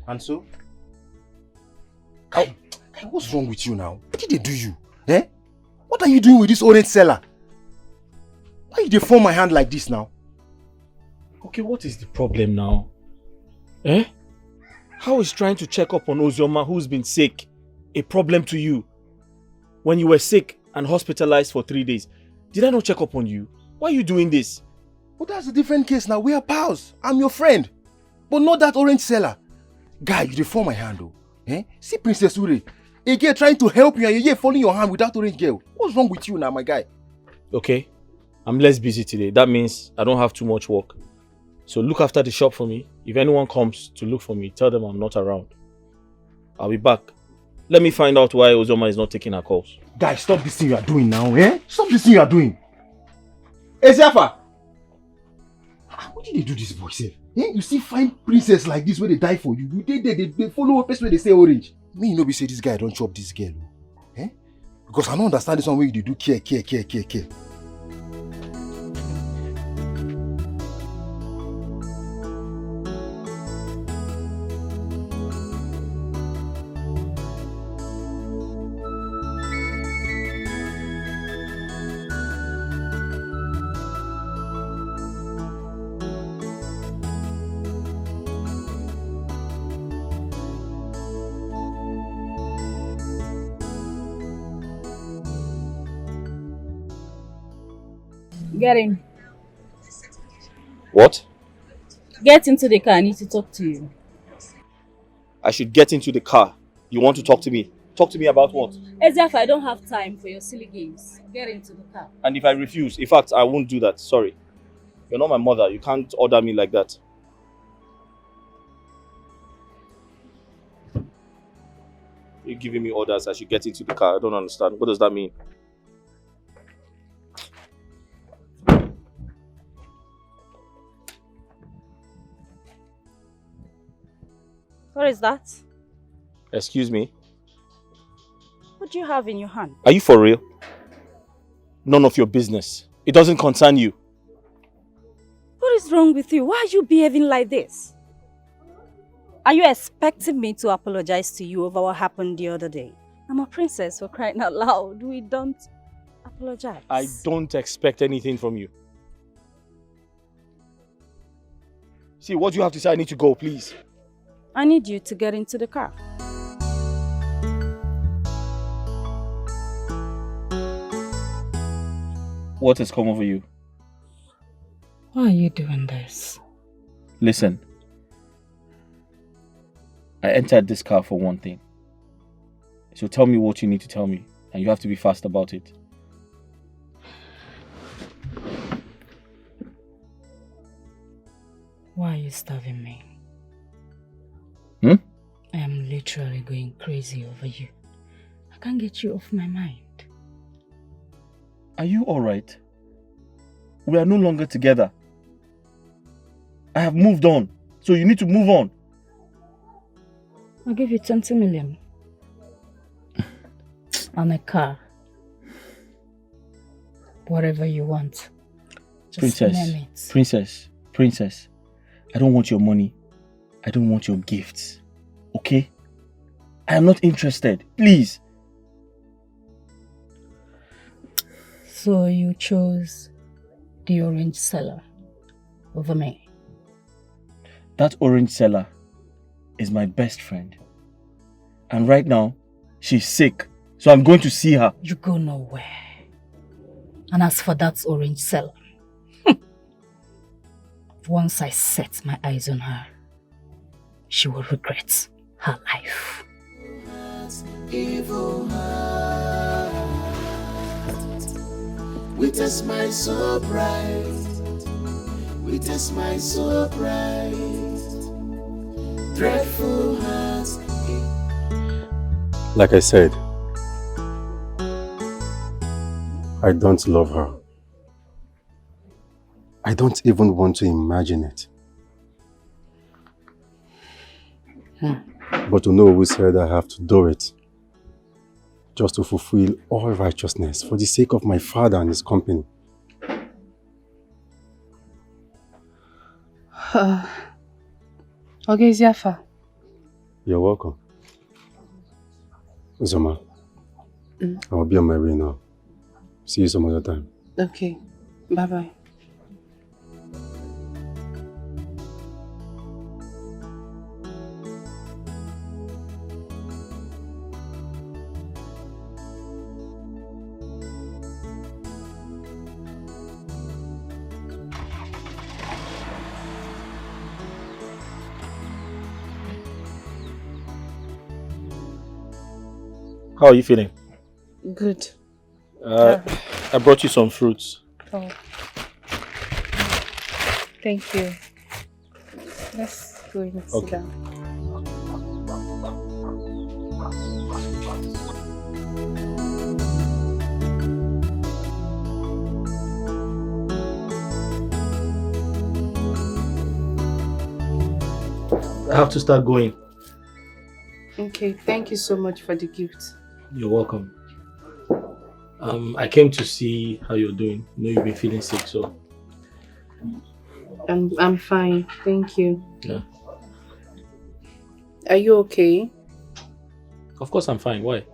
And so? Guy, what's wrong with you now? What did they do you? Eh? What are you doing with this orange seller? Why you dey form my hand like this now? Okay, what is the problem now? Eh? How is trying to check up on Ozioma who's been sick a problem to you? When you were sick and hospitalized for 3 days, did I not check up on you? Why are you doing this? But that's a different case now. We are pals. I'm your friend. But not that orange seller. Guy, you dey form my hand though. Eh? See Princess Ure. A girl trying to help you and you're following your hand with that orange girl. What's wrong with you now, my guy? Okay, I'm less busy today. That means I don't have too much work. So look after the shop for me. If anyone comes to look for me, tell them I'm not around. I'll be back. Let me find out why Ozioma is not taking her calls. Guy, stop this thing you are doing now, eh? Stop this thing you are doing. Eziafa! What did they do this boy, sef? Eh? You see fine princess like this where they die for you. They follow a person where they say orange. Me, you know, we say this guy don't chop this girl. Eh? Because I don't understand this one where you do care. Get in. What? Get into the car. I need to talk to you. I should get into the car. You want to talk to me? Talk to me about what? Eziafa, I don't have time for your silly games. Get into the car. And if I refuse, in fact, I won't do that. Sorry. You're not my mother. You can't order me like that. You're giving me orders. I should get into the car. I don't understand. What does that mean? What is that? Excuse me? What do you have in your hand? Are you for real? None of your business. It doesn't concern you. What is wrong with you? Why are you behaving like this? Are you expecting me to apologize to you over what happened the other day? I'm a princess, for crying out loud. We don't apologize. I don't expect anything from you. See, what do you have to say? I need to go, please. I need you to get into the car. What has come over you? Why are you doing this? Listen. I entered this car for one thing. So tell me what you need to tell me. And you have to be fast about it. Why are you starving me? I am literally going crazy over you. I can't get you off my mind. Are you alright? We are no longer together. I have moved on. So you need to move on. I'll give you 20 million. And a car. Whatever you want. Just name it. Princess. I don't want your money. I don't want your gifts. Okay? I am not interested. Please. So you chose the orange seller over me? That orange seller is my best friend. And right now, she's sick. So I'm going to see her. You go nowhere. And as for that orange seller, once I set my eyes on her, she will regret her life. Evil heart, with a smile so bright, with a smile so bright, dreadful hearts. Like I said, I don't love her. I don't even want to imagine it. but to know who said I have to do it. Just to fulfill all righteousness for the sake of my father and his company. Okay, Ziafa. You're welcome. Zoma, I'll be on my way now. See you some other time. Okay. Bye-bye. How are you feeling? Good. I brought you some fruits. Oh. Thank you. Let's go and sit down. I have to start going. Okay, thank you so much for the gift. You're welcome. I came to see how you're doing. I know you've been feeling sick, so... I'm fine, thank you. Yeah. Are you okay? Of course I'm fine. Why?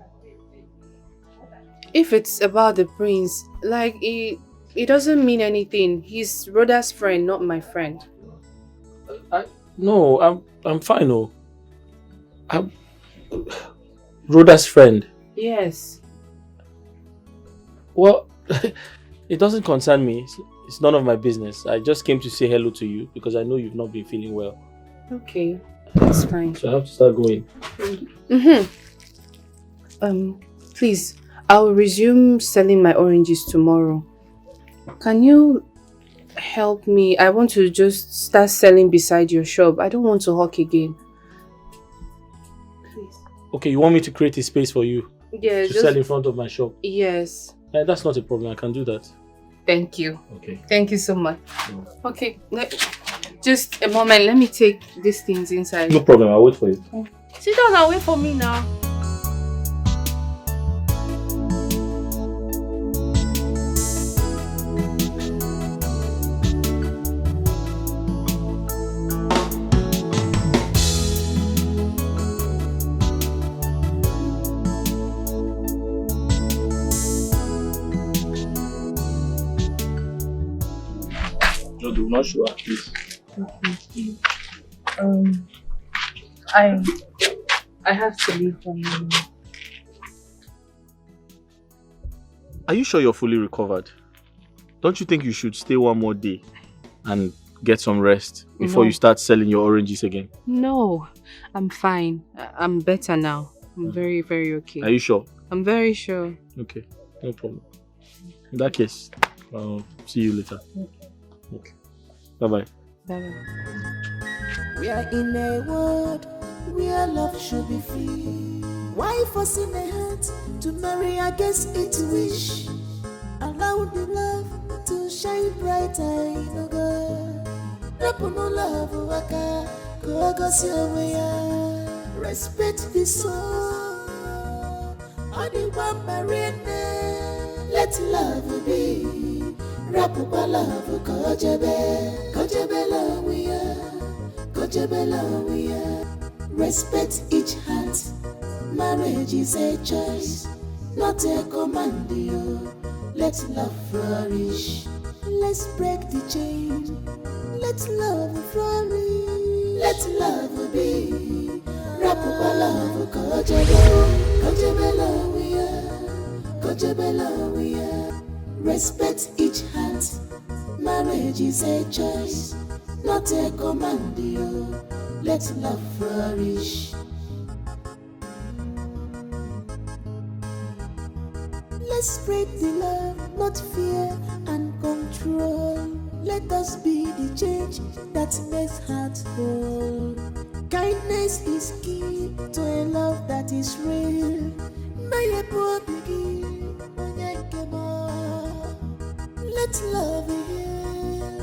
If it's about the prince, like, it doesn't mean anything. He's Rhoda's friend, not my friend. No, I'm fine, no. I'm Rhoda's friend. Yes. Well, it doesn't concern me. It's none of my business. I just came to say hello to you because I know you've not been feeling well. Okay, that's fine. So I have to start going. Please, I'll resume selling my oranges tomorrow. Can you help me? I want to just start selling beside your shop. I don't want to hawk again. Okay, you want me to create a space for you? Yeah, to sell in front of my shop? Yes. That's not a problem. I can do that. Thank you. Okay. Thank you so much. Okay, just a moment. Let me take these things inside. No problem. I'll wait for you. Sit down and wait for me now. No, do not show her, please. I have to leave for now. Are you sure you're fully recovered? Don't you think you should stay one more day and get some rest before you start selling your oranges again? No, I'm fine. I'm better now. I'm very, very okay. Are you sure? I'm very sure. Okay, no problem. In that case, I'll see you later. Okay. Bye-bye. Bye-bye. We are in a world where love should be free. Why forcing a heart to marry against its wish? Allow the love to shine brighter in a girl. Rapuno love waka, go respect the soul. Adiwa marine, let love be. Rapupa love, kojebe love we are. Respect each heart. Marriage is a choice, not a command. Let love flourish. Let's break the chain. Let love flourish. Let love be. Rapupa love, kojebe love we are. Respect each heart. Marriage is a choice, not a command. Let love flourish. Let's spread the love, not fear and control. Let us be the change that makes hearts whole. Kindness is key to a love that is real. Let love heal.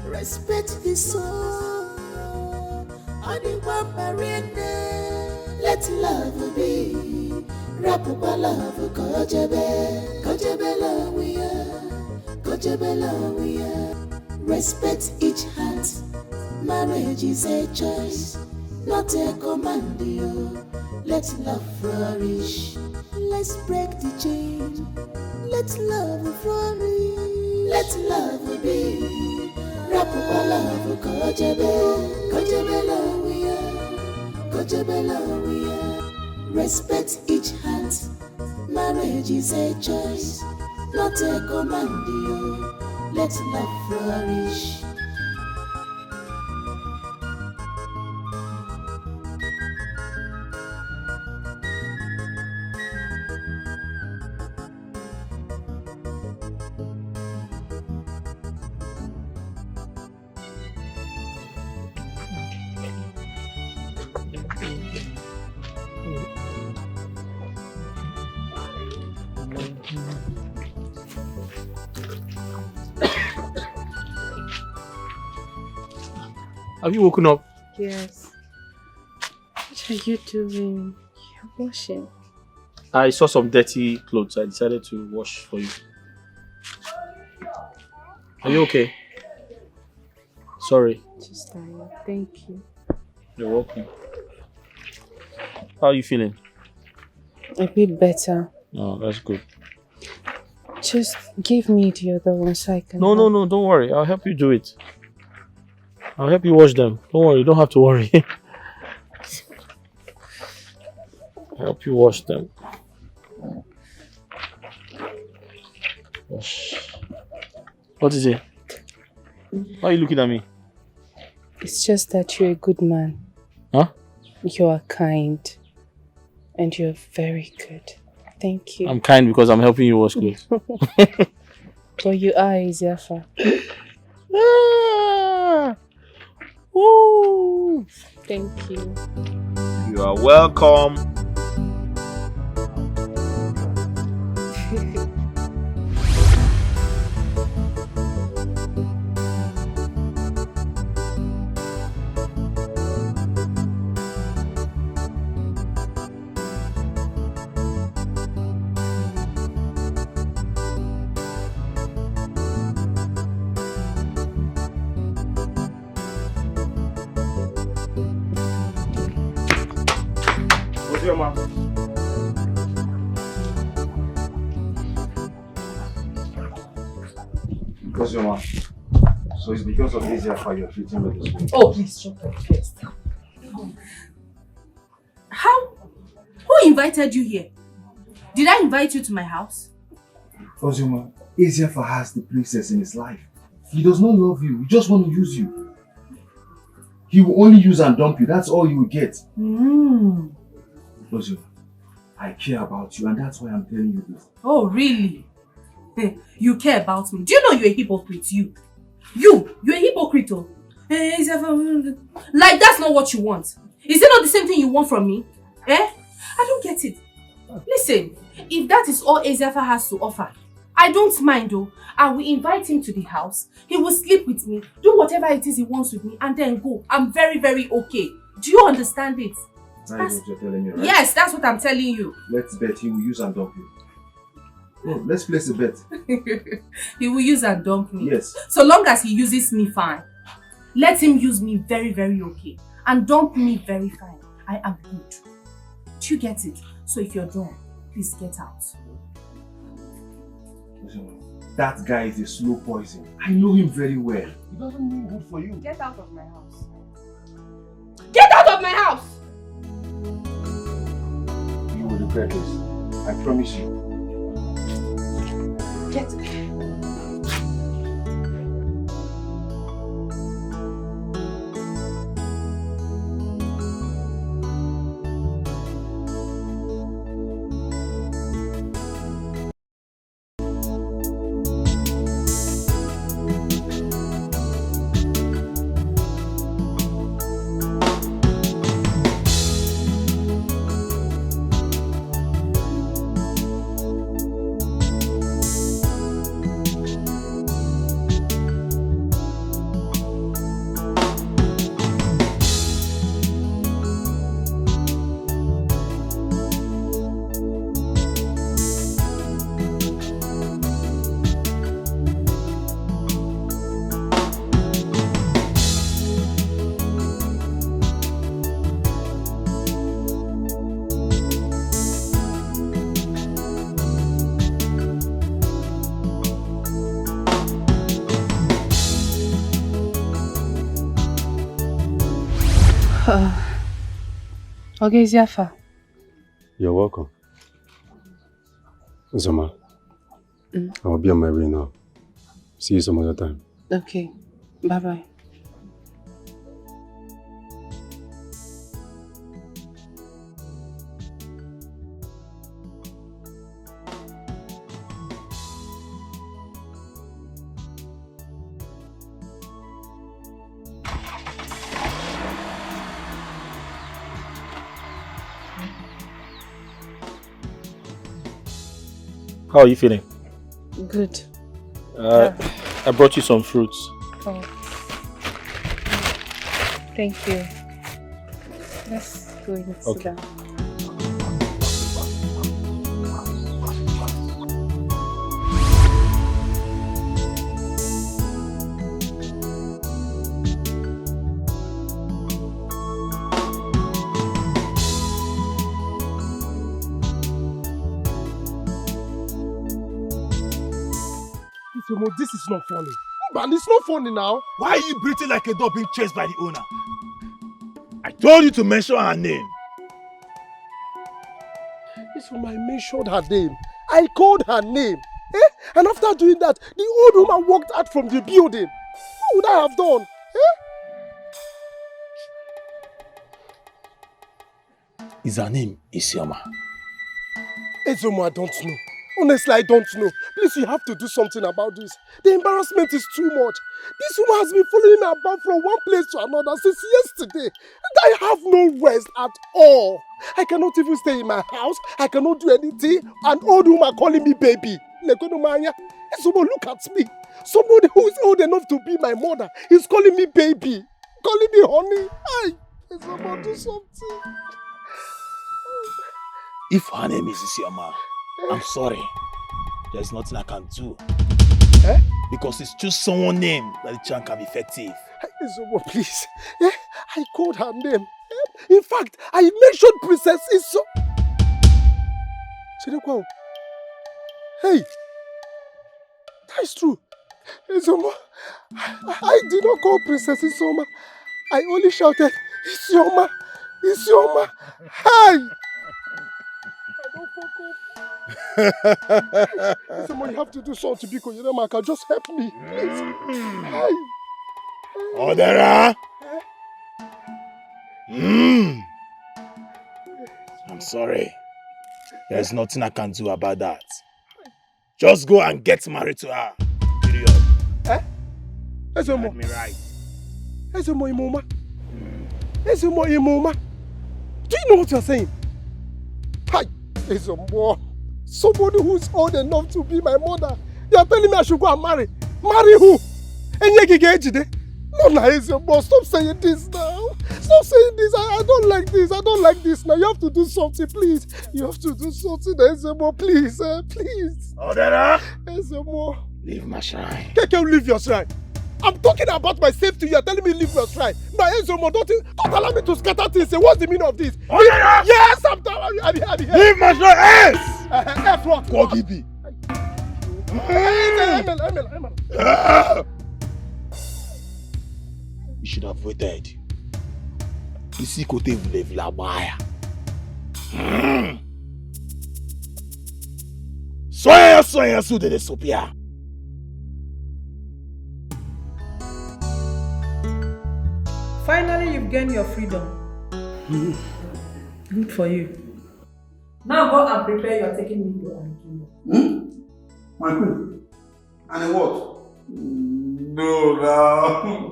Respect the soul. Oniwa Mariana, let love be. Rapupa love, kojebe lawia. Respect each heart. Marriage is a choice, not a command. Let love flourish. Let's break the chain. Let love flourish. Let love be. Rapupa love, kojebe lawia. Respect each heart. Marriage is a choice, not a command. Let love flourish. Have you woken up? Yes. What are you doing? You're washing. I saw some dirty clothes. I decided to wash for you. Are you okay? Sorry. Just tired. Thank you. You're welcome. How are you feeling? A bit better. Oh, that's good. Just give me the other one so I can... No, don't worry. I'll help you do it. I'll help you wash them. Don't worry, you don't have to worry. I'll help you wash them. Wash. What is it? Why are you looking at me? It's just that you're a good man. Huh? You are kind. And you're very good. Thank you. I'm kind because I'm helping you wash clothes. But you are Ezefa. Woo! Thank you. You are welcome. What's your mom? What's your mom? So it's because of this affair you're treating me this way. Oh, please shut up first. How? Who invited you here? Did I invite you to my house? Ozoma, Ezefa has the princess in his life. He does not love you. He just want to use you. He will only use and dump you. That's all you will get. Ozoma, I care about you and that's why I'm telling you this. Oh, really? You care about me. Do you know you're a hypocrite? You're a hypocrite. Oh. Like that's not what you want. Is it not the same thing you want from me? I don't get it. Listen, if that is all Ezefa has to offer, I don't mind though. I will invite him to the house. He will sleep with me, do whatever it is he wants with me, and then go. I'm very, very okay. Do you understand it? That is what you're telling me, right? Yes, that's what I'm telling you. Let's bet he will use and dump you. No, let's place a bet. He will use and dump me. Yes. So long as he uses me fine. Let him use me very, very okay. And dump me very fine. I am good. Do you get it? So if you're done, please get out. That guy is a slow poison. I know him very well. He doesn't mean good for you. Get out of my house. Get out of my house! You will regret this. I promise you. Get Okay, Ziafa. You're welcome. Zoma, I'll be on my way now. See you some other time. Okay. Bye-bye. How are you feeling? Good. I brought you some fruits. Oh. Thank you. Let's go and sit down. This is not funny. Man, it's not funny now. Why are you breathing like a dog being chased by the owner? I told you to mention her name. I mentioned her name. I called her name. And after doing that, the old woman walked out from the building. What would I have done? Is her name Isioma? Ezomo, I don't know. Honestly, I don't know. Please, you have to do something about this. The embarrassment is too much. This woman has been following me about from one place to another since yesterday. And I have no rest at all. I cannot even stay in my house. I cannot do anything. An old woman calling me baby. Ezomo, look at me. Somebody who is old enough to be my mother is calling me baby. Calling me honey. Ezomo, do something. If her name is Isioma, I'm sorry. There's nothing I can do. Because it's just someone's name that the chant can be effective. Ezomo, please. I called her name. In fact, I mentioned Princess Iso. Hey, that's true. Ezomo, I did not call Princess Isoma. I only shouted, Isioma, Isioma, hi! Someone, you have to do something because Yuremaka, just help me, please. Hi. Odera! I'm sorry. There's nothing I can do about that. Just go and get married to her. Period. Ezomo. Let me right. Ezomo Imoma. Ezomo Imoma. Do you know what you're saying? Hi, Ezomo. Somebody who's old enough to be my mother. You're telling me I should go and marry. Marry who? No, Ezomo, stop saying this now. Stop saying this. I don't like this. I don't like this now. You have to do something, please. You have to do something, Ezomo, please. Please. Odera! Ezomo. Leave my shrine. Can't leave your shrine. I'm talking about my safety. You're telling me leave your shrine. Now, Ezomo, don't allow me to scatter things. What's the meaning of this? Odera! Yes, I'm here. Leave my shrine! Yes! F what? Kogibi. You should have waited. Ici côté vous lève la baia. Soyez sous de Disappearance. Finally, you've gained your freedom. Good for you. Now go and prepare your taking me to an kingdom. My queen? And what? No,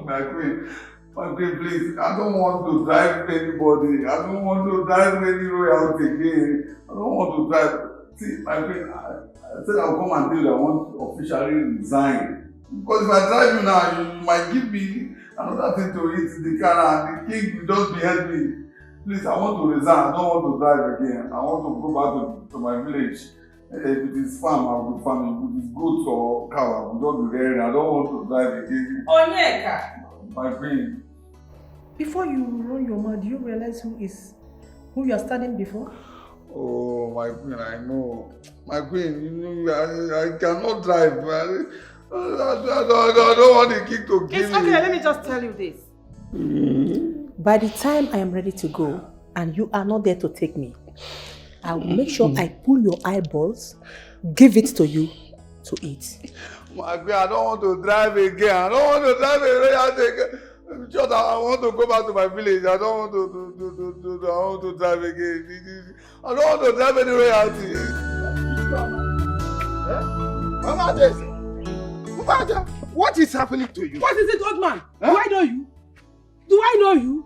my queen. My queen, please. I don't want to drive anybody. I don't want to drive any royalty again. I don't want to drive. See, my queen, I said I'll come and tell you I want to officially resign. Because if I drive you now, you might give me another thing to eat in the car and the king will just behead me. Please, I want to resign. I don't want to drive again. I want to go back to my village. If it is farm, I will be farming. If it is goats or cow, I will just be rearing. I don't want to drive again. Onyeka! My queen. Before you run your mouth, do you realize who you are standing before? Oh, my queen, I know. My queen, you know, I cannot drive. I don't want the king to kill me. It's okay, let me just tell you this. By the time I am ready to go and you are not there to take me, I will make sure I pull your eyeballs, give it to you to eat. My girl, I don't want to drive again. I don't want to drive again. Just I want to go back to my village. I don't want to I want to drive again. I don't want to drive any royalty. Mama, what is happening to you? What is it, old man? Huh? Do I know you? Do I know you?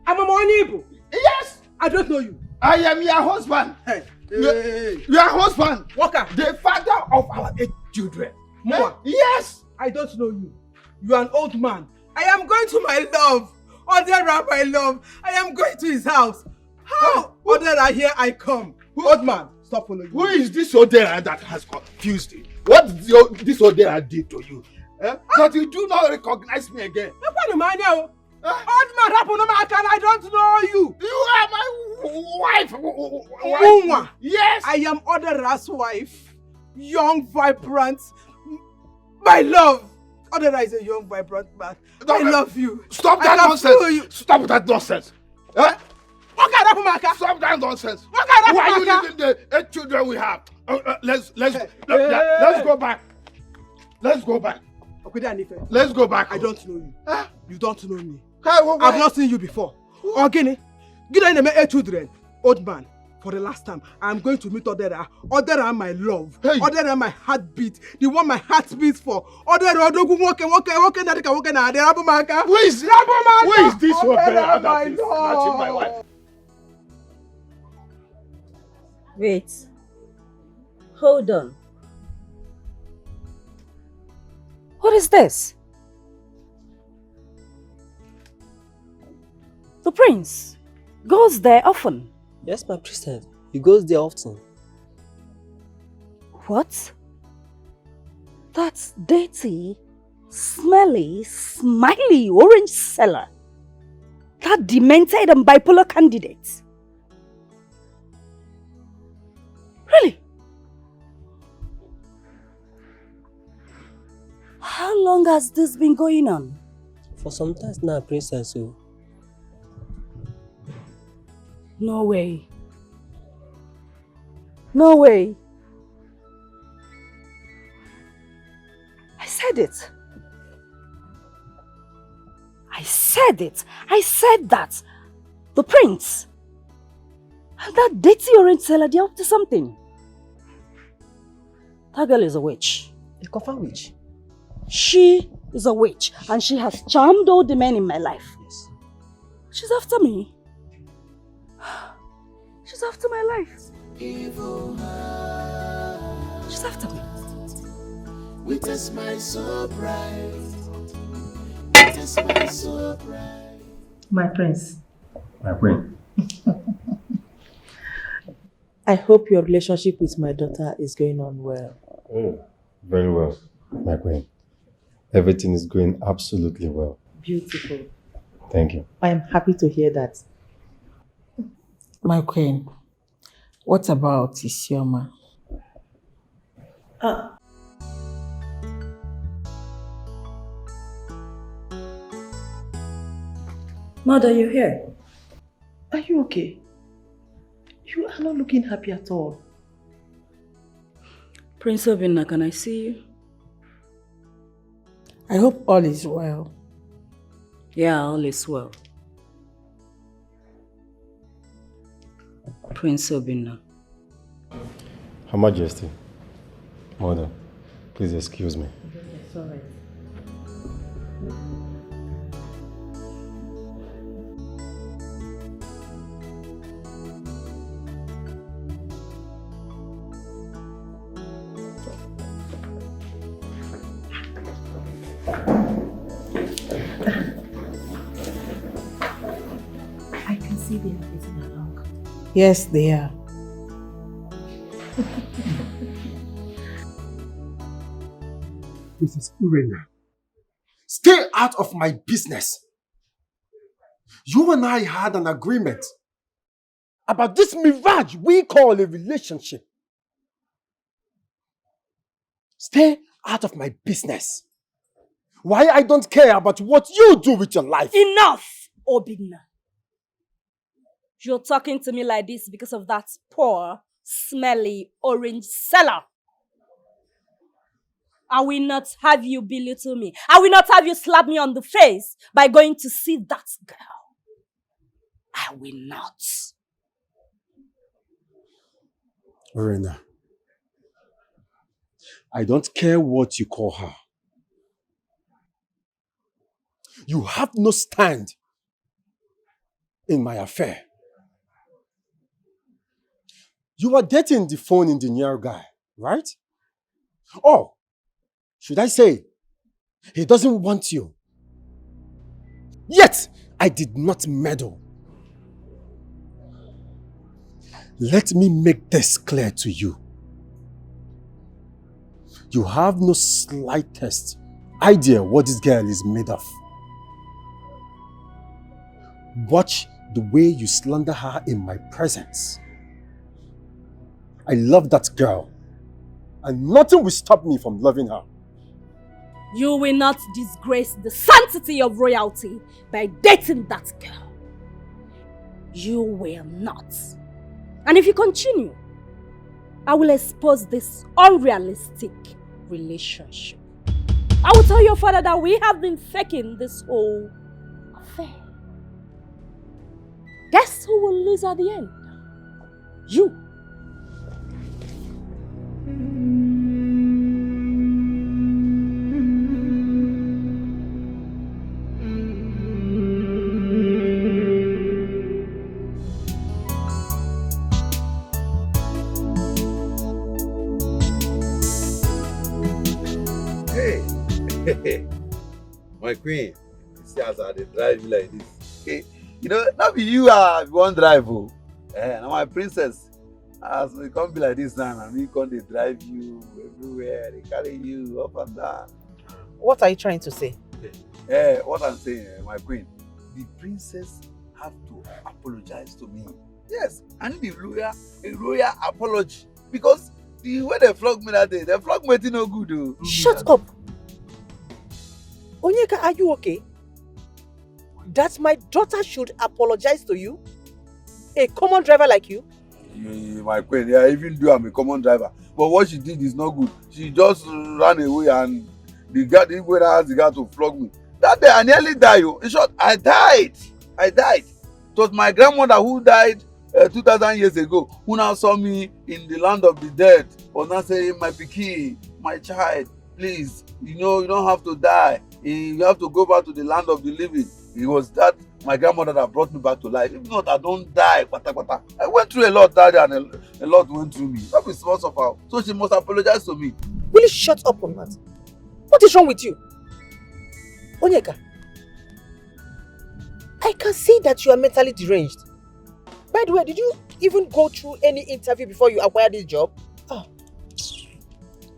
I'm a Monyibo. Yes! I don't know you. I am your husband. Hey. Your husband. Walker. The father of our 8 children. Moa. Yes! I don't know you. You are an old man. I am going to my love. Odera, my love. I am going to his house. How? Odera, here I come. Old man, stop following me. Who is this Odera that has confused you? What did this Odera did to you? That you do not recognize me again. Old man, I don't know you. You are my wife. Yes. I am Odera's wife. Young, vibrant. My love. Odera is a young, vibrant man. I love you. Stop that nonsense. Stop that nonsense. Stop that nonsense. Why are you leaving the 8 children we have? Let's go back. Let's go back. Let's go back. I don't know you. You don't know me. Why? I've not seen you before. Ogini, get in the 8 children. Old man, for the last time, I'm going to meet Odera. Odera, my love. Hey. Odera, my heartbeat. The one my heart beats for. Odera, Who is this Odera that is snatching my wife? Wait. Hold on. What is this? The prince goes there often. Yes, my princess. He goes there often. What? That dirty, smelly, smiley orange seller. That demented and bipolar candidate. Really? How long has this been going on? For some time now, princess. So. No way. No way. I said it. I said it. I said that. The prince and that dirty orange seller, they're up to something. That girl is a witch. A confer witch? She is a witch and she has charmed all the men in my life. Yes. She's after me. She's after my life. She's after me. With a smile so bright. With a smile so bright. My prince. My queen. I hope your relationship with my daughter is going on well. Oh, very well, my queen. Everything is going absolutely well. Beautiful. Thank you. I am happy to hear that. My queen, what about Isioma? Mother, you here? Are you okay? You are not looking happy at all. Prince Obinna, can I see you? I hope all is well. Yeah, all is well. Prince Obinna. Her Majesty, Mother, please excuse me. It's all right. I can see they are getting along. Yes, they are. Mrs. Urena, stay out of my business. You and I had an agreement about this mirage we call a relationship. Stay out of my business. Why I don't care about what you do with your life. Enough, Obinna. You're talking to me like this because of that poor, smelly orange seller. I will not have you belittle me. I will not have you slap me on the face by going to see that girl. I will not. Rena, I don't care what you call her. You have no stand in my affair. You are dating the phone engineer guy, right? Oh, should I say, he doesn't want you. Yet, I did not meddle. Let me make this clear to you. You have no slightest idea what this girl is made of. Watch the way you slander her in my presence. I love that girl, and nothing will stop me from loving her. You will not disgrace the sanctity of royalty by dating that girl. You will not. And if you continue, I will expose this unrealistic relationship. I will tell your father that we have been faking this whole affair. Guess who will lose at the end? You. My queen, you see as I dey drive you like this. Okay, you know, not be you one drive, oh. Now my princess, as we come be like this now, and me come dey drive you everywhere, they carry you up and down. What are you trying to say? What I'm saying, my queen, the princess have to apologize to me. Yes, I need a royal apology, because the way they flog me that day, they flog me no good, oh. Shut up! Onyeka, are you okay? That my daughter should apologize to you? A common driver like you? My queen, yeah, even though I'm a common driver, but what she did is not good. She just ran away, and the guy didn't go and ask the guy to flog me. That day I nearly died. In short, I died. It was my grandmother who died 2,000 years ago, who now saw me in the land of the dead, was now saying, my pikin, my child, please, you know, you don't have to die. You have to go back to the land of the living. It was that my grandmother that brought me back to life. If not, I don't die. I went through a lot, Daddy, and a lot went through me. That was small suffer. So she must apologize to me. Will you shut up on that? What is wrong with you? Onyeka, I can see that you are mentally deranged. By the way, did you even go through any interview before you acquired this job? Oh,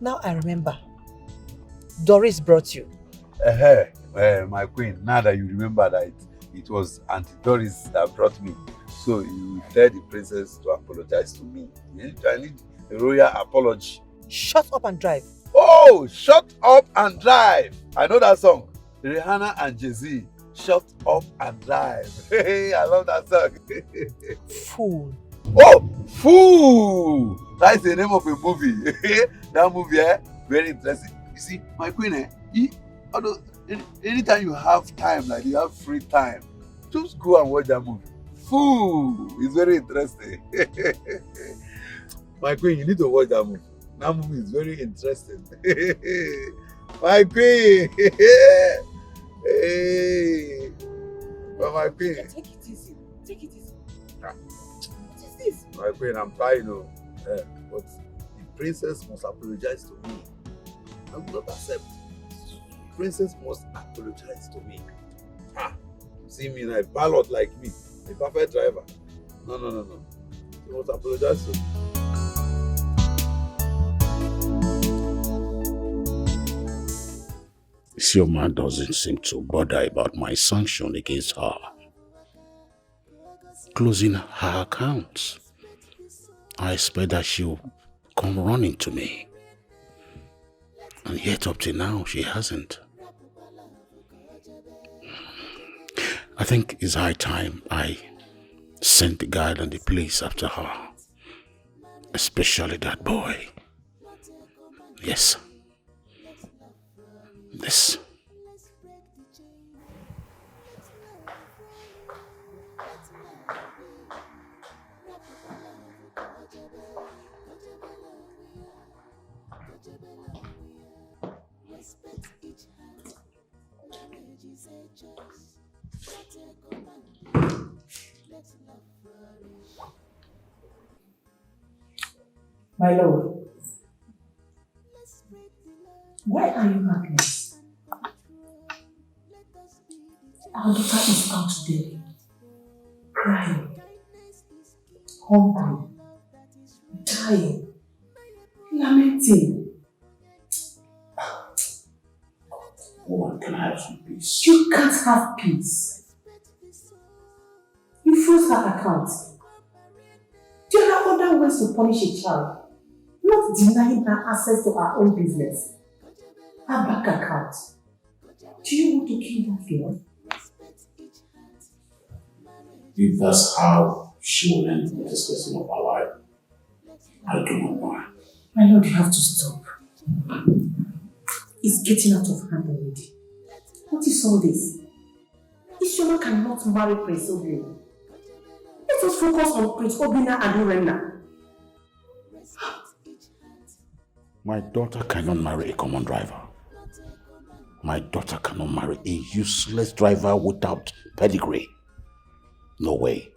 now I remember. Doris brought you. My queen, now that you remember that it was Auntie Doris that brought me, so you tell the princess to apologize to me. I need a royal apology. Shut up and drive. Oh, shut up and drive. I know that song. Rihanna and Jay-Z. Shut up and drive. Hey, I love that song. Fool. Oh, Fool. That's the name of a movie. That movie, very interesting. You see, my queen, anytime you have time, like you have free time, just go and watch that movie. Fool. It's very interesting. My queen, you need to watch that movie. That movie is very interesting. My queen. Hey. But my queen. Take it easy. Take it easy. What is this? My queen, I'm trying to. But the princess must apologize to me. I will not accept. The princess must apologize to me. See me now, a ballot like me, a perfect driver. No. She must apologize to me. This young man doesn't seem to bother about my sanction against her. Closing her accounts. I expect that she'll come running to me. And yet up to now, she hasn't. I think it's high time I sent the guy and the police after her. Especially that boy. Yes. Yes. My lord, why are you heartless? Our daughter is out there, crying, hungry, dying, lamenting. Woman, can I have some peace? You can't have peace. You froze her account. There are other ways to punish a child. Not denying her access to her own business. Her bank account. Do you want to kill that girl? If that's how she will end the discussion of her life, I do not mind. My lord, you have to stop. It's getting out of hand already. What is all this? Isioma cannot marry Prince Obina. Let us focus on Prince Obina and Urenda. My daughter cannot marry a common driver. My daughter cannot marry a useless driver without pedigree. No way.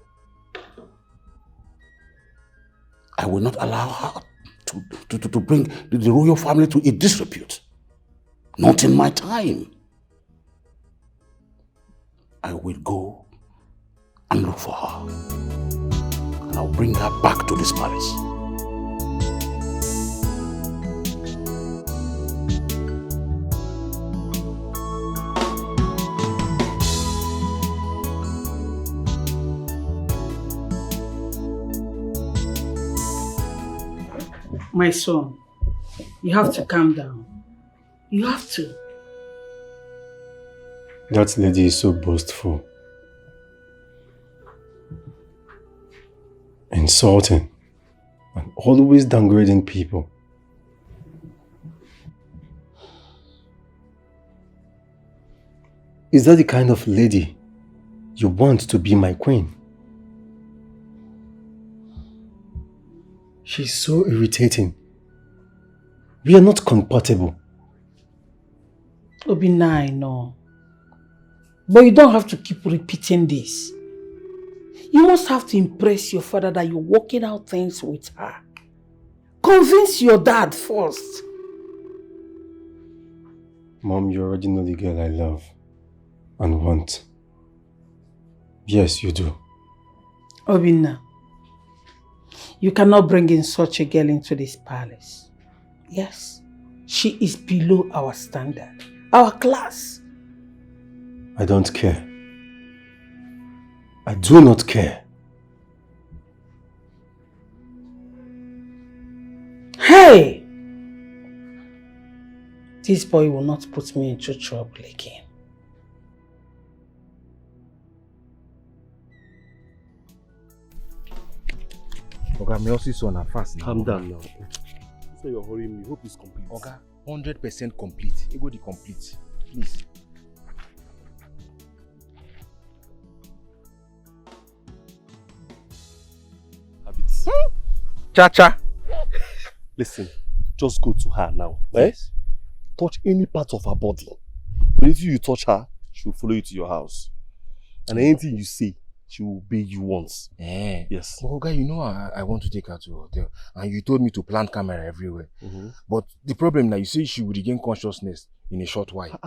I will not allow her to bring the royal family to a disrepute. Not in my time. I will go and look for her. And I'll bring her back to this palace. My son, you have to calm down. You have to. That lady is so boastful. Insulting. And always downgrading people. Is that the kind of lady you want to be my queen? She's so irritating. We are not compatible. Obina, I know. But you don't have to keep repeating this. You must have to impress your father that you're working out things with her. Convince your dad first. Mom, you already know the girl I love and want. Yes, you do. Obina, you cannot bring in such a girl into this palace. Yes, she is below our standard, our class. I don't care. I do not care. Hey! This boy will not put me into trouble again. Oga, may also see on fast now. Calm down now. So you're hurrying me. Hope it's complete. Oga, 100% complete. You go the complete. Please. Habits. Cha-cha. Listen, just go to her now. Yes. Touch any part of her body. If you touch her, she will follow you to your house. And anything you say, she will obey you once. Yes. Oh, guy, you know I want to take her to a hotel. And you told me to plant camera everywhere. But the problem now, you say she will regain consciousness in a short while.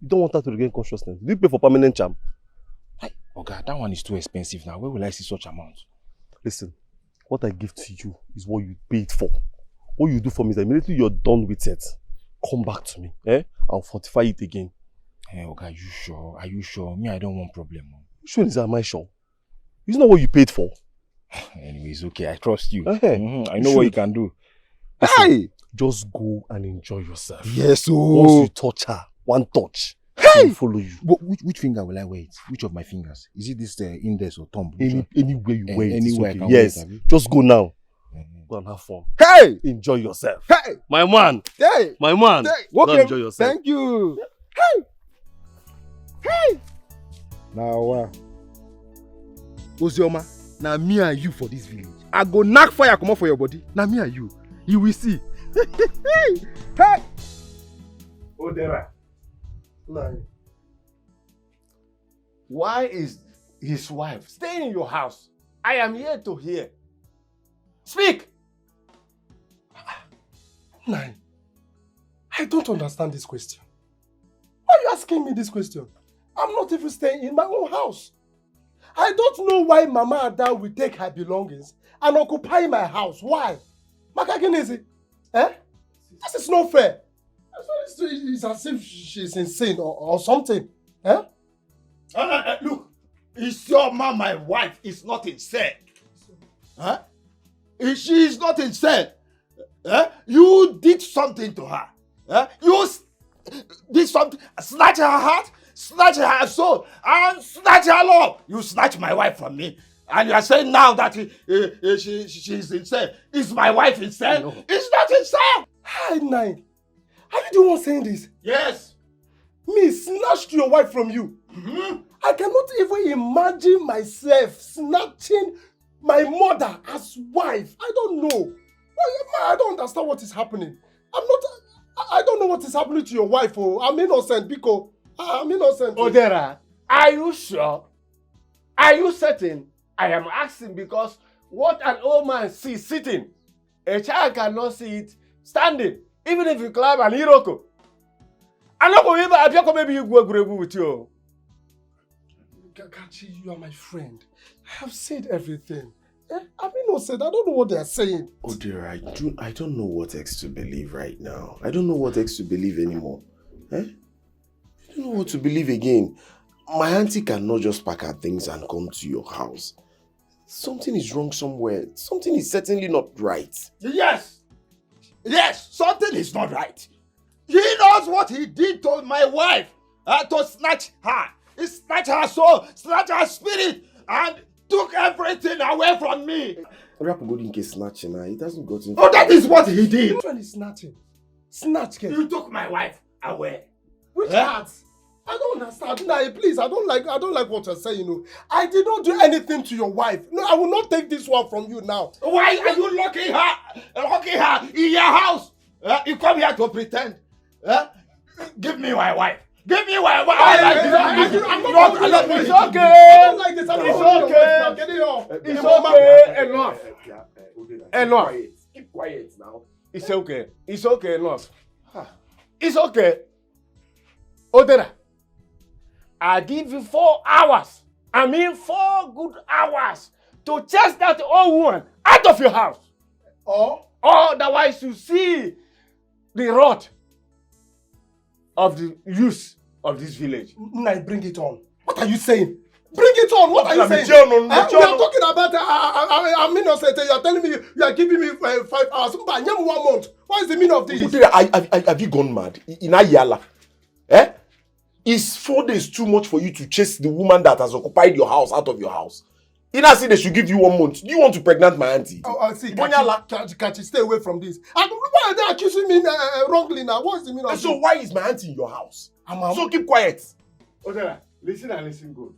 You don't want her to regain consciousness. Do you pay for permanent charm? Okay, that one is too expensive now. Where will I see such amount? Listen, what I give to you is what you paid for. What you do for me is that immediately you're done with it, come back to me. I'll fortify it again. Hey, okay, are you sure? Are you sure? Me, I don't want problem. Which one is that? Am I sure? It's not what you paid for. Anyways, okay, I trust you. I know what you can do. Listen, just go and enjoy yourself. Yes, Once you touch her, one touch, Hey! Follow you. But which finger will I wear it? Which of my fingers? Is it this index or thumb? Anywhere you wear it. Anywhere Okay. I can yes. wear it. Just go now. Go and have fun. Hey! Enjoy yourself. Hey! My man. Hey! My man. Hey! Go Okay. enjoy yourself. Thank you. Hey! Hey! Now, Ozioma, now me and you for this village. I go knock fire come up for your body. Now me and you. You will see. Hey! Odera. Why is his wife staying in your house? I am here to hear. Speak! Nine. I don't understand this question. Why are you asking me this question? I'm not even staying in my own house. I don't know why Mama Ada will take her belongings and occupy my house. Why? Makaginezi? Eh? This is not fair. It's as if she's insane or something. Eh? Look, is your mama, my wife, is not insane. Huh? She is not insane. You did something to her. You did something, snatch her heart, snatch her soul, and snatch her love. You snatch my wife from me. And you are saying now that she is insane. Is my wife insane? No. It's not insane. Hi, Nine. Are you the one saying this? Yes. Me snatched your wife from you. Mm-hmm. I cannot even imagine myself snatching my mother as wife. I don't know. I don't understand what is happening. I don't know what is happening to your wife. Oh, I'm innocent, Biko. I'm innocent. Odera, are you sure? Are you certain? I am asking because what an old man sees sitting, a child cannot see it standing, even if you climb an iroko. I'm not going to appear maybe you go with you. Kachi, you are my friend. I have said everything. I'm innocent. I don't know what they are saying. Oh dear, I don't know what else to believe right now. I don't know what else to believe anymore. I don't know what to believe again. My auntie cannot just pack her things and come to your house. Something is wrong somewhere. Something is certainly not right. Yes. Yes, something is not right. He knows what he did to my wife. To snatch her. He snatched her soul, snatched her spirit, and took everything away from me. Rapagodin is snatching her. It hasn't gotten. Oh, that is what he did. Which one is snatching? Snatch, kid. You took my wife away. Which part? I don't understand. Nah, please, I don't like what you're saying. You know. I did not do anything to your wife. No, I will not take this one from you now. Why are you locking her in your house? You come here to pretend. Give me my wife. Give me my wife. It's okay. I don't like this. I don't like this. It's okay. Enough. Enough. Keep quiet now. It's okay. It's okay. Enough. It's okay. Odera, I give you 4 hours. I mean 4 good hours to chase that old woman out of your house. Or otherwise you see the rot of the use of this village. Nah, bring it on. What are you saying? Bring it on. What are you saying? We are talking about I'm innocent. You are telling me you are giving me 5 hours. 1 month. What is the meaning of this? Have you gone mad? In Ayala? Is 4 days too much for you to chase the woman that has occupied your house out of your house? In I say they should give you 1 month. Do you want to pregnant my auntie? See, Kachi, stay away from this. And why are they accusing me wrongly now? What is the meaning of this? So why is my auntie in your house? So keep quiet. Odera, listen and listen good.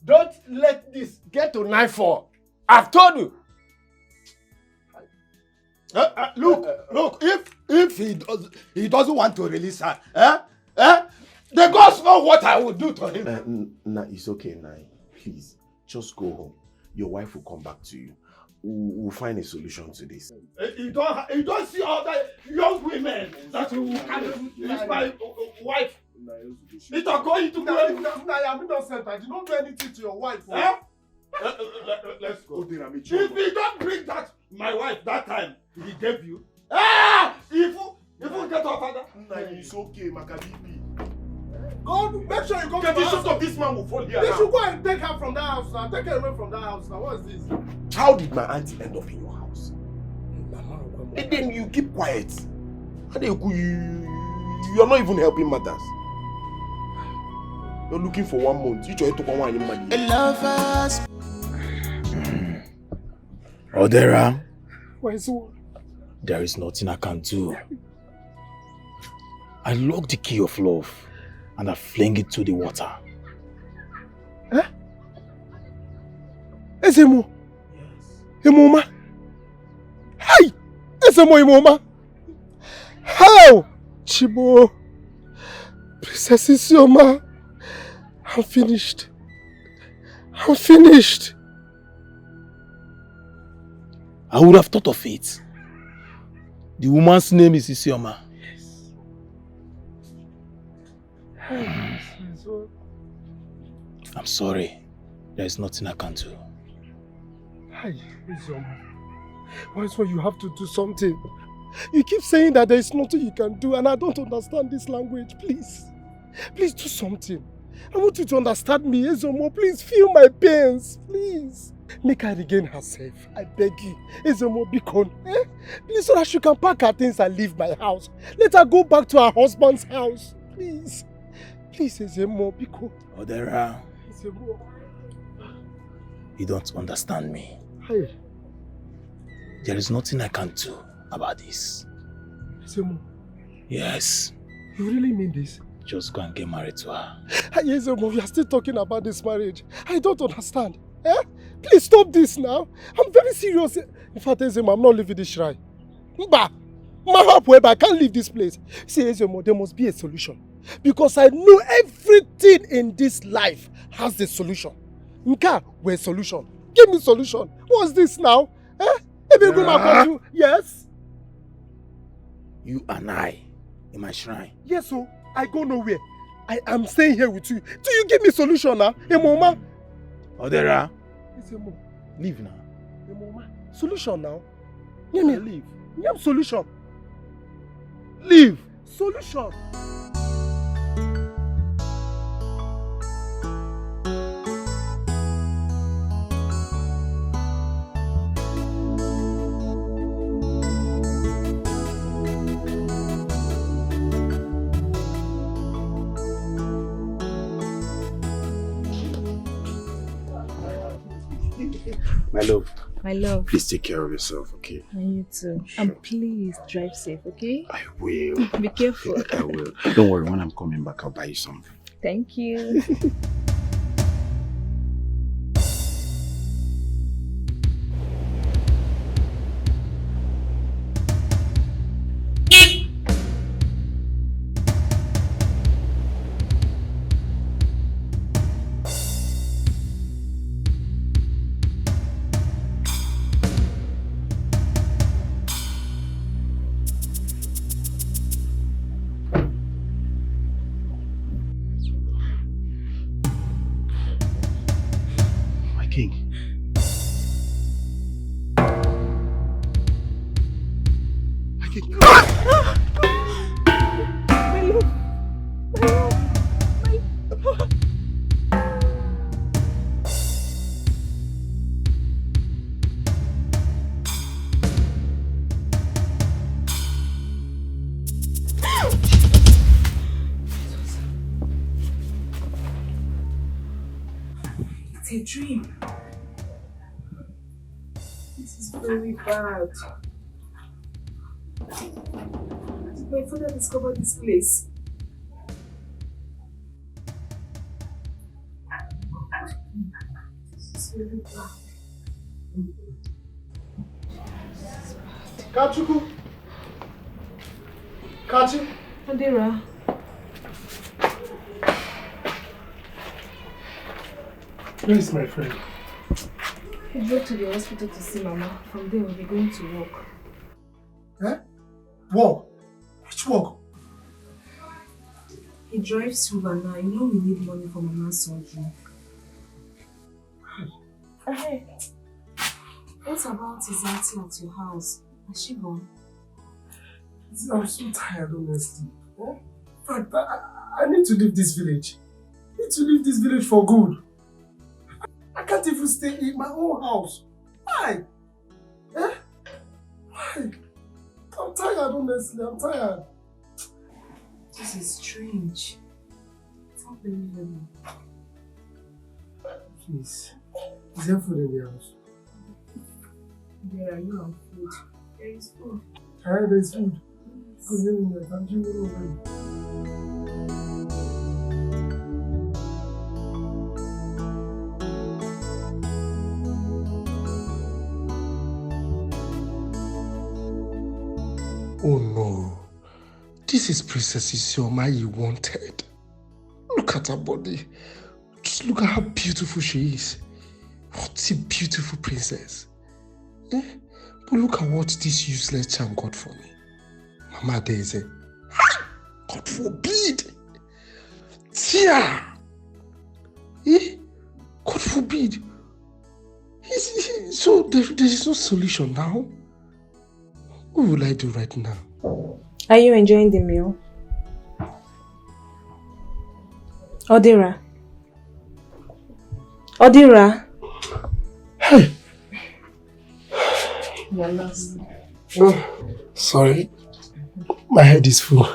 Don't let this get to nightfall. I've told you. Look, if he doesn't want to release her, the gods know what I will do to him. Nah, it's okay, Nai. Please, just go home. Your wife will come back to you. We'll find a solution to this. You don't see all the young women that will handle my wife. It's not going to go. I'm innocent. I did not do anything to your wife. Let's go. If you don't bring that my wife that time he gave you, if you get off father. Nah, it's okay, Makabibi. God, make sure you go to the house. Of this man will fall here. They should go and take her from that house now. Take her away from that house now. What is this? How did my auntie end up in your house? And then you keep quiet. And then you're not even helping matters. You're looking for 1 month. You try to come one money. Lovers. Odera, Why so? there is nothing I can do. I lock the key of love and I fling it to the water. Eh? Ezemo? Imoma? Hi! Ezemo Imoma? How? Chibo. Princess Isioma. I'm finished. I'm finished. I would have thought of it. The woman's name is Isioma. I'm sorry. There is nothing I can do. Hi, Isioma. Why is you have to do something? You keep saying that there is nothing you can do and I don't understand this language. Please. Please do something. I want you to understand me, Ezomo. Please feel my pains. Please. Make her regain herself. I beg you. Ezomo, Bikon. Please, so that she can pack her things and leave my house. Let her go back to her husband's house. Please. Please, Ezomo, Bikon. Odera, Ezomo. you don't understand me. Hey. There is nothing I can do about this. Ezomo. Yes. You really mean this? Just go and get married to her. Yes, we are still talking about this marriage. I don't understand. Please stop this now. I'm very serious. In fact, Ezemo, I'm not leaving this shrine. Mba! I can't leave this place. See, Ezemo, there must be a solution. Because I know everything in this life has a solution. Nka, where's solution? Give me solution. What's this now? Yes? You and I in my shrine. Yes, so I go nowhere. I am staying here with you. Do you give me solution now? Emoma? Odera. Emo. Leave now. Emoma. Solution now? Leave. Solution. Leave. Solution. My love. My love. Please take care of yourself, okay? And you too. Sure. And please drive safe, okay? I will. Be careful. I will. Don't worry, when I'm coming back, I'll buy you something. Thank you. It's a dream. This is very bad. Did my father discover this place? This is very bad. Kachuku. Kachi. Adira. Where is my friend? He drove to the hospital to see Mama. From there, we'll be going to work. Eh? Work? Which work? He drives Uber now. You know we need money for Mama's surgery. Hey, what about his auntie at your house? Has she gone? I'm so tired, honestly. In fact, I need to leave this village. I need to leave this village for good. I can't even stay in my own house. Why? Eh? Why? I'm tired, honestly. I'm tired. This is strange. not believing me. Please. Is there food in the house? There are no food. There is food. There is food. Thank you. Oh no. This is Princess Isioma you wanted. Look at her body. Just look at how beautiful she is. What a beautiful princess. Eh? But look at what this useless charm got for me. Mama Daisy. God forbid! Tia! Eh? God forbid! So there is no solution now? What will I do right now? Are you enjoying the meal? Odira? Odira? Hey! You're lost. Oh, sorry. My head is full.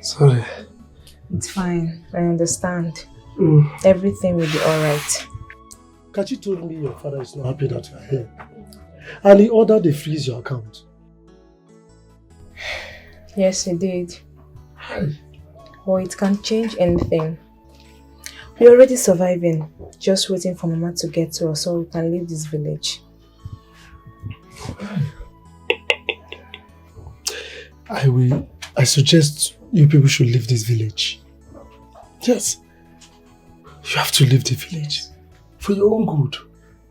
Sorry. It's fine. I understand. Mm. Everything will be alright. Kachi told me your father is not happy that you are here. And he ordered they freeze your account. Yes, he did. Well, it can't change anything. We're already surviving. Just waiting for Mama to get to us so we can leave this village. I suggest you people should leave this village. Yes. You have to leave the village. For your own good.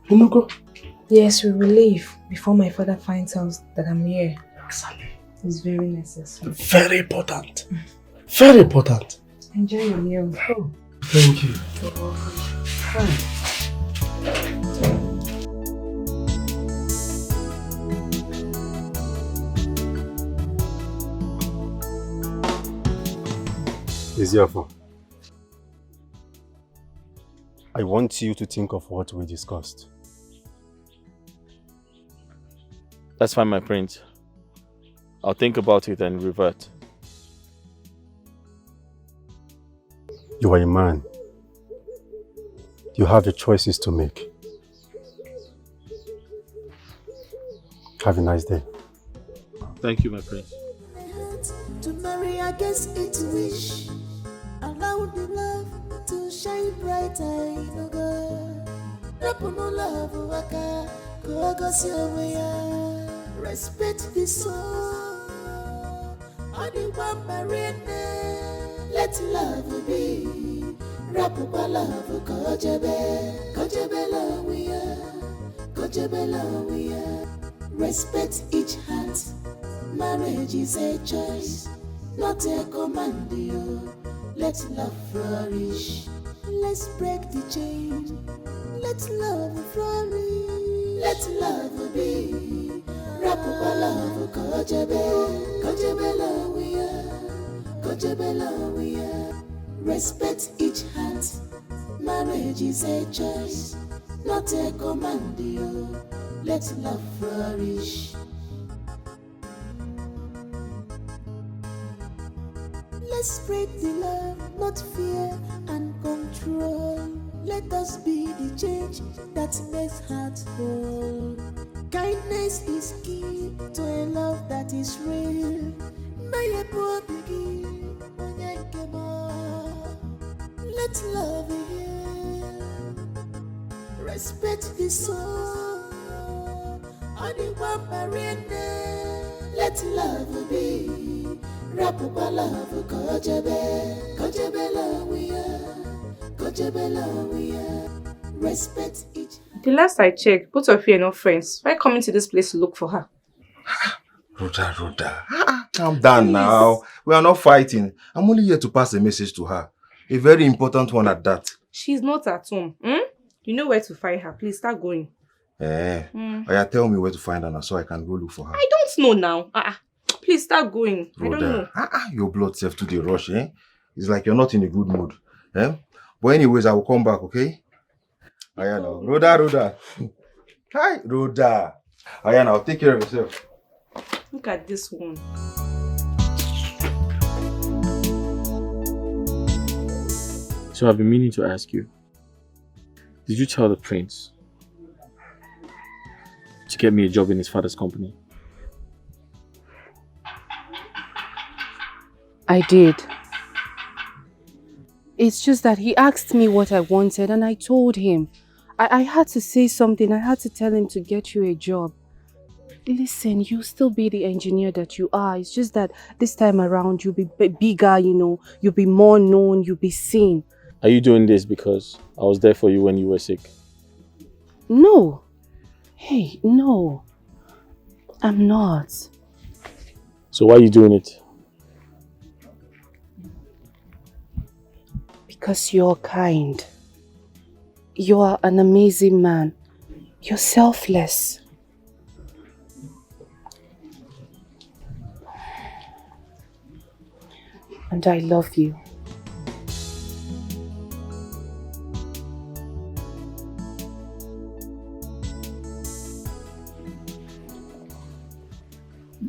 You know, go? Yes, we will leave before my father finds out that I'm here. Exactly. It's very necessary. Very important. Very important. Enjoy your meal. Oh, thank you. You're welcome. Eziafo, I want you to think of what we discussed. That's fine, my prince. I'll think about it and revert. You are a man. You have the choices to make. Have a nice day. Thank you, my prince. To marry against its wish. Allow the love to shine brighter in a girl. Rapuno love waka, respect the soul. Adiwa marine, let love be. Rapuba love kojebe la we are. Respect each heart. Marriage is a choice, not a command. Let love flourish. Let's break the chain. Let love flourish. Let love be. Rapuba love kojebe we are. Respect each heart. Marriage is a choice, not a command. Let love flourish. Let's spread the love, not fear and control. Let us be the change that makes hearts whole. Kindness is key to a love that is real. Let love heal. Respect the soul. Let love be. Rapuba love kojebe la we are. Respect each. The last I checked, both of you are not friends. Why coming to this place to look for her? Rhoda. Calm down now. We are not fighting. I'm only here to pass a message to her. A very important one at that. She's not at home. You know where to find her. Please start going. Tell me where to find her now so I can go look for her. I don't know now. Please start going. Rhoda, I don't know. your blood self to the rush, eh? It's like you're not in a good mood. But anyways, I will come back, okay? Now. Rhoda. Hi, Rhoda. Now, take care of yourself. Look at this one. So I've been meaning to ask you, did you tell the prince to get me a job in his father's company? I did. It's just that he asked me what I wanted and I told him. I had to say something. I had to tell him to get you a job. Listen, you'll still be the engineer that you are. It's just that this time around you'll be bigger, you know. You'll be more known. You'll be seen. Are you doing this because I was there for you when you were sick? No. Hey, no. I'm not. So why are you doing it? Because you're kind. You are an amazing man. You're selfless. And I love you.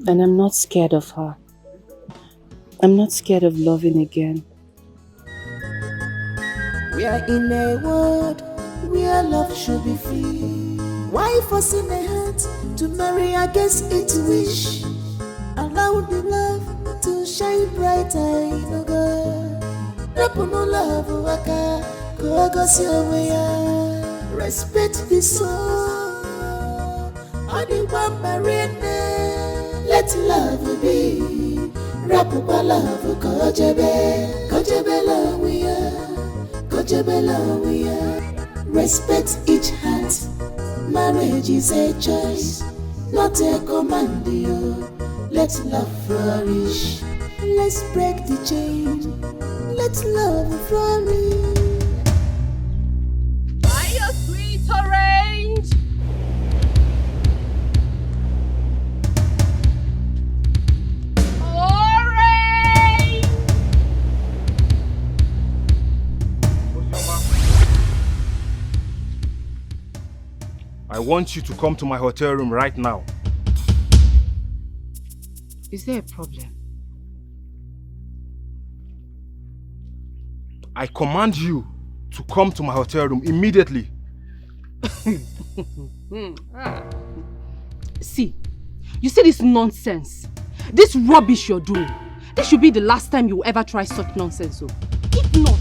And I'm not scared of her. I'm not scared of loving again. We are in a world where love should be free. Why forcing a heart to marry against its wish? Allow the love to shine brighter in a girl. Rapuno love waka, kogosi oweya. Respect the soul, adi wambarene. Let love be. Rapupa love kojebe, kojebe love we are. Respect each heart. Marriage is a choice, not a command. Let love flourish. Let's break the chain. Let love flourish. Buy a sweet orange. I want you to come to my hotel room right now. Is there a problem? I command you to come to my hotel room immediately. See, you see this nonsense? This rubbish you're doing. This should be the last time you will ever try such nonsense. So, if not,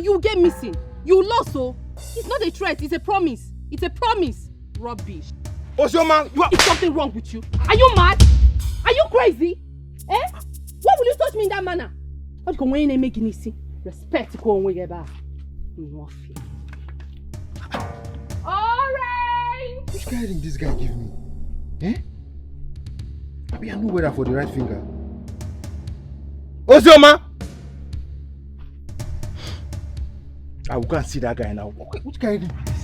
you will get missing. You will lose. So, it's not a threat, it's a promise. It's a promise. Rubbish. Osioma, is something wrong with you? Are you mad? Are you crazy? Eh? Why will you touch me in that manner? What can we make you see? Respect go on way back. Alright. Which guy did this guy give me? Eh? Maybe I know whether for the right finger. Osioma! I will go and see that guy now. Which guy did this?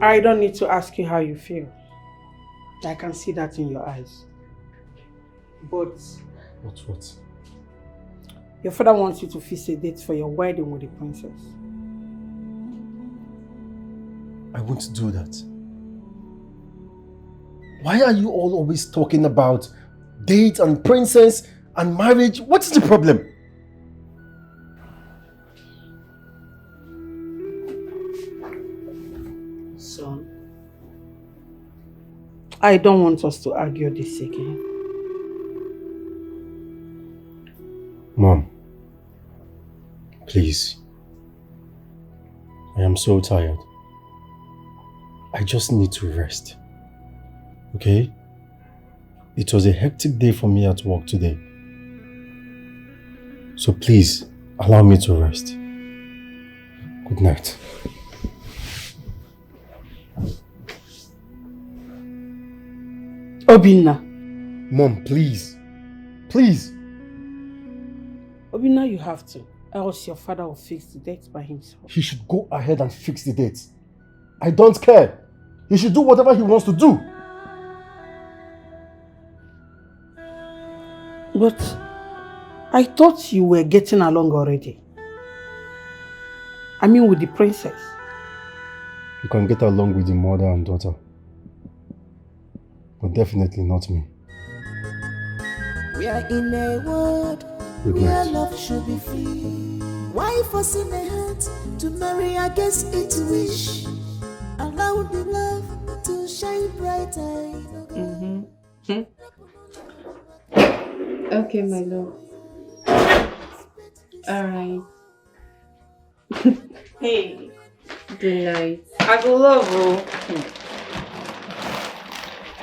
I don't need to ask you how you feel. I can see that in your eyes. But what? Your father wants you to fix a date for your wedding with the princess. I won't do that. Why are you all always talking about date and princess and marriage? What is the problem? Son, I don't want us to argue this again. Mom, please. I am so tired. I just need to rest. Okay? It was a hectic day for me at work today. So please, allow me to rest. Good night. Obinna. Mom, please. Please. Obinna, you have to. Else your father will fix the date by himself. He should go ahead and fix the date. I don't care. He should do whatever he wants to do. But I thought you were getting along already. I mean with the princess. You can get along with the mother and daughter. But definitely not me. We are in a world Good where night. love should be free. Why forcing a heart to marry against its wish? Allow the love to shine brighter. Okay, my love. Alright. Hey. Good night. I go love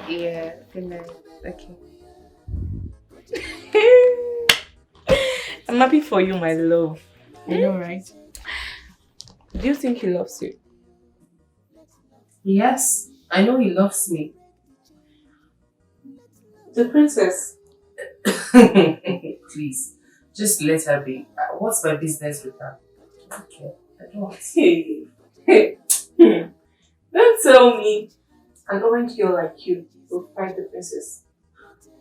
you. Yeah, good night. Okay. I'm happy for you, my love. You know, right? Do you think he loves you? Yes, I know he loves me. The princess. Please, just let her be. What's my business with her? Okay, I don't. Hey. Don't tell me an orange girl like you will fight the princess.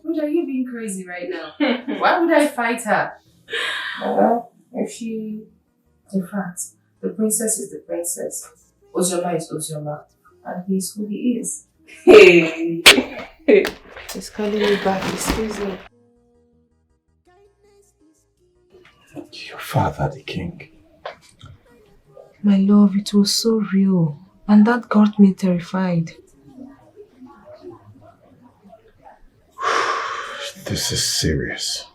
Ruth, are you being crazy right now? Why would I fight her? If she... In fact, the princess is the princess. Ozoma is Ozoma. And he's who he is. Hey. He's calling me back. He's freezing. Your father, the king. My love, it was so real. And that got me terrified. This is serious.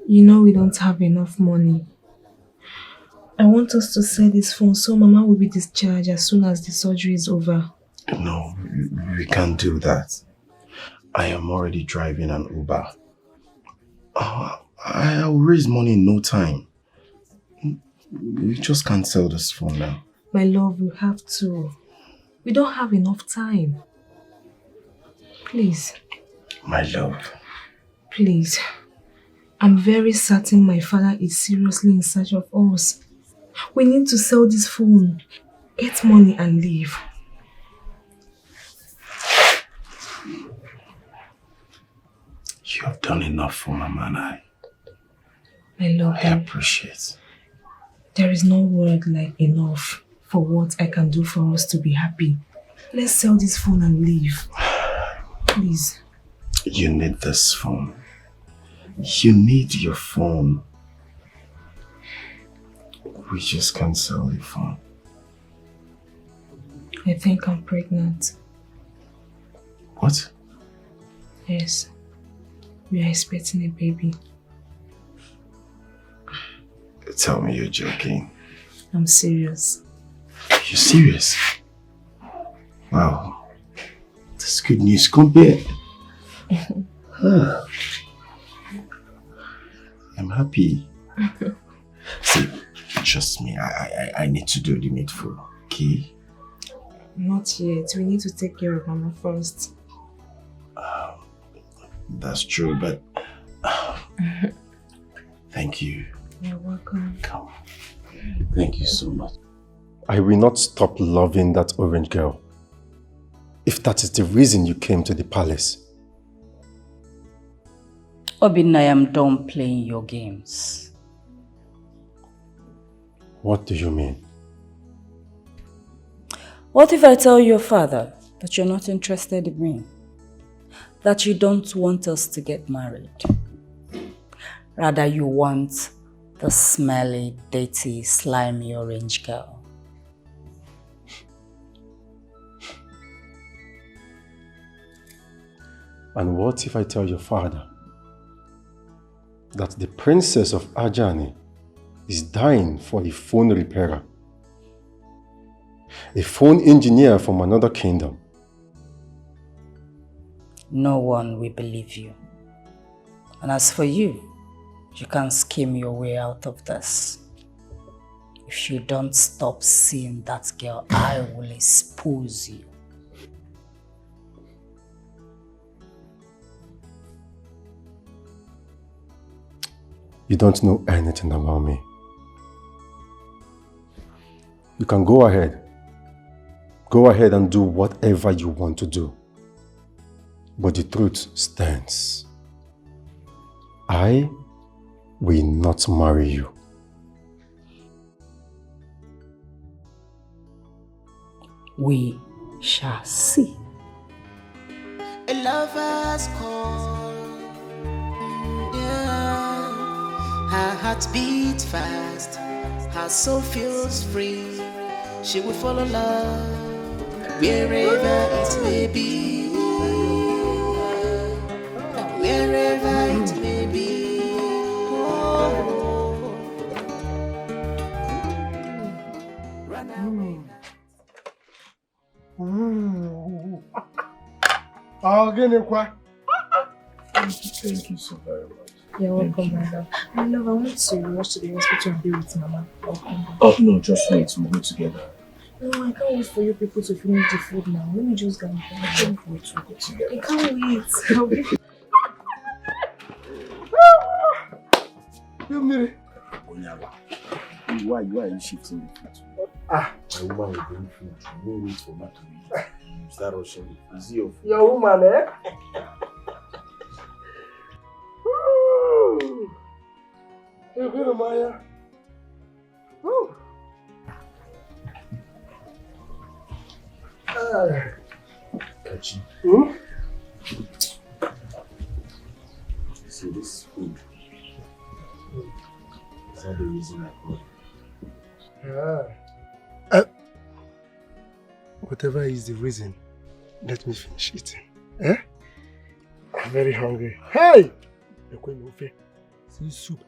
You know we don't have enough money. I want us to sell this phone so Mama will be discharged as soon as the surgery is over. No, we can't do that. I am already driving an Uber. I'll raise money in no time. We just can't sell this phone now. My love, we have to. We don't have enough time. Please. My love. Please. I'm very certain my father is seriously in search of us. We need to sell this phone, get money and leave. You have done enough for Mama and I. My love, I appreciate. There is no word like enough for what I can do for us to be happy. Let's sell this phone and leave. Please. You need this phone. You need your phone. We just can't sell the phone. I think I'm pregnant. What? Yes. We are expecting a baby. Tell me you're joking. I'm serious. You're serious? Wow. That's good news. Come here. I'm happy. See, trust me, I need to do the needful, okay? Not yet. We need to take care of Mama first. That's true, but thank you. You're welcome. Come. Thank you so much. I will not stop loving that orange girl. If that is the reason you came to the palace. Obin, I am done playing your games. What do you mean? What if I tell your father that you're not interested in me? That you don't want us to get married? Rather, you want the smelly, dirty, slimy orange girl. And what if I tell your father that the princess of Ajani is dying for a phone repairer? A phone engineer from another kingdom. No one will believe you. And as for you, you can scheme your way out of this. If you don't stop seeing that girl, I will expose you. You don't know anything about me. You can go ahead. Go ahead and do whatever you want to do. But the truth stands. I will not marry you. We shall see. A lover's call. Yeah. Her heart beats fast. Her soul feels free. She will follow love wherever it may be. Wherever it may be. Oh. Thank you so very much. You're welcome, my love. My love, I want to rush to the hospital and be with Mama. I'll come back. Oh no, just wait, we'll go together. No, I can't wait for you people to finish the food now. Let me just go and I can't wait to go together. I can't wait. I'll be... Why are you shifting the food? My woman will bring food. You won't wait for her to eat. You start rushing it. Is it your food? Your woman, eh? Hey, where am I? Kachi. See this food. Is that the reason I called you? Whatever is the reason, let me finish eating. Eh? I'm very hungry. Hey! See soup.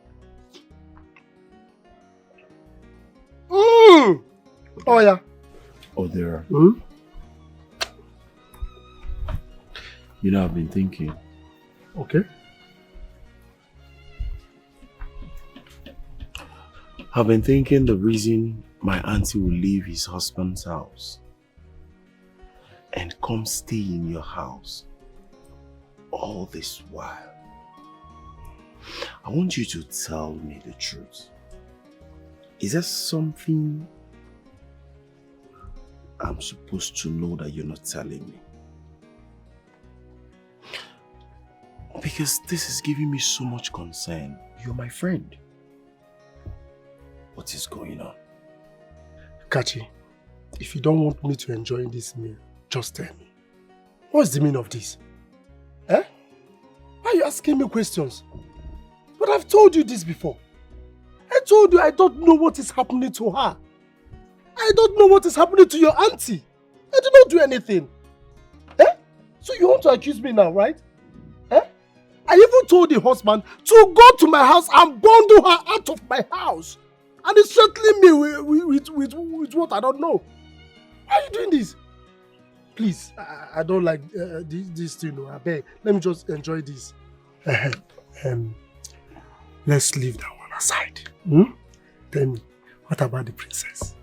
Oh yeah. Oh, there. You know, I've been thinking. Okay. I've been thinking the reason my auntie will leave his husband's house and come stay in your house all this while. I want you to tell me the truth. Is there something I'm supposed to know that you're not telling me? Because this is giving me so much concern. You're my friend. What is going on? Kachi, if you don't want me to enjoy this meal, just tell me. What's the meaning of this? Eh? Why are you asking me questions? But I've told you this before. I told you I don't know what is happening to her. I don't know what is happening to your auntie. I did not do anything. Eh? So you want to accuse me now, right? Eh? I even told the husband to go to my house and bundle her out of my house. And he's threatening me with what I don't know. Why are you doing this? Please, I don't like this thing. I beg. Let me just enjoy this. Let's leave that one aside. Tell me, what about the princess?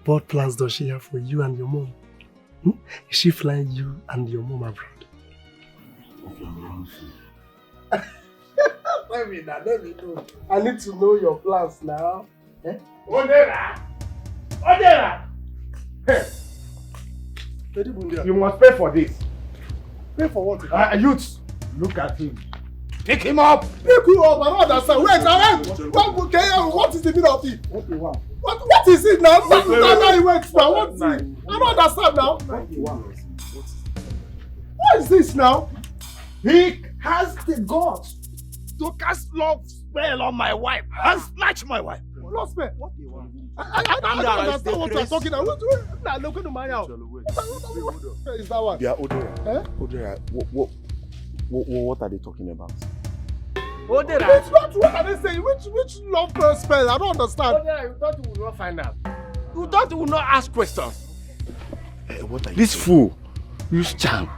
What plans does she have for you and your mom? Is she flying you and your mom abroad? Let me know. I need to know your plans now. Eh? Odera! Hey! You must pay for this. Pay for what? Youths, look at him. Pick him up! Pick you up, I don't understand. Wait. What is the meaning of it? What is it now? What is it? I don't understand now. What is this now? He has the guts to cast love spell on my wife and snatch my wife. Love spell? What do you want? I don't understand what you're talking about. Look at my house. What is that one? Yeah, Odera. What are they talking about? Odera. What are they saying? Which love spell? I don't understand. Odera, you thought you would not find out. You thought you would not ask questions. What are you This saying? fool used charm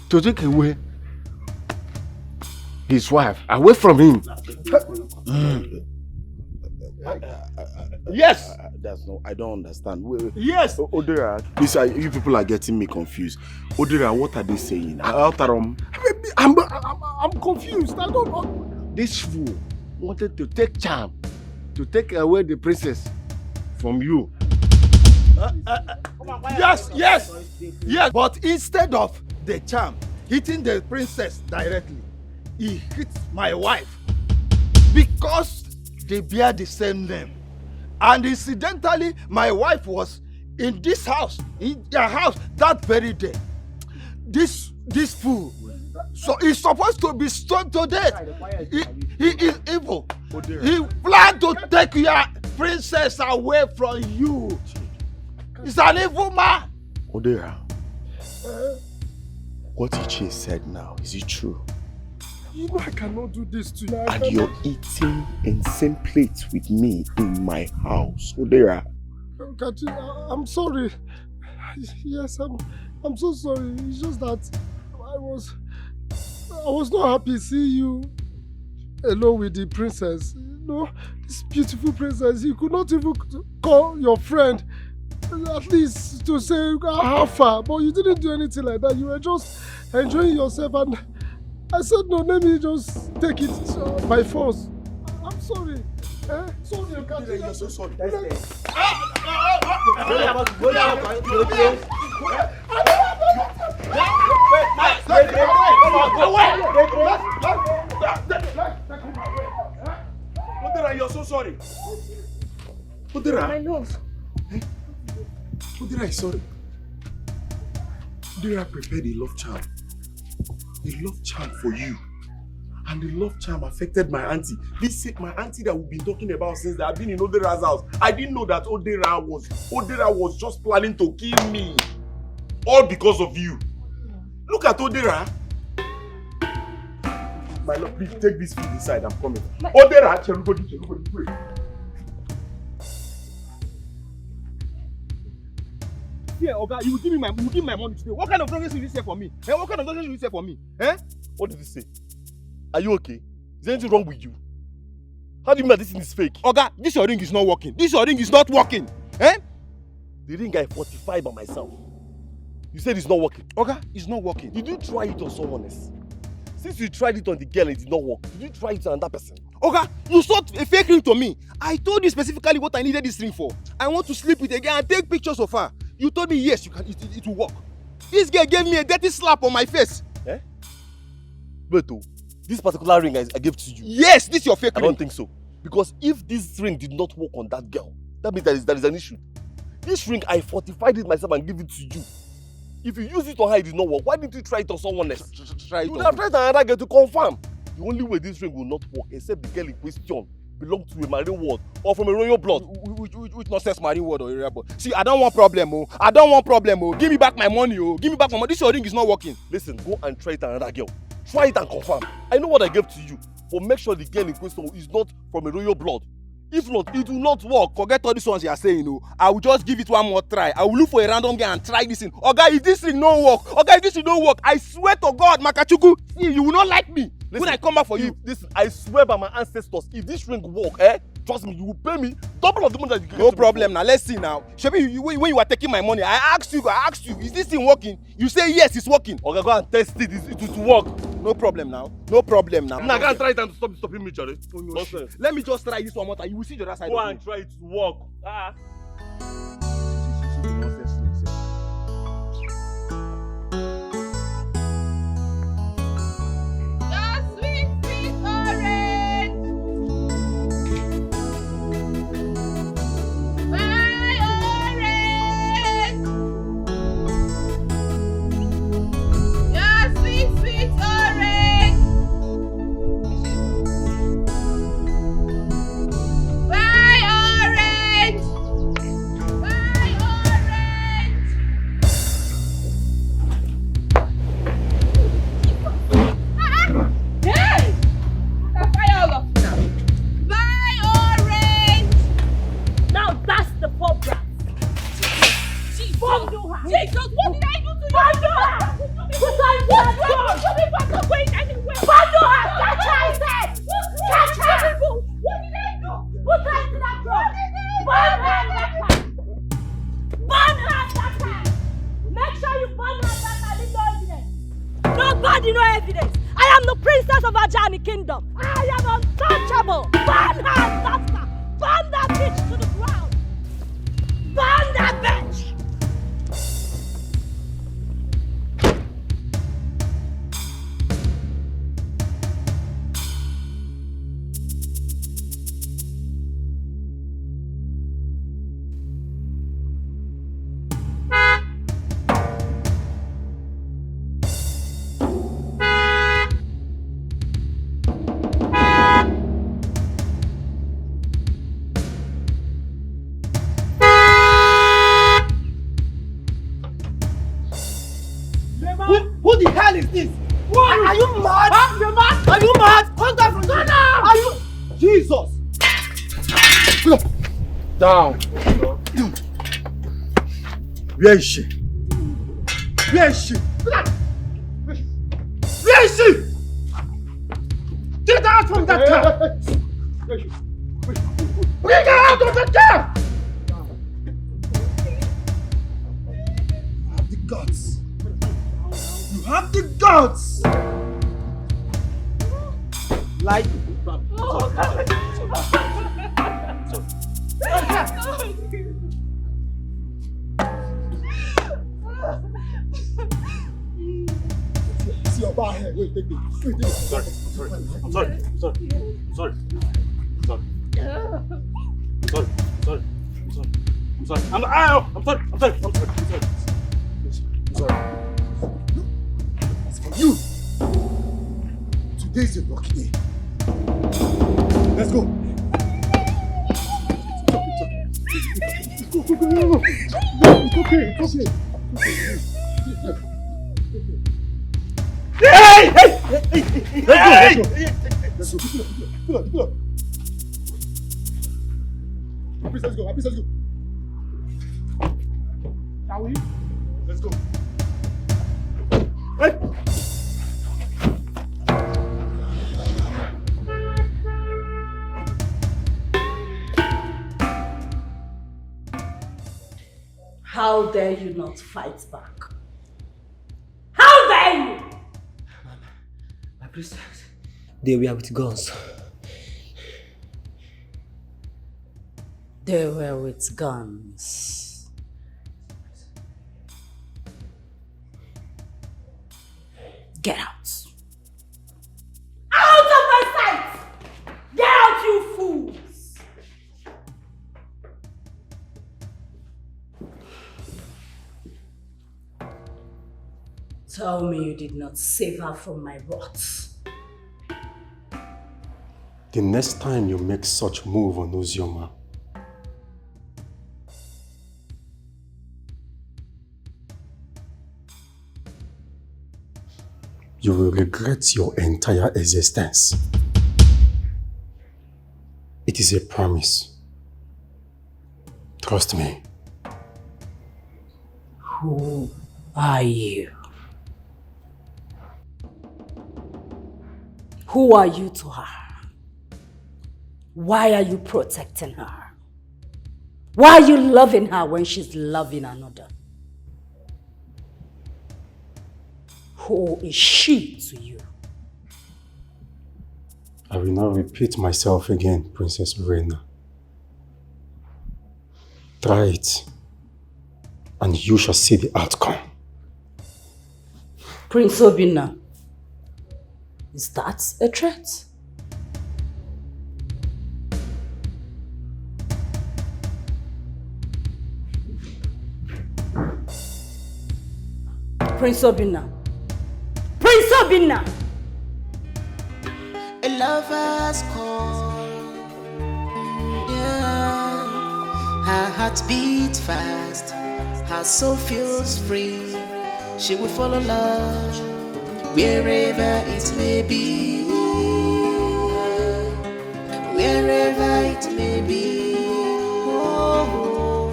to take away his wife away from him. Yes. I don't understand. Yes. Odera, you people are getting me confused. Odera, what are they saying? I'm confused. I don't know. This fool wanted to take charm, to take away the princess from you. Yes, but instead of the charm hitting the princess directly, he hit my wife because they bear the same name. And incidentally, my wife was in this house, in their house, that very day. This fool, so he's supposed to be stoned to death. He is evil. He planned to take your princess away from you. He's an evil man. Odera, what Ichi said now, is it true? You know I cannot do this to you. And you're eating in same plate with me in my house, Odera. Kachi, I'm sorry. Yes, I'm so sorry. It's just that I was not happy seeing you alone with the princess. You know, this beautiful princess. You could not even call your friend at least to say how far, but you didn't do anything like that. You were just enjoying yourself, and I said no, let me just take it by force. I'm sorry. Sorry, Kachi. You're so sorry. Odera, you're so sorry. Odera. My love. Odera is sorry. Odera prepared a love charm. A love charm for you. And the love charm affected my auntie. My auntie that we've been talking about since I've been in Odera's house. I didn't know that Odera was just planning to kill me. All because of you. Look at Odera. My love, please take this food inside. I'm coming. Odera, everybody, wait. Yeah, Oga, you will give me my money today. What kind of nonsense will you say for me? What kind of nonsense will you say for me? What did he say? Are you okay? Is there anything wrong with you? How do you mean that this thing is fake? Oga, this your ring is not working. This your ring is not working. The ring I fortified by myself. You said it's not working. Oga, it's not working. Did you try it on someone else? Since you tried it on the girl and it did not work, did you try it on another person? Oga, you sold a fake ring to me. I told you specifically what I needed this ring for. I want to sleep with a girl and take pictures of her. You told me yes, it will work. This girl gave me a dirty slap on my face. Wait, this particular ring I gave to you. Yes, this is your fake ring. I don't think so. Because if this ring did not work on that girl, that means there is an issue. This ring, I fortified it myself and gave it to you. If you use it on her, it did not work. Why didn't you try it on someone else? Try it. You would have tried another girl to confirm. The only way this ring will not work, except the girl in question belongs to a marine world or from a royal blood. Which nonsense marine world or area blood? See, I don't want problem, oh. I don't want problem, oh. Give me back my money, oh. Give me back my money. This your ring is not working. Listen, go and try it on another girl. Try it and confirm. I know what I gave to you, but make sure the girl in question is not from a royal blood. If not, it will not work. Forget all these ones you are saying, oh. I will just give it one more try. I will look for a random girl and try this thing. Oga, if this thing don't work, Oga, if this thing don't work, I swear to God, Makachuku, see, you will not like me. Listen, when I come back for you. This, I swear by my ancestors, if this ring work, trust me, you will pay me double of the money that you gave. No problem now. Let's see now. Shebi, when you were taking my money, I asked you, is this thing working? You say yes, it's working. Okay, go and test it. It will work. No problem now. No problem now. Now, go and try it and stop stopping me, Charlie. Let me just try this one more time. You will see the other side. Go and try it to work. Nobody, no evidence. I I am the princess of Ajani Kingdom. I am untouchable. Burn her, Safka. Burn that bitch to the ground. Burn that bitch. Who the hell is this? What? Are you mad? Huh? You're mad? Are you mad? Come down from there. Are you? Jesus! Down. Where is she? Where is she? Where is she? Get out from that car! Bring her out of the car! You have the guts. You have the guts! Like... See your bar here. Wait, take it. Wait, take it. I'm sorry. As for you, today's your lucky day. Let's go. Go. It's okay. Hey! Let's go. Pull up. Let's go. Shall we? Let's go. Hey! How dare you not fight back? How dare you? My princess, they were with guns. They were with guns. Get out. Out of my sight! Get out, you fools! Tell me you did not save her from my wrath. The next time you make such move on Ozioma, you will regret your entire existence. It is a promise. Trust me. Who are you? Who are you to her? Why are you protecting her? Why are you loving her when she's loving another? Who is she to you? I will not repeat myself again, Princess Verena. Try it, and you shall see the outcome. Prince Obina, is that a threat? Prince Obina. Prince Obina! A lover's call. Yeah. Her heart beats fast. Her soul feels free. She will follow love wherever it may be. Wherever it may be. Oh.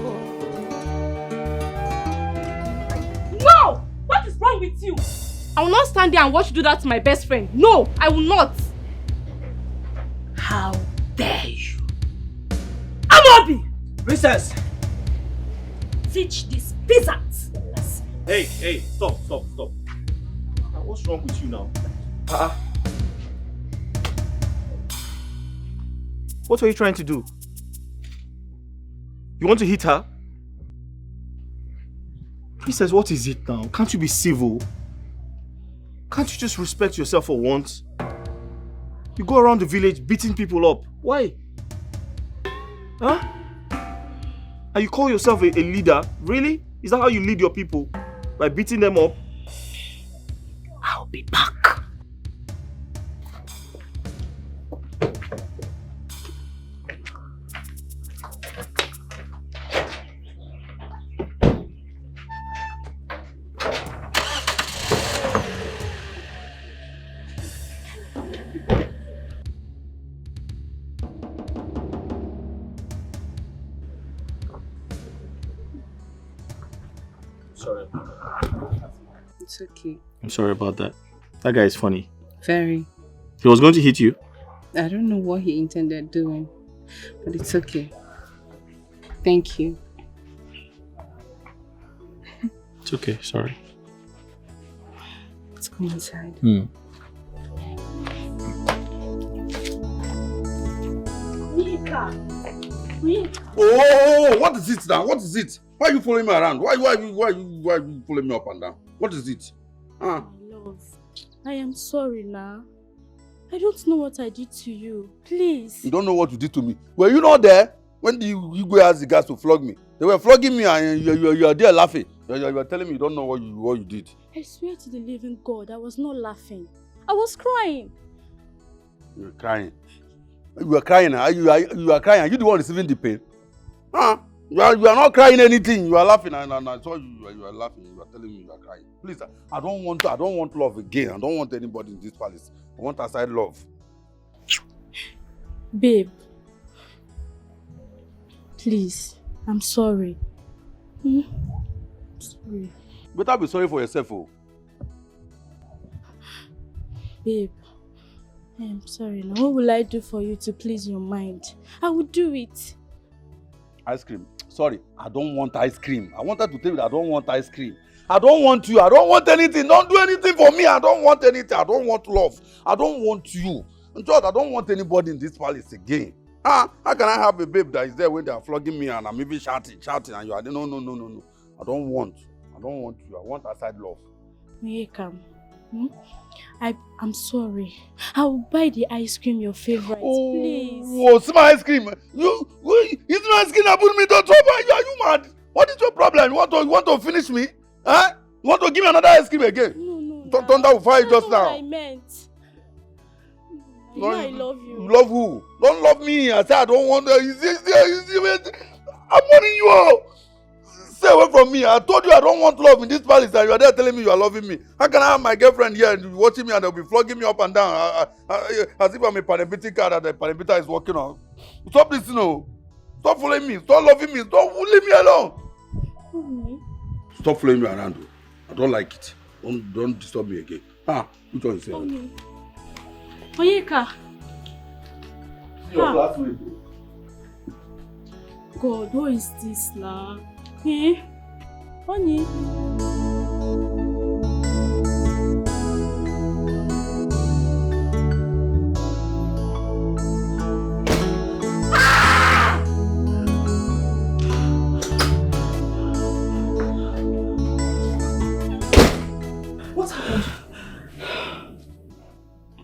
No! What is wrong with you? I will not stand there and watch you do that to my best friend. No, I will not. How dare you? Amobi! Princess! Teach this peasant a lesson. Hey, stop. What's wrong with you now? What were you trying to do? You want to hit her? Princess, what is it now? Can't you be civil? Can't you just respect yourself for once? You go around the village beating people up. Why? Huh? And you call yourself a leader? Really? Is that how you lead your people? By beating them up? I'll be back. Sorry. It's okay. I'm sorry about that. That guy is funny. Very. He was going to hit you? I don't know what he intended doing, but it's okay. Thank you. It's okay, sorry. Let's go inside. Oh, what is it now? What is it? Why are you following me around? Why are you following me up and down? What is it? Love, I am sorry now. I don't know what I did to you. Please. You don't know what you did to me. Were you not there when you go ask the guys to flog me? They were flogging me and you are there laughing. You are telling me you don't know what you did. I swear to the living God, I was not laughing. I was crying. You were crying. You were crying. You are crying. Are you the one receiving the pain? Huh? You are not crying anything. You are laughing, and I saw you are laughing. You are telling me you are crying. Please, I don't want love again. I don't want anybody in this palace. I want outside love. Babe, please, I'm sorry. Sorry. Better be sorry for yourself, oh. Babe, I'm sorry. Now, what will I do for you to please your mind? I will do it. Ice cream. Sorry, I don't want ice cream. I wanted to tell you that I don't want ice cream. I don't want you. I don't want anything. Don't do anything for me. I don't want anything. I don't want love. I don't want you. In short, I don't want anybody in this palace again. How can I have a babe that is there when they are flogging me and I'm even shouting and you are no. I don't want you. I want outside love. Mayekam, I'm sorry. I will buy the ice cream your favorite, please. Oh, it's my ice cream. It's my ice cream that put me to trouble. Are you mad? What is your problem? You want to finish me? Huh? You want to give me another ice cream again? No. Thunder will fire just now. What I meant. I love you. Love who? Don't love me. I said I don't want to. I'm warning you all. Stay away from me. I told you I don't want love in this palace and you are there telling me you are loving me. How can I have my girlfriend here and watching me and they'll be flogging me up and down as if I'm a panebiti car that the panebita is working on? Stop this, Stop following me. Stop loving me. Stop leave me alone. Stop following me around. I don't like it. Don't disturb me again. Which one is it? Oyeka. Your classmate. God, what is this now? Honey. What happened?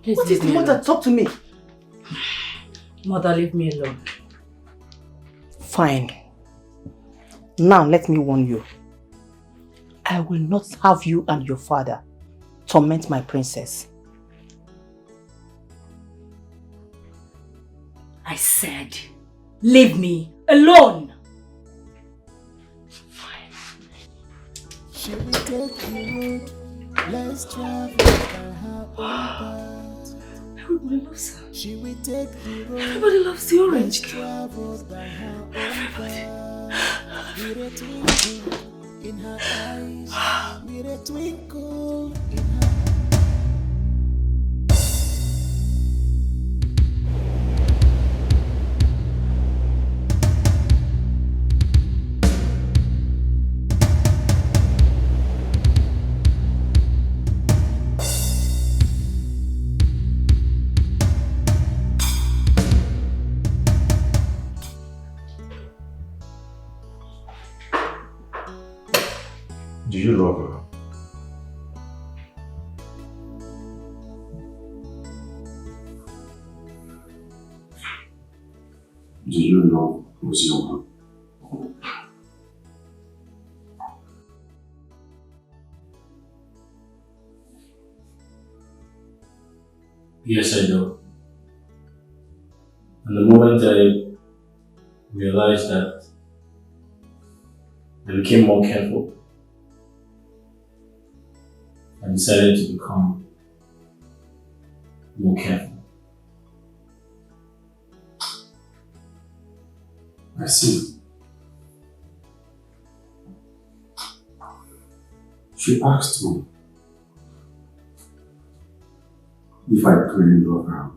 Please what is the matter? Talk to me. Mother, leave me alone. Fine. Now let me warn you. I will not have you and your father torment my princess. I said, leave me alone. She will take the road, let's travel by her own path. Everybody loves her. She will take the road. Everybody loves the orange girl. Travel by her own path. With a twinkle in her eyes, with a twinkle in her Do you know who's your mom? Yes, I know. And the moment I realized that, I became more careful. I decided to become more careful. I see. She asked me if I truly love her.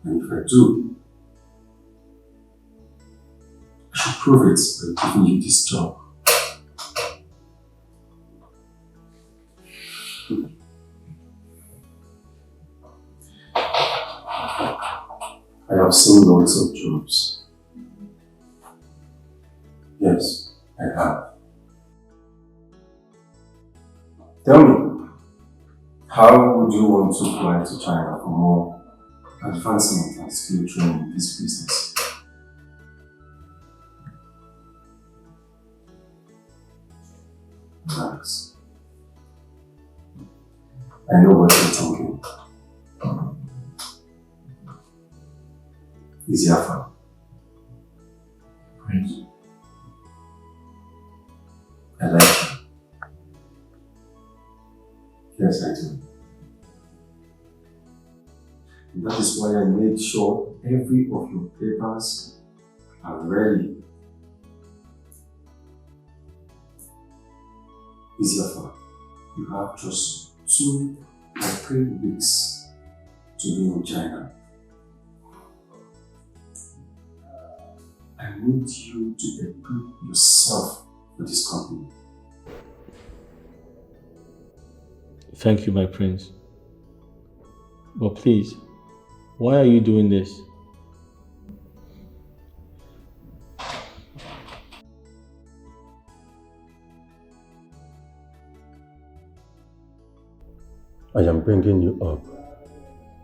And if I do, I should prove it by giving you this job. I have seen lots of jobs. Yes, I have. Tell me, how would you want to fly to China for more advancement and skill training in this business? Relax. I know what you're thinking. Is your father? Prince. I like you. Yes, I do. And that is why I made sure every of your papers are ready. Is your father? You have just 2 or 3 weeks to be in China. I need you to equip yourself for this company. Thank you, my prince. But please, why are you doing this? I am bringing you up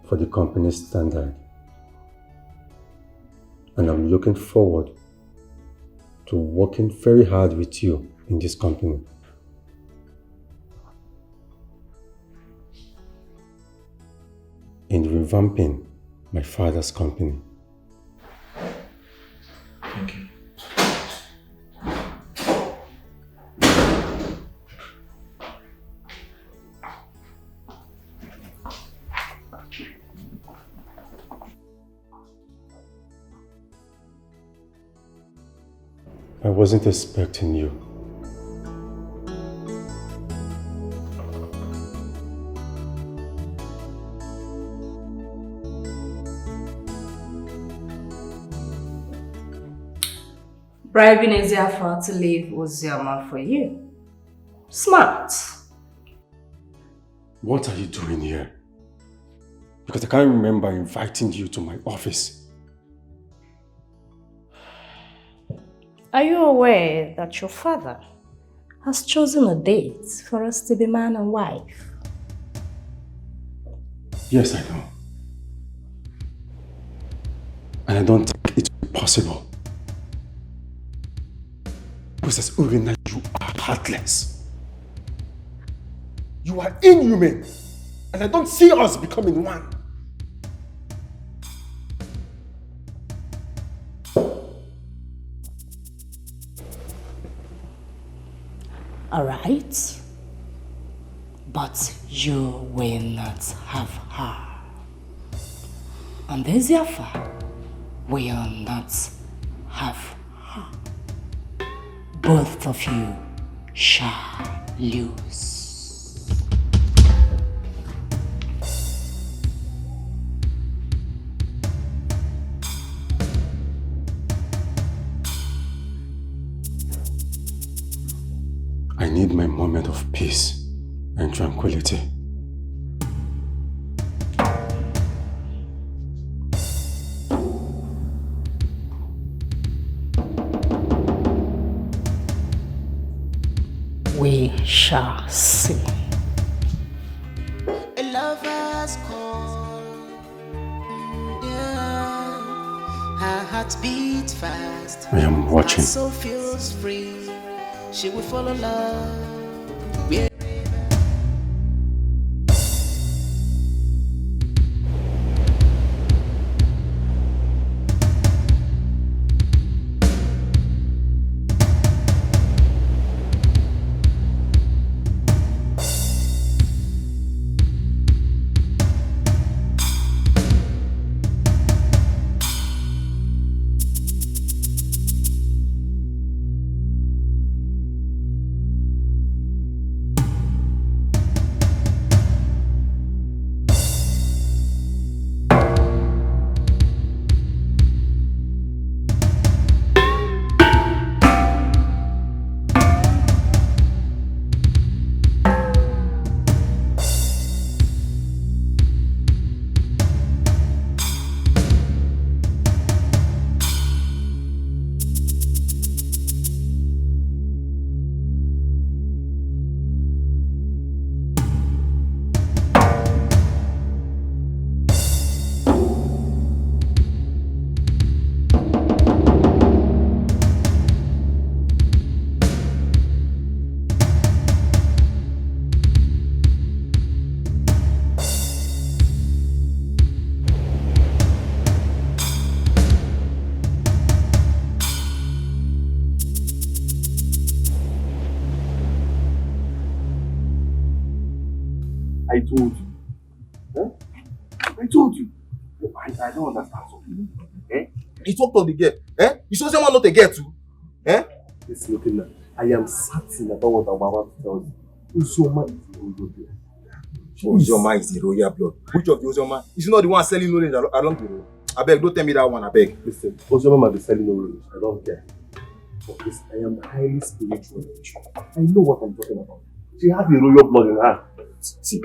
for the company's standard. And I'm looking forward to working very hard with you in this company. In revamping my father's company. Thank you. I wasn't expecting you. Bribing Eziafa to leave Uzioma for you. Smart. What are you doing here? Because I can't remember inviting you to my office. Are you aware that your father has chosen a date for us to be man and wife? Yes, I know. And I don't think it will be possible. Because Urina, you are heartless. You are inhuman. And I don't see us becoming one. Alright. But you will not have her. And Eziafa will not have her. Both of you shall lose. I need my moment of peace and tranquility. We shall see. A lover's call, heart beat fast. I am watching. My soul feels free. She will follow love. I told you. Huh? I told you. I don't understand something. Eh? You talked to the girl. Eh? You saw someone not a girl too. Eh? Listen, okay now. I am certain about what I'm about to tell you. Uzoma is the royal blood. Uzoma is the royal blood. Which of the Uzoma? Is he not the one selling knowledge along the road? I beg, don't tell me that one, I beg. Listen, Uzoma might be selling knowledge. I don't care. But this, I am highly spiritual. I know what I'm talking about. She has the royal blood in her. See,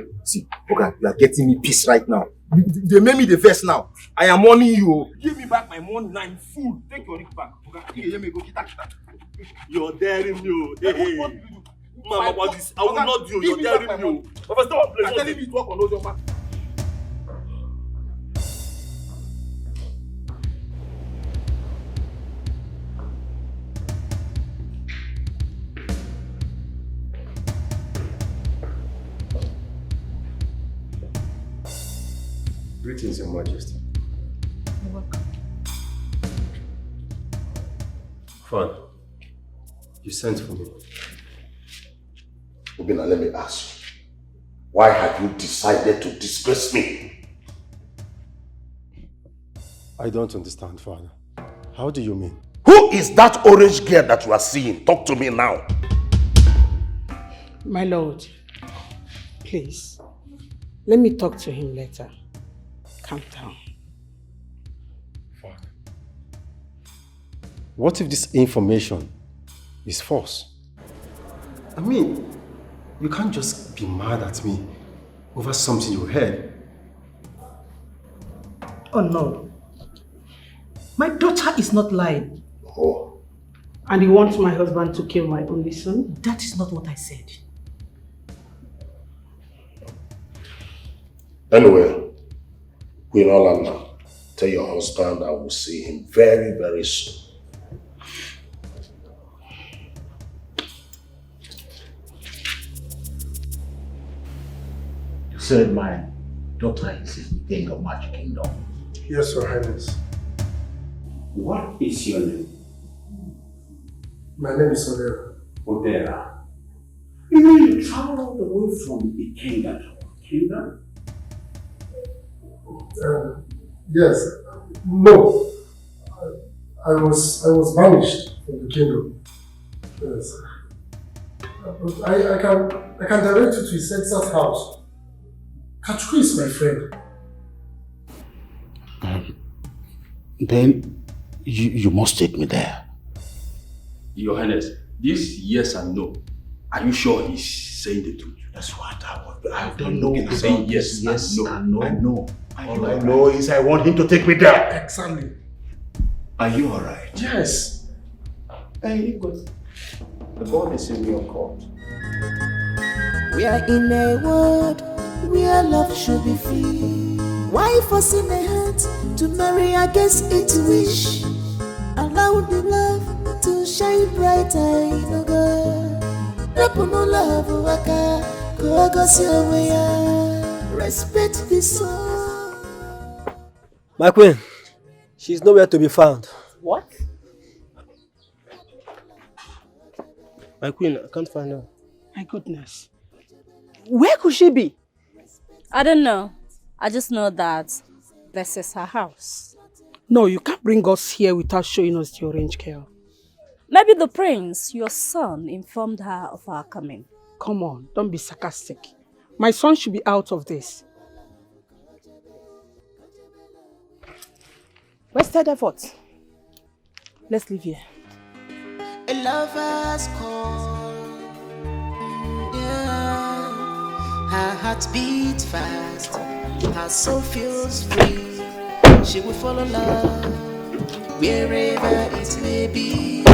okay, you are getting me peace right now. They made me the first now. I am warning you. Give me back my money now in full. Take your ring back. Okay, you go kita. You're daring me. Hey. Mama, about this, I will not do. You're daring me. I'm telling you to work on those your man. Greetings, Your Majesty. You're welcome. Fine. You sent for me. Obina, let me ask you. Why have you decided to disgrace me? I don't understand, Father. How do you mean? Who is that orange girl that you are seeing? Talk to me now. My lord, please, let me talk to him later. Calm down. Father, what if this information is false? I mean, you can't just be mad at me over something you heard. Oh no. My daughter is not lying. Oh. And you want my husband to kill my only son? That is not what I said. Anyway, Queen Olana, tell your husband I will see him very, very soon. You said my daughter is in the king of Magic Kingdom. Yes, Your Highness. What is your name? My name is Odera. Odera. You mean you traveled away from the kingdom to our kingdom? Yes. No. I was banished from the kingdom. Yes. But I can direct you to his exact house. Kachuku is my friend. Then you must take me there. Your Highness, this yes and no. Are you sure he's saying the truth? That's what I don't know. Saying yes and no. I know. All I know is I want him to take me there. Exactly. Are you alright? Yes. Hey, good. The ball is in your court. We are in a world where love should be free. Why forcing a heart to marry against its wish? allow the love to shine brighter, no God. Rapo no love waka, go your way. Respect the soul. My queen, she's nowhere to be found. What? My queen, I can't find her. My goodness. Where could she be? I don't know. I just know that this is her house. No, you can't bring us here without showing us the orange girl. Maybe the prince, your son, informed her of our coming. Come on, don't be sarcastic. My son should be out of this. Wasted effort. Let's leave here. A lover's call. Yeah. Her heart beats fast. Her soul feels free. She will follow love wherever it may be.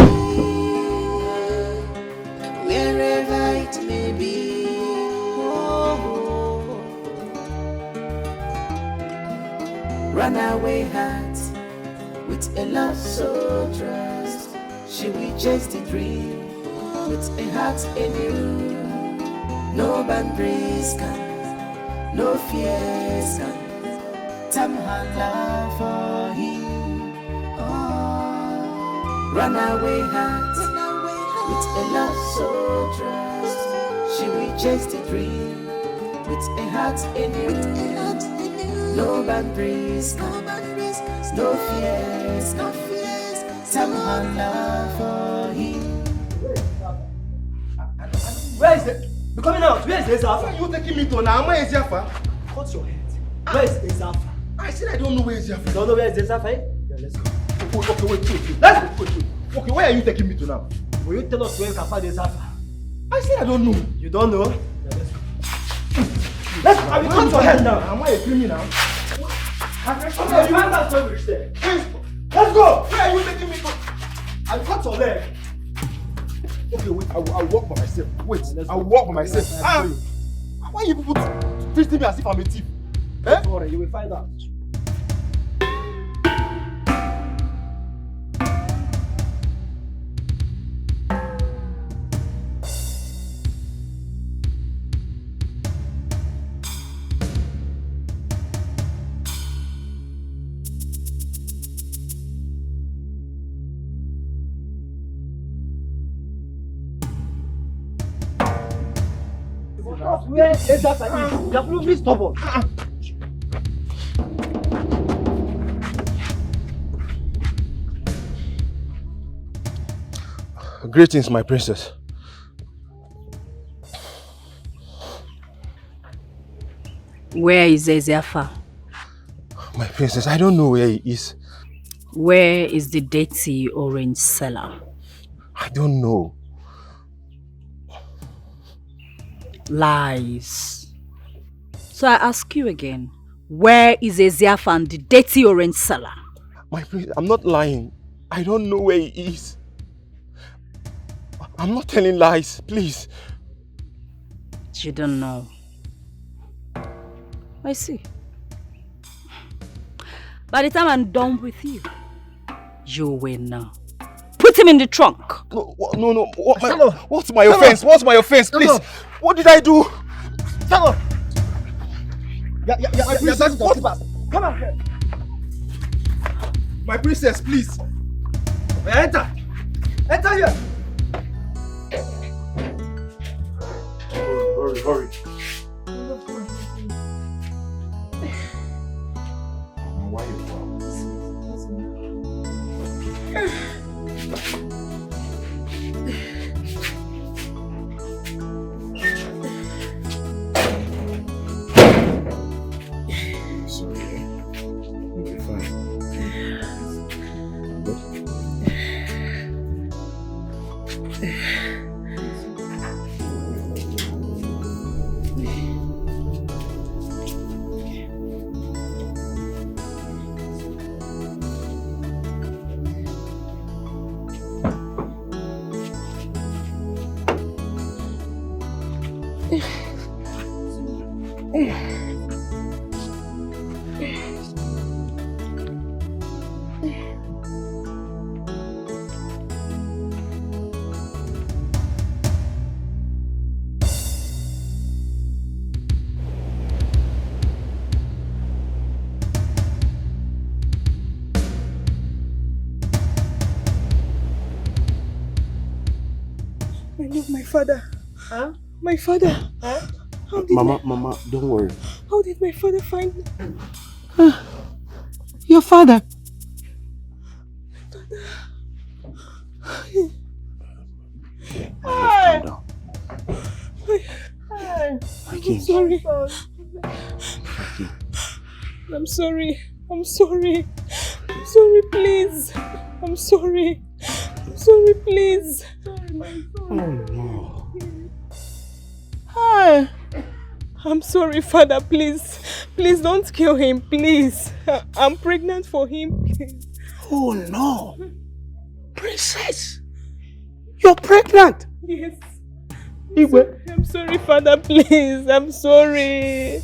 Wherever it may be. Oh. Runaway heart with a love so trust. She will chase the dream with a heart anew. No boundaries can, no fears can tame her love for him. Oh. Runaway heart with a love so trust. She will chase the dream with a heart anew. No boundaries can, no fears tame her love for him. Where is it? Be coming out. Where is Ezafa? Where are you taking me to now? Where is Ezafa? Cut your head. Where is Ezafa? I said I don't know where is Ezafa. Don't know where is Ezafa? Yeah, let's go. Okay, wait. Let's go. Okay, where are you taking me to now? Will you tell us where we can find Ezafa? I said I don't know. You don't know? Yeah, let's go. Let's go. I will cut your head now. Am I a criminal? Okay, you understand where we reach there. Let's go. Where are you taking me to? I'll cut your leg. Okay, wait. I'll walk by myself. Wait, I'll walk by myself. Why are you people treating me as if I'm a thief? Don't worry, you will find out. Where is that? You are proving stubborn. Greetings, my princess. Where is Ezafa? My princess, I don't know where he is. Where is the dirty orange seller? I don't know. Lies. So I ask you again, where is Ezafa and the dirty orange seller? My princess, I'm not lying. I don't know where he is. I'm not telling lies, please. You don't know. I see. By the time I'm done with you, you will know. Put him in the trunk. No. What's my offense? What's my offense, please? What did I do? Come on. My princess, what? Come on here. My princess, please. Enter. Enter here. Hurry. Why you sorry, you'll be fine. I love my father. Huh? My father. Huh? Mama, don't worry. How did my father find me? Your father? Calm down. I'm sorry. I'm sorry. I'm sorry. I'm sorry, please. I'm sorry. I'm sorry, please. Oh no. Hi. I'm sorry, Father, please. Please don't kill him, please. I'm pregnant for him. Oh no. Princess. You're pregnant. Yes. I'm sorry, Father, please. I'm sorry.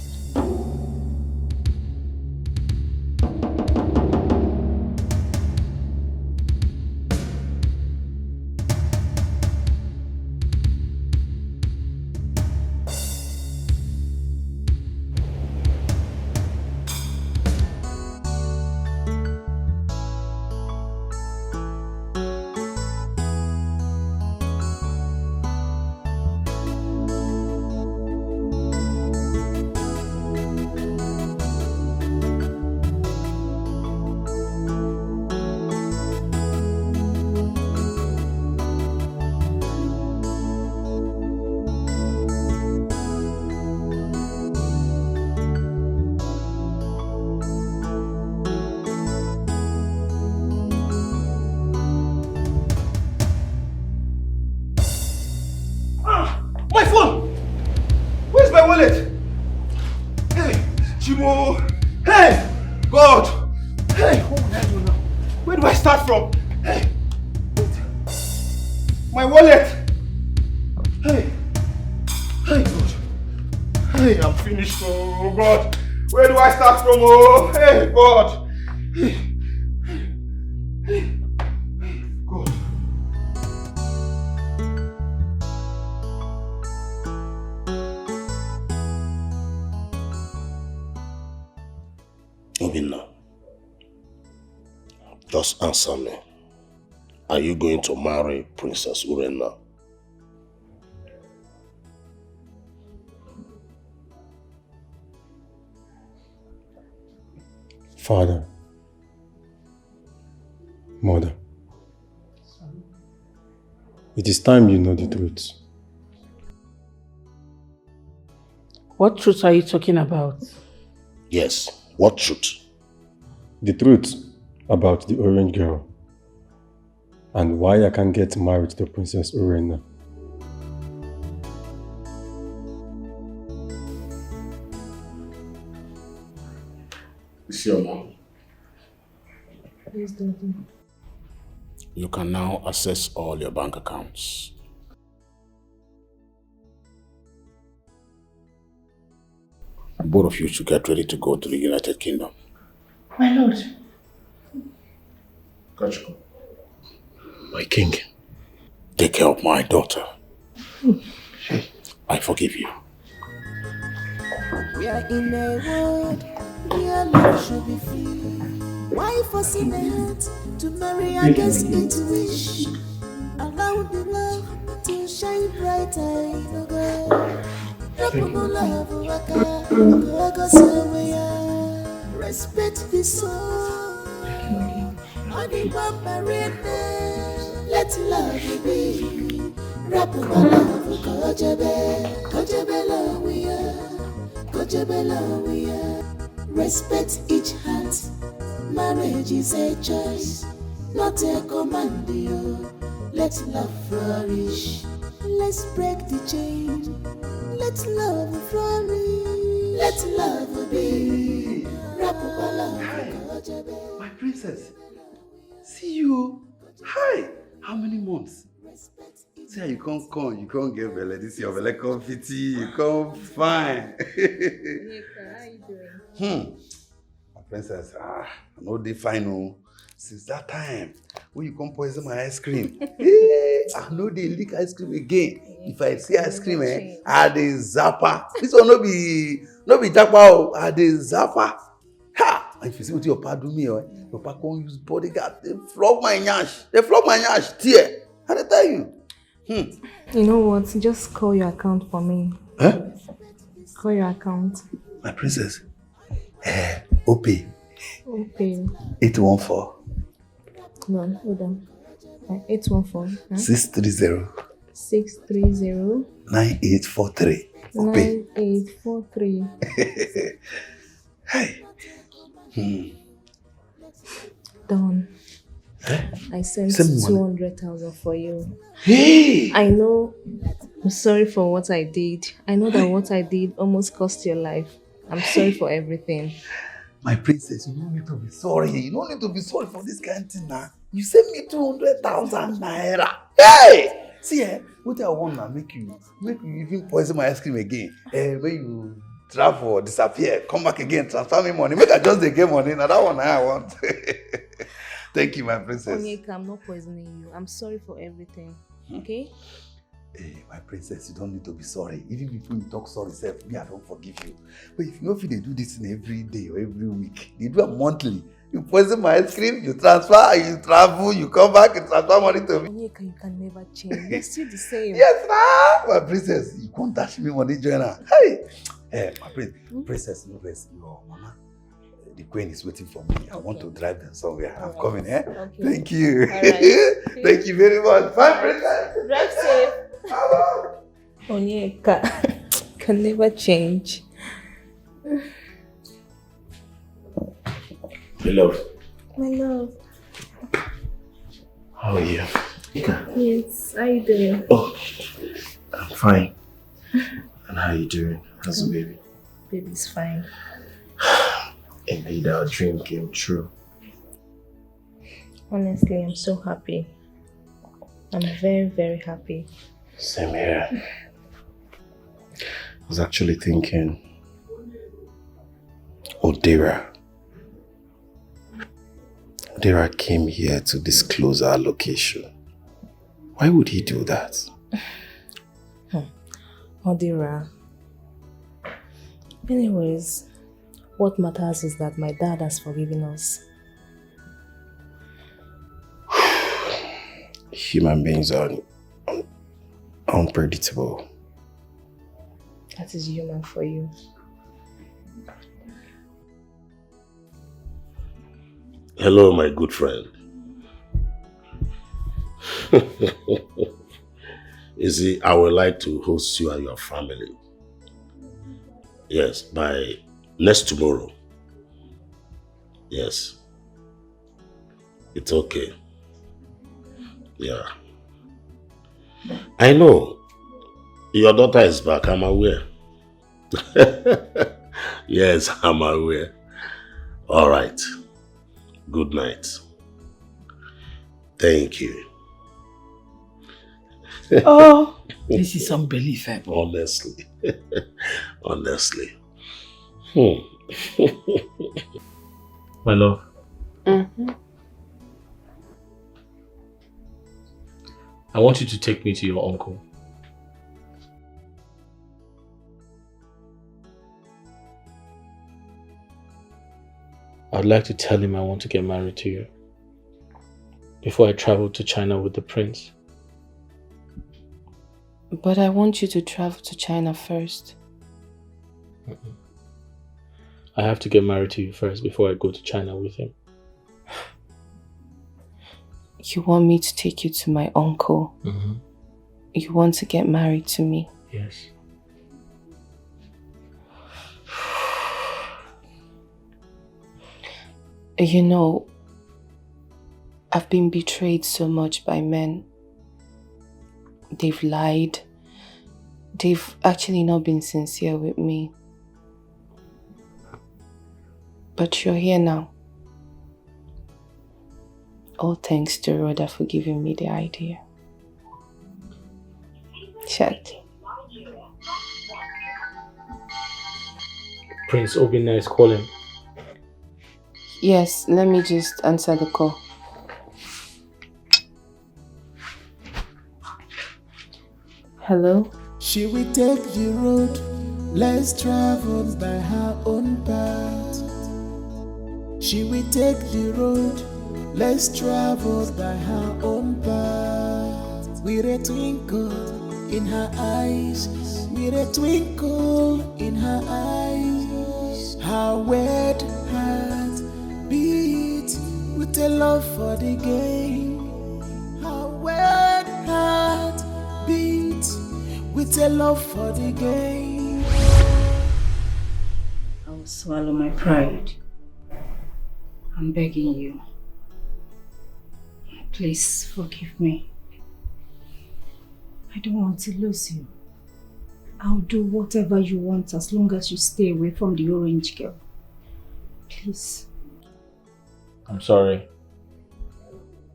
My phone! Where's my wallet? Hey, Chimo! Hey! God! Hey, what will I do now? Where do I start from? Hey! My wallet! Hey! Hey, God! Hey, I'm finished, oh God! Where do I start from, oh? Hey, God! Hey! Hey! God! Obinna, just answer me. Are you going to marry Princess Urena? Father, Mother, it is time you know the truth. What truth are you talking about? Yes, what truth? The truth about the orange girl and why I can't get married to Princess Urena. Isioma, Yes, Daddy. you can now access all your bank accounts. Both of you should get ready to go to the United Kingdom. My lord. Kachiko. My king, take care of my daughter. I forgive you. We are in a world where love should be free. Why forcing a heart to marry against its wish? Allow the love to shine brighter in a girl. Respect the soul. Let love be. Respect each heart. Marriage is a choice, not a command. Let love flourish. Let's break the chain. Let love flourish. Let love be. My princess, see you. Hi. How many months? See how you can't come, you can't get belly. This your belly come fitty, you come fine. How you doing? My princess, I know they fine oh. Since that time, when you come poison my ice cream, I know they lick ice cream again. If I see ice cream, I dey zapper. This one no be japa, I dey zapper. Ha! And if you see what your papa do me, your papa can't use bodyguard. They flog my nyash. Tear. How they tell you? You know what? Just call your account for me. Huh? Call your account. My princess. OP. Okay. 814. No, hold on. 814. 630. 630. 9843. OP. 9843. Hey. Don. I sent Send money. 200,000 for you. Hey! I know. I'm sorry for what I did. I know that what I did almost cost your life. I'm sorry for everything. My princess, you don't need to be sorry. You don't need to be sorry for this kind of thing now. You sent me 200,000 naira. Hey! See, what I want now, make you even poison my ice cream again. When you travel, disappear, come back again, transfer me money. Make I just get money. Now that one I want. Thank you, my princess. Onyeka, I'm not poisoning you. I'm sorry for everything. Okay? Hey, my princess, you don't need to be sorry. Even before you talk sorry, self, me, I don't forgive you. But if you know if they do this in every day or every week, they do it monthly. You poison my ice cream, you transfer, you travel, you come back, you transfer money to me. Onyeka, you can never change. You're still the same. Yes, ma! My princess, you can't dash me money, Joanna. Hey, my princess, no rest. Your mama, the queen is waiting for me. I want to drive them somewhere. I'm coming, Okay. Thank you. All right. Thank you very much. Bye, princess. Drive safe. Onyeka can never change. My love. My love. How are you? Yes, how you doing? Oh, I'm fine. And how are you doing? How's the baby? Baby's fine. Indeed, our dream came true. Honestly, I'm so happy. I'm very, very happy. Same here. I was actually thinking, Odera came here to disclose our location. Why would he do that? Odera. Anyways, what matters is that my dad has forgiven us. Human beings are unpredictable. That is human for you. Hello, my good friend. You see, I would like to host you and your family. Yes, by next tomorrow. Yes. It's okay. Yeah. I know. Your daughter is back, I'm aware. Yes, I'm aware. All right. Good night. Thank you. Oh, this is unbelievable. Honestly. Honestly. My love. I want you to take me to your uncle. I'd like to tell him I want to get married to you before I travel to China with the prince. But I want you to travel to China first. I have to get married to you first before I go to China with him. You want me to take you to my uncle? You want to get married to me? Yes. You know, I've been betrayed so much by men. They've lied. They've actually not been sincere with me. But you're here now. All thanks to Rhoda for giving me the idea. Chat. Prince Obinna is calling. Yes, let me just answer the call. Hello? She will take the road less traveled by her own path. She will take the road less traveled by her own path. with a twinkle in her eyes, with a twinkle in her eyes. Her wet heart beat with a love for the game. Her wet heart beat with a love for the game. I will swallow my pride. I'm begging you. Please forgive me. I don't want to lose you. I'll do whatever you want as long as you stay away from the orange girl. Please. I'm sorry.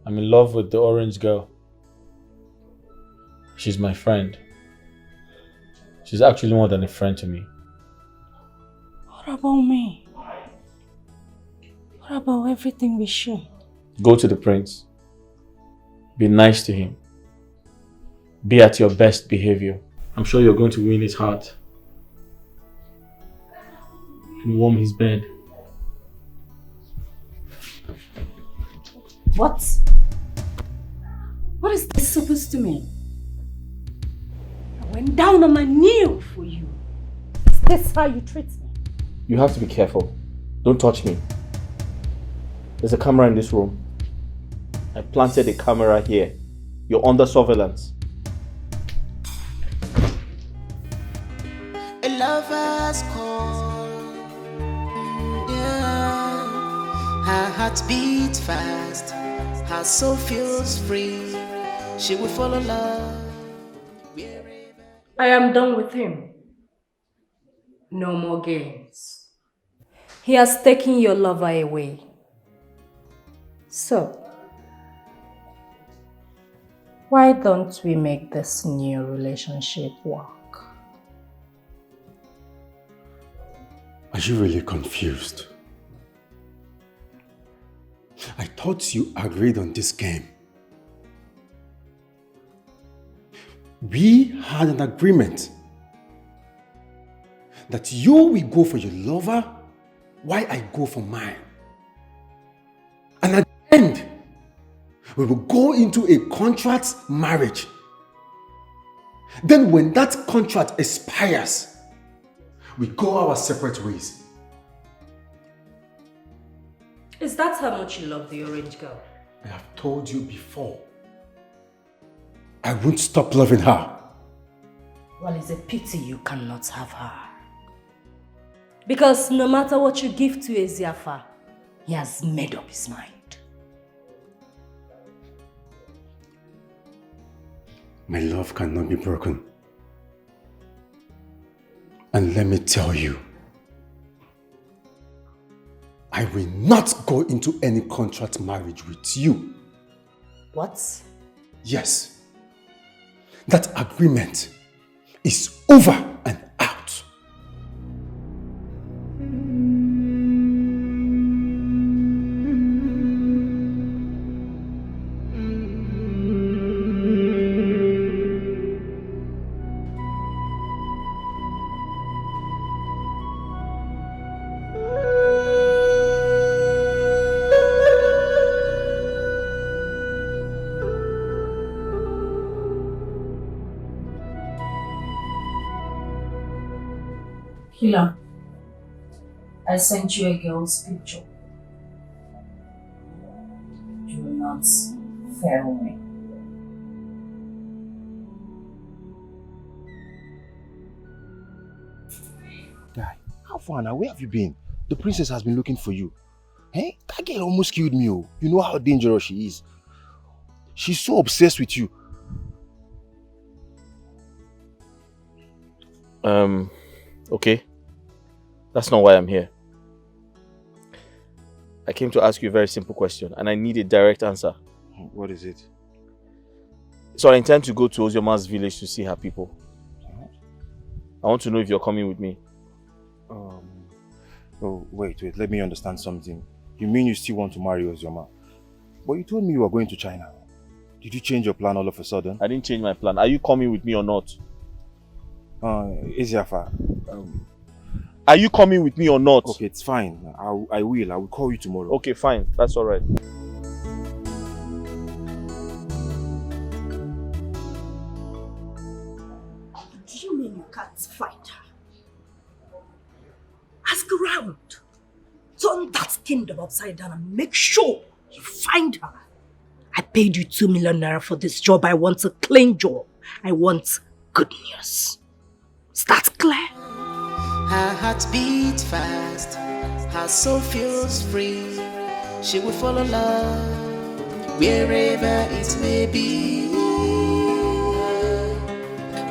I'm in love with the orange girl. She's my friend. She's actually more than a friend to me. What about me? What about everything we share? Go to the prince. Be nice to him. Be at your best behavior. I'm sure you're going to win his heart. And warm his bed. What? What is this supposed to mean? I went down on my knee for you. Is this how you treat me? You have to be careful. Don't touch me. There's a camera in this room. I planted a camera here. You're under surveillance. A lover's call, yeah. Her heart beats fast, her soul feels free. She will follow love. I am done with him. No more games. He has taken your lover away. So, why don't we make this new relationship work? Are you really confused? I thought you agreed on this game. We had an agreement that you will go for your lover while I go for mine. And at the end, we will go into a contract marriage. Then when that contract expires, we go our separate ways. Is that how much you love the orange girl? I have told you before. I won't stop loving her. Well, it's a pity you cannot have her. Because no matter what you give to Eziafa, he has made up his mind. My love cannot be broken. And let me tell you, I will not go into any contract marriage with you. What? Yes. That agreement is over and out. Hila, I sent you a girl's picture. Do not fail me. Guy, how far now? Where have you been? The princess has been looking for you. Hey, that girl almost killed me. Oh. You know how dangerous she is. She's so obsessed with you. Okay. That's not why I'm here. I came to ask you a very simple question and I need a direct answer. What is it? So I intend to go to Ozioma's village to see her people. I want to know if you're coming with me. Oh, wait. Let me understand something. You mean you still want to marry Ozioma? But you told me you were going to China. Did you change your plan all of a sudden? I didn't change my plan. Are you coming with me or not? Eziafa. Are you coming with me or not? Okay, it's fine. I will. I will call you tomorrow. Okay, fine. That's all right. Do you mean you can't find her? Ask around. Turn that kingdom upside down and make sure you find her. I paid you 2 million naira for this job. I want a clean job. I want good news. Is that clear? Her heart beats fast, her soul feels free. She will follow love wherever it may be.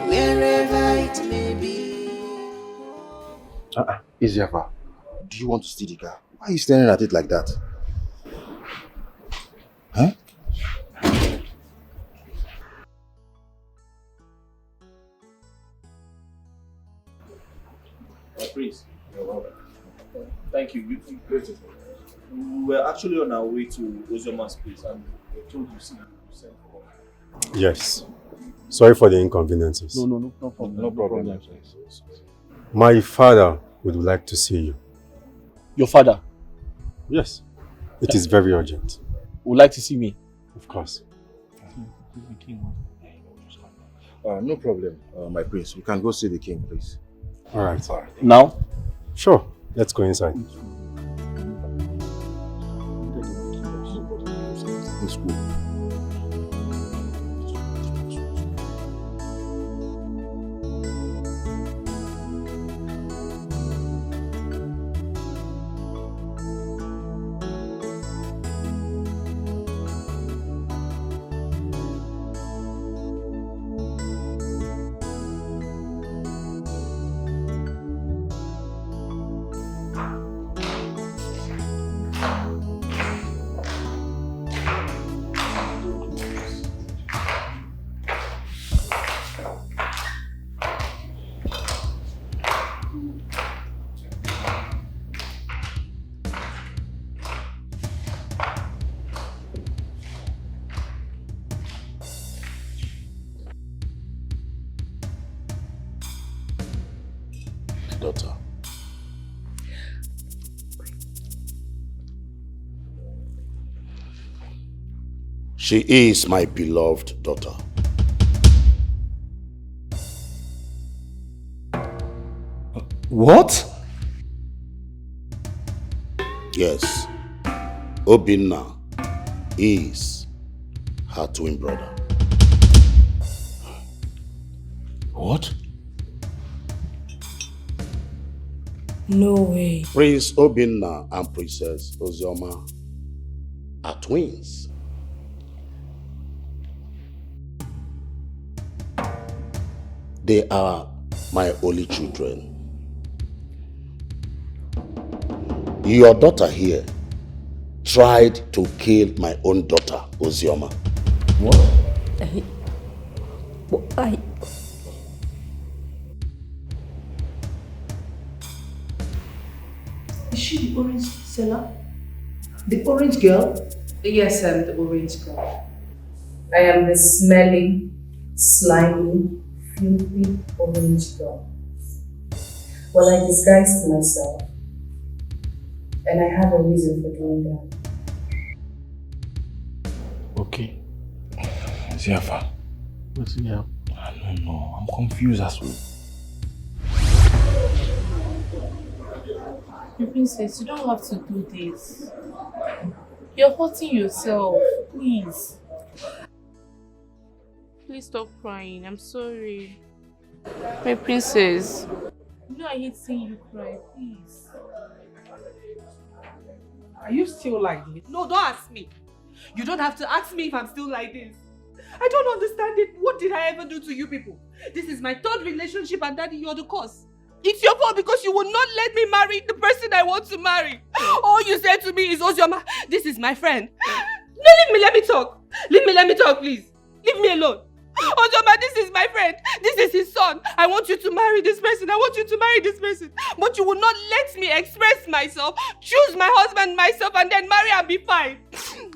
Wherever it may be. Easier, do you want to see the car? Why are you staring at it like that? Huh? Prince, you're welcome. Thank you. We were actually on our way to Ozioma's place and we told you to send for. Yes. Sorry for the inconveniences. No problem. No problem. My father would like to see you. Your father? Yes. It is very urgent. Would like to see me? Of course. No problem, my prince. We can go see the king, please. All right. Now? Sure. Let's go inside. Let's go. Daughter. She is my beloved daughter. What? Yes, Obinna is her twin brother. What? No way. Prince Obinna and Princess Ozioma are twins. They are my only children. Your daughter here tried to kill my own daughter, Ozioma. What? Is she the orange seller? The orange girl? Yes, I'm the orange girl. I am the smelly, slimy, filthy orange girl. Well, I disguised myself. And I have a reason for doing that. Okay. Ziafa. What's in here? I don't know. I'm confused as well. Princess, you don't have to do this. You're hurting yourself. Please. Please stop crying. I'm sorry. My princess. You know I hate seeing you cry. Please. Are you still like this? No, don't ask me. You don't have to ask me if I'm still like this. I don't understand it. What did I ever do to you people? This is my third relationship and daddy, you're the cause. It's your fault because you will not let me marry the person I want to marry. All you said to me is, Ozioma, this is my friend. No, leave me, let me talk. Let me talk, please. Leave me alone. Ozioma, this is my friend. This is his son. I want you to marry this person. I want you to marry this person. But you will not let me express myself, choose my husband myself, and then marry and be fine.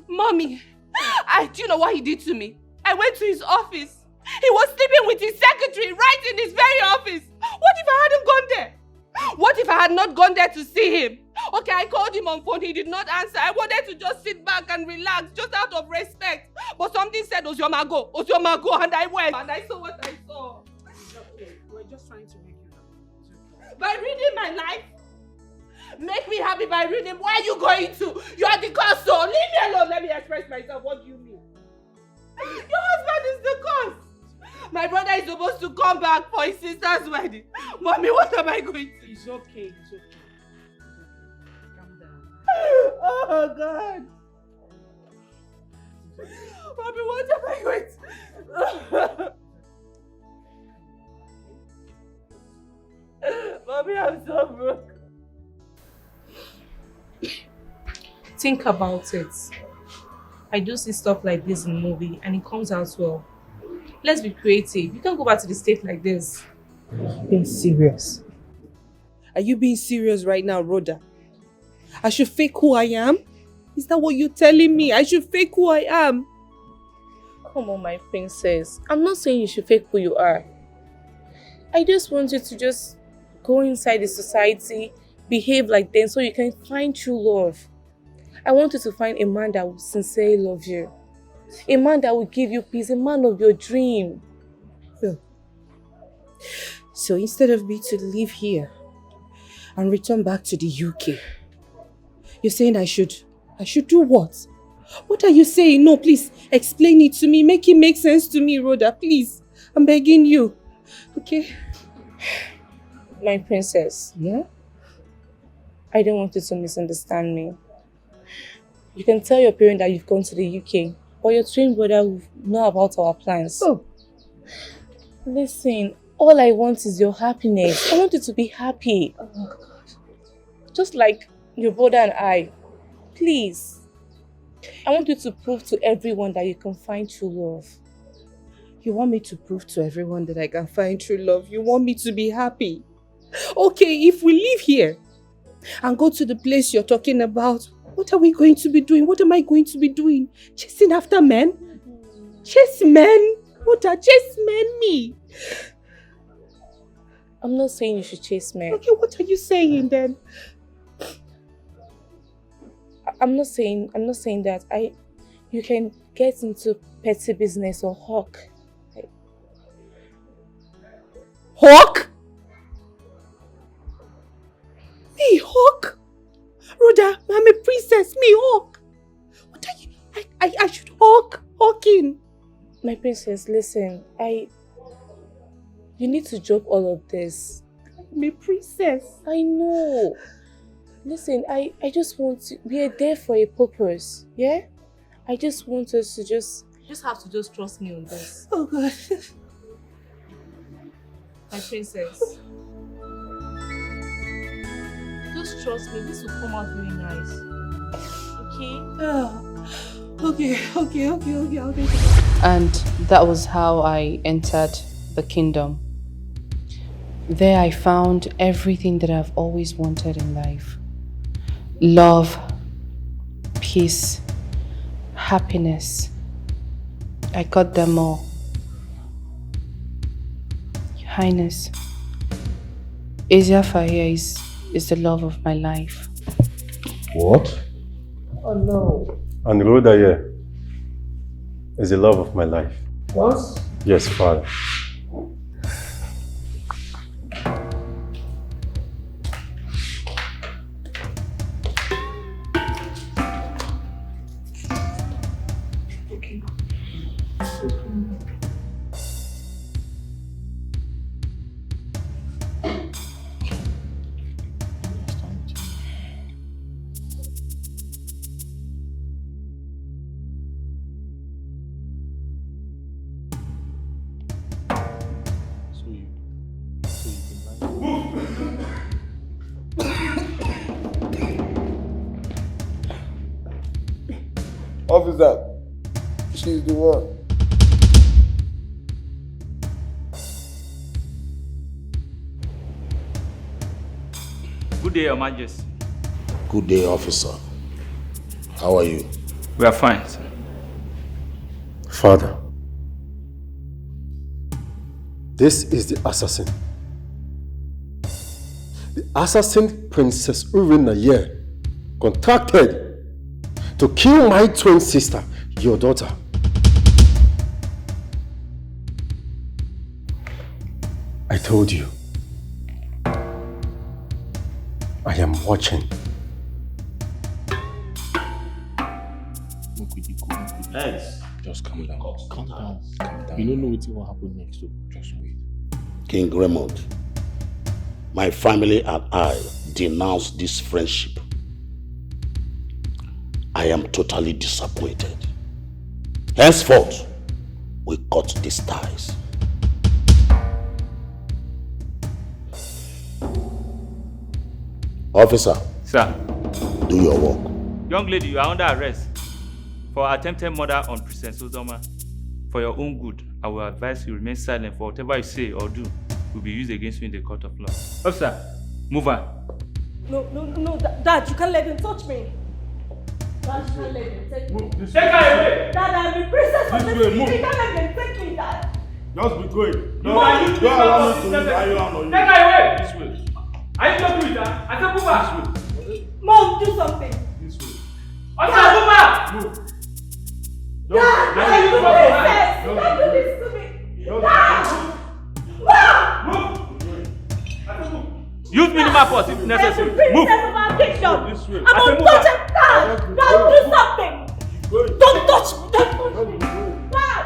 Mommy, do you know what he did to me? I went to his office. He was sleeping with his secretary right in his very office. What if I hadn't gone there? What if I had not gone there to see him? Okay, I called him on phone. He did not answer. I wanted to just sit back and relax, just out of respect. But something said, Ozioma, go, and I went. And I saw what I saw. just trying to make you happy. By reading my life? Make me happy by reading. Where are you going to? You are the cause, so leave me alone. Let me express myself. What do you mean? Your husband is the cause. My brother is supposed to come back for his sister's wedding. Mommy, what am I going to do? It's okay, it's okay. Calm down. Oh, God. Mommy, what am I going to do? Mommy, I'm so broke. Think about it. I do see stuff like this in movie and it comes out well. Let's be creative. You can't go back to the state like this. Being serious? Are you being serious right now, Rhoda? I should fake who I am? Is that what you're telling me? I should fake who I am? Come on, my princess. I'm not saying you should fake who you are. I just want you to just go inside the society, behave like them so you can find true love. I want you to find a man that will sincerely love you. A man that will give you peace, a man of your dream. So instead of me to live here and return back to the UK, you're saying I should do what? What are you saying? No, please explain it to me. Make it make sense to me, Rhoda, please. I'm begging you. Okay? My princess. Yeah? I don't want you to misunderstand me. You can tell your parents that you've gone to the UK, but your twin brother will know about our plans. Oh. Listen, all I want is your happiness. I want you to be happy. Oh, God. Just like your brother and I. Please. I want you to prove to everyone that you can find true love. You want me to prove to everyone that I can find true love? You want me to be happy? Okay, if we leave here and go to the place you're talking about, what are we going to be doing? What am I going to be doing? Chasing after men? Chase men? What are chase men me? I'm not saying you should chase men. Okay, what are you saying then? I'm not saying that. You can get into petty business or hawk. Hawk? Me hawk? Rhoda, I'm a princess. Me hawk? What are you? I should hawking. My princess, listen. You need to drop all of this. I'm a princess. I know. Listen, I just want to... We are there for a purpose, yeah? I just want us to just... You just have to just trust me on this. Oh, God. My princess. Just trust me. This will come out very nice. Okay? Okay. I'll take it. And that was how I entered the kingdom. There I found everything that I've always wanted in life. Love, peace, happiness. I got them all. Your Highness, Asia here is the love of my life. What? Oh no. And Rhoda here is the love of my life. What? Yes, Father. Officer, she's the one. Good day, Your Majesty. Good day, officer. How are you? We are fine, sir. Father, this is the assassin. The assassin Princess Urina here contracted to kill my twin sister, your daughter. I told you. I am watching. Yes. Just calm down. Calm down. Calm down. You don't know what will happen next, so just wait. King Raymond, my family and I denounce this friendship. I am totally disappointed. Henceforth, we cut these ties. Officer. Sir. Do your work. Young lady, you are under arrest for attempted murder on Princess Uzoma. For your own good, I will advise you remain silent, for whatever you say or do will be used against you in the court of law. Officer, move on. No, Dad, you can't let him touch me. Dad, you can't let him take me. Take her away! Dad, I'm the princess of This this way, move. city. You can't let him take me, Dad. Just be going. Don't allow me to lie you on you. Take her away! This way. I don't do it, huh? I said move her. Mom, do something. This way. Officer, move her! Move. Dad, I'm the princess. You can't do this to me. Dad! Mom! Use minimal force if necessary. Move! Princess of our kingdom. This way. I'm untouchable. Dad, do something. Don't touch me. Dad!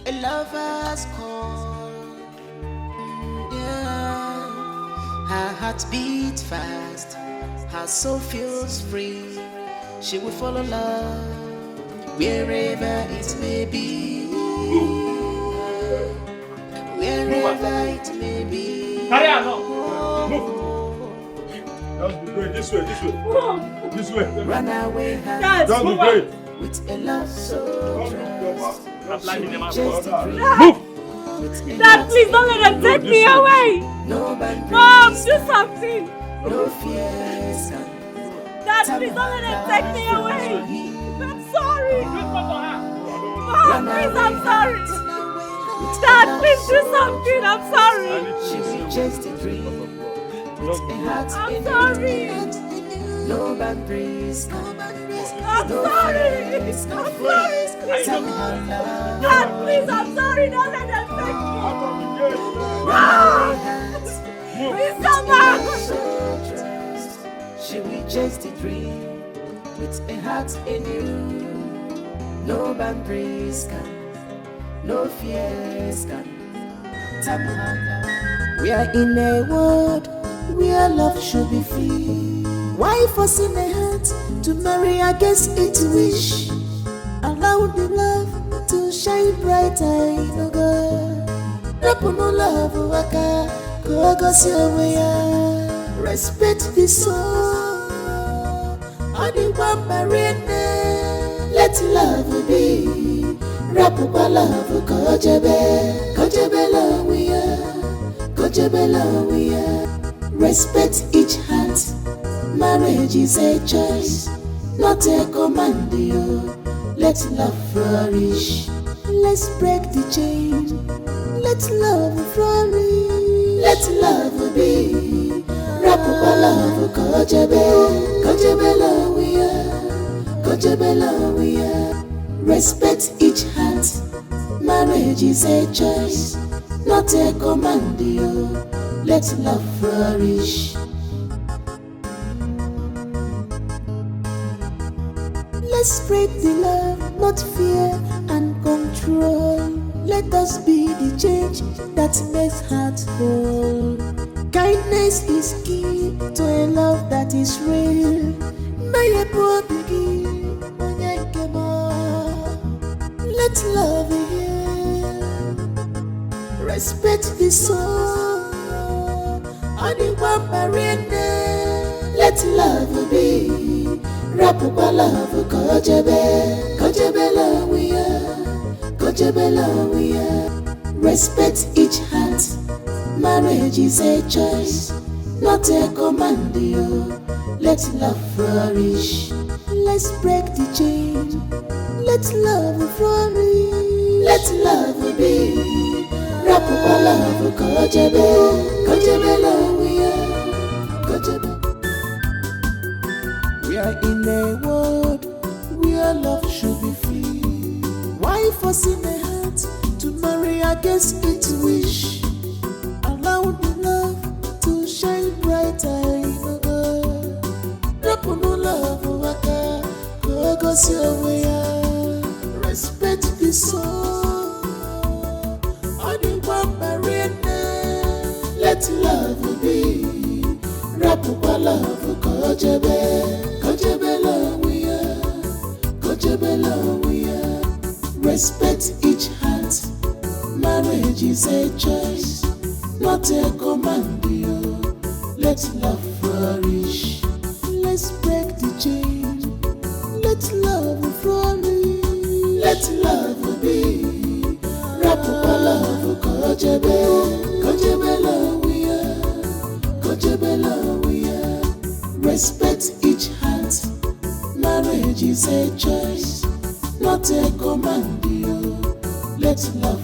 A lover's call. Yeah. Her heart beats fast. Her soul feels free. She will follow love wherever it may be. Wherever it may be. Carry her now. Move. Just be going. This way. This way. Run away, Dad, just be going. with a love so trust. Move! Dad, please don't let them take me away. Mom, do something. No fears. Dad, please don't let them take me away. I'm sorry. Mom, please, I'm sorry. Dad, please do something. I'm sorry. She's just a dream. I'm sorry. No boundaries. I'm sorry. I'm sorry. Dad, please, I'm sorry. Don't let them take me. Please come back. She will just a dream with a heart in you. No boundaries can, no fears can. We are in a world where love should be free. Why forcing a heart to marry against its wish? Allow the love to shine brighter in a girl. Rapuno love waka, kogos your respect the soul. Only one marine, let love be. Rapupa love, kojebe love we are, kojebe love we are. Respect each heart. Marriage is a choice, not a command. Let love flourish. Let's break the chain. Let love flourish. Let love be. Rapupa love, kojebe love we are, kojebe love we are. Respect each heart. Marriage is a choice, not a command. Let love flourish. Let's spread the love, not fear and control. Let us be the change that makes hearts whole. Kindness is key to a love that is real. Let love heal. Respect the soul. Only one marine. Let love be. Rapupa love, kojebe love we are, kojebe love we are. Respect each heart. Marriage is a choice, not a command. Let love flourish. Let's break the chain. Let love flourish. Let love be. Rapupa love, kojebe love we are, kojebe. We are in a world where love should be free. Why forcing a heart to marry against its wish. Allow the love to shine brighter in a girl. Rapuno love waka, kogos your way. Respect the soul. All the barbarian, let love be. Rapupa love, kojebe love we are, kojebe love we are. Respect each heart. Marriage is a choice, not a command. Let love flourish. Let's break the chain. Let love flourish. Let love be. Rapupa love, kojebe love we are, kojebe love we are. Respect each heart. Marriage is a choice, not a command. Let love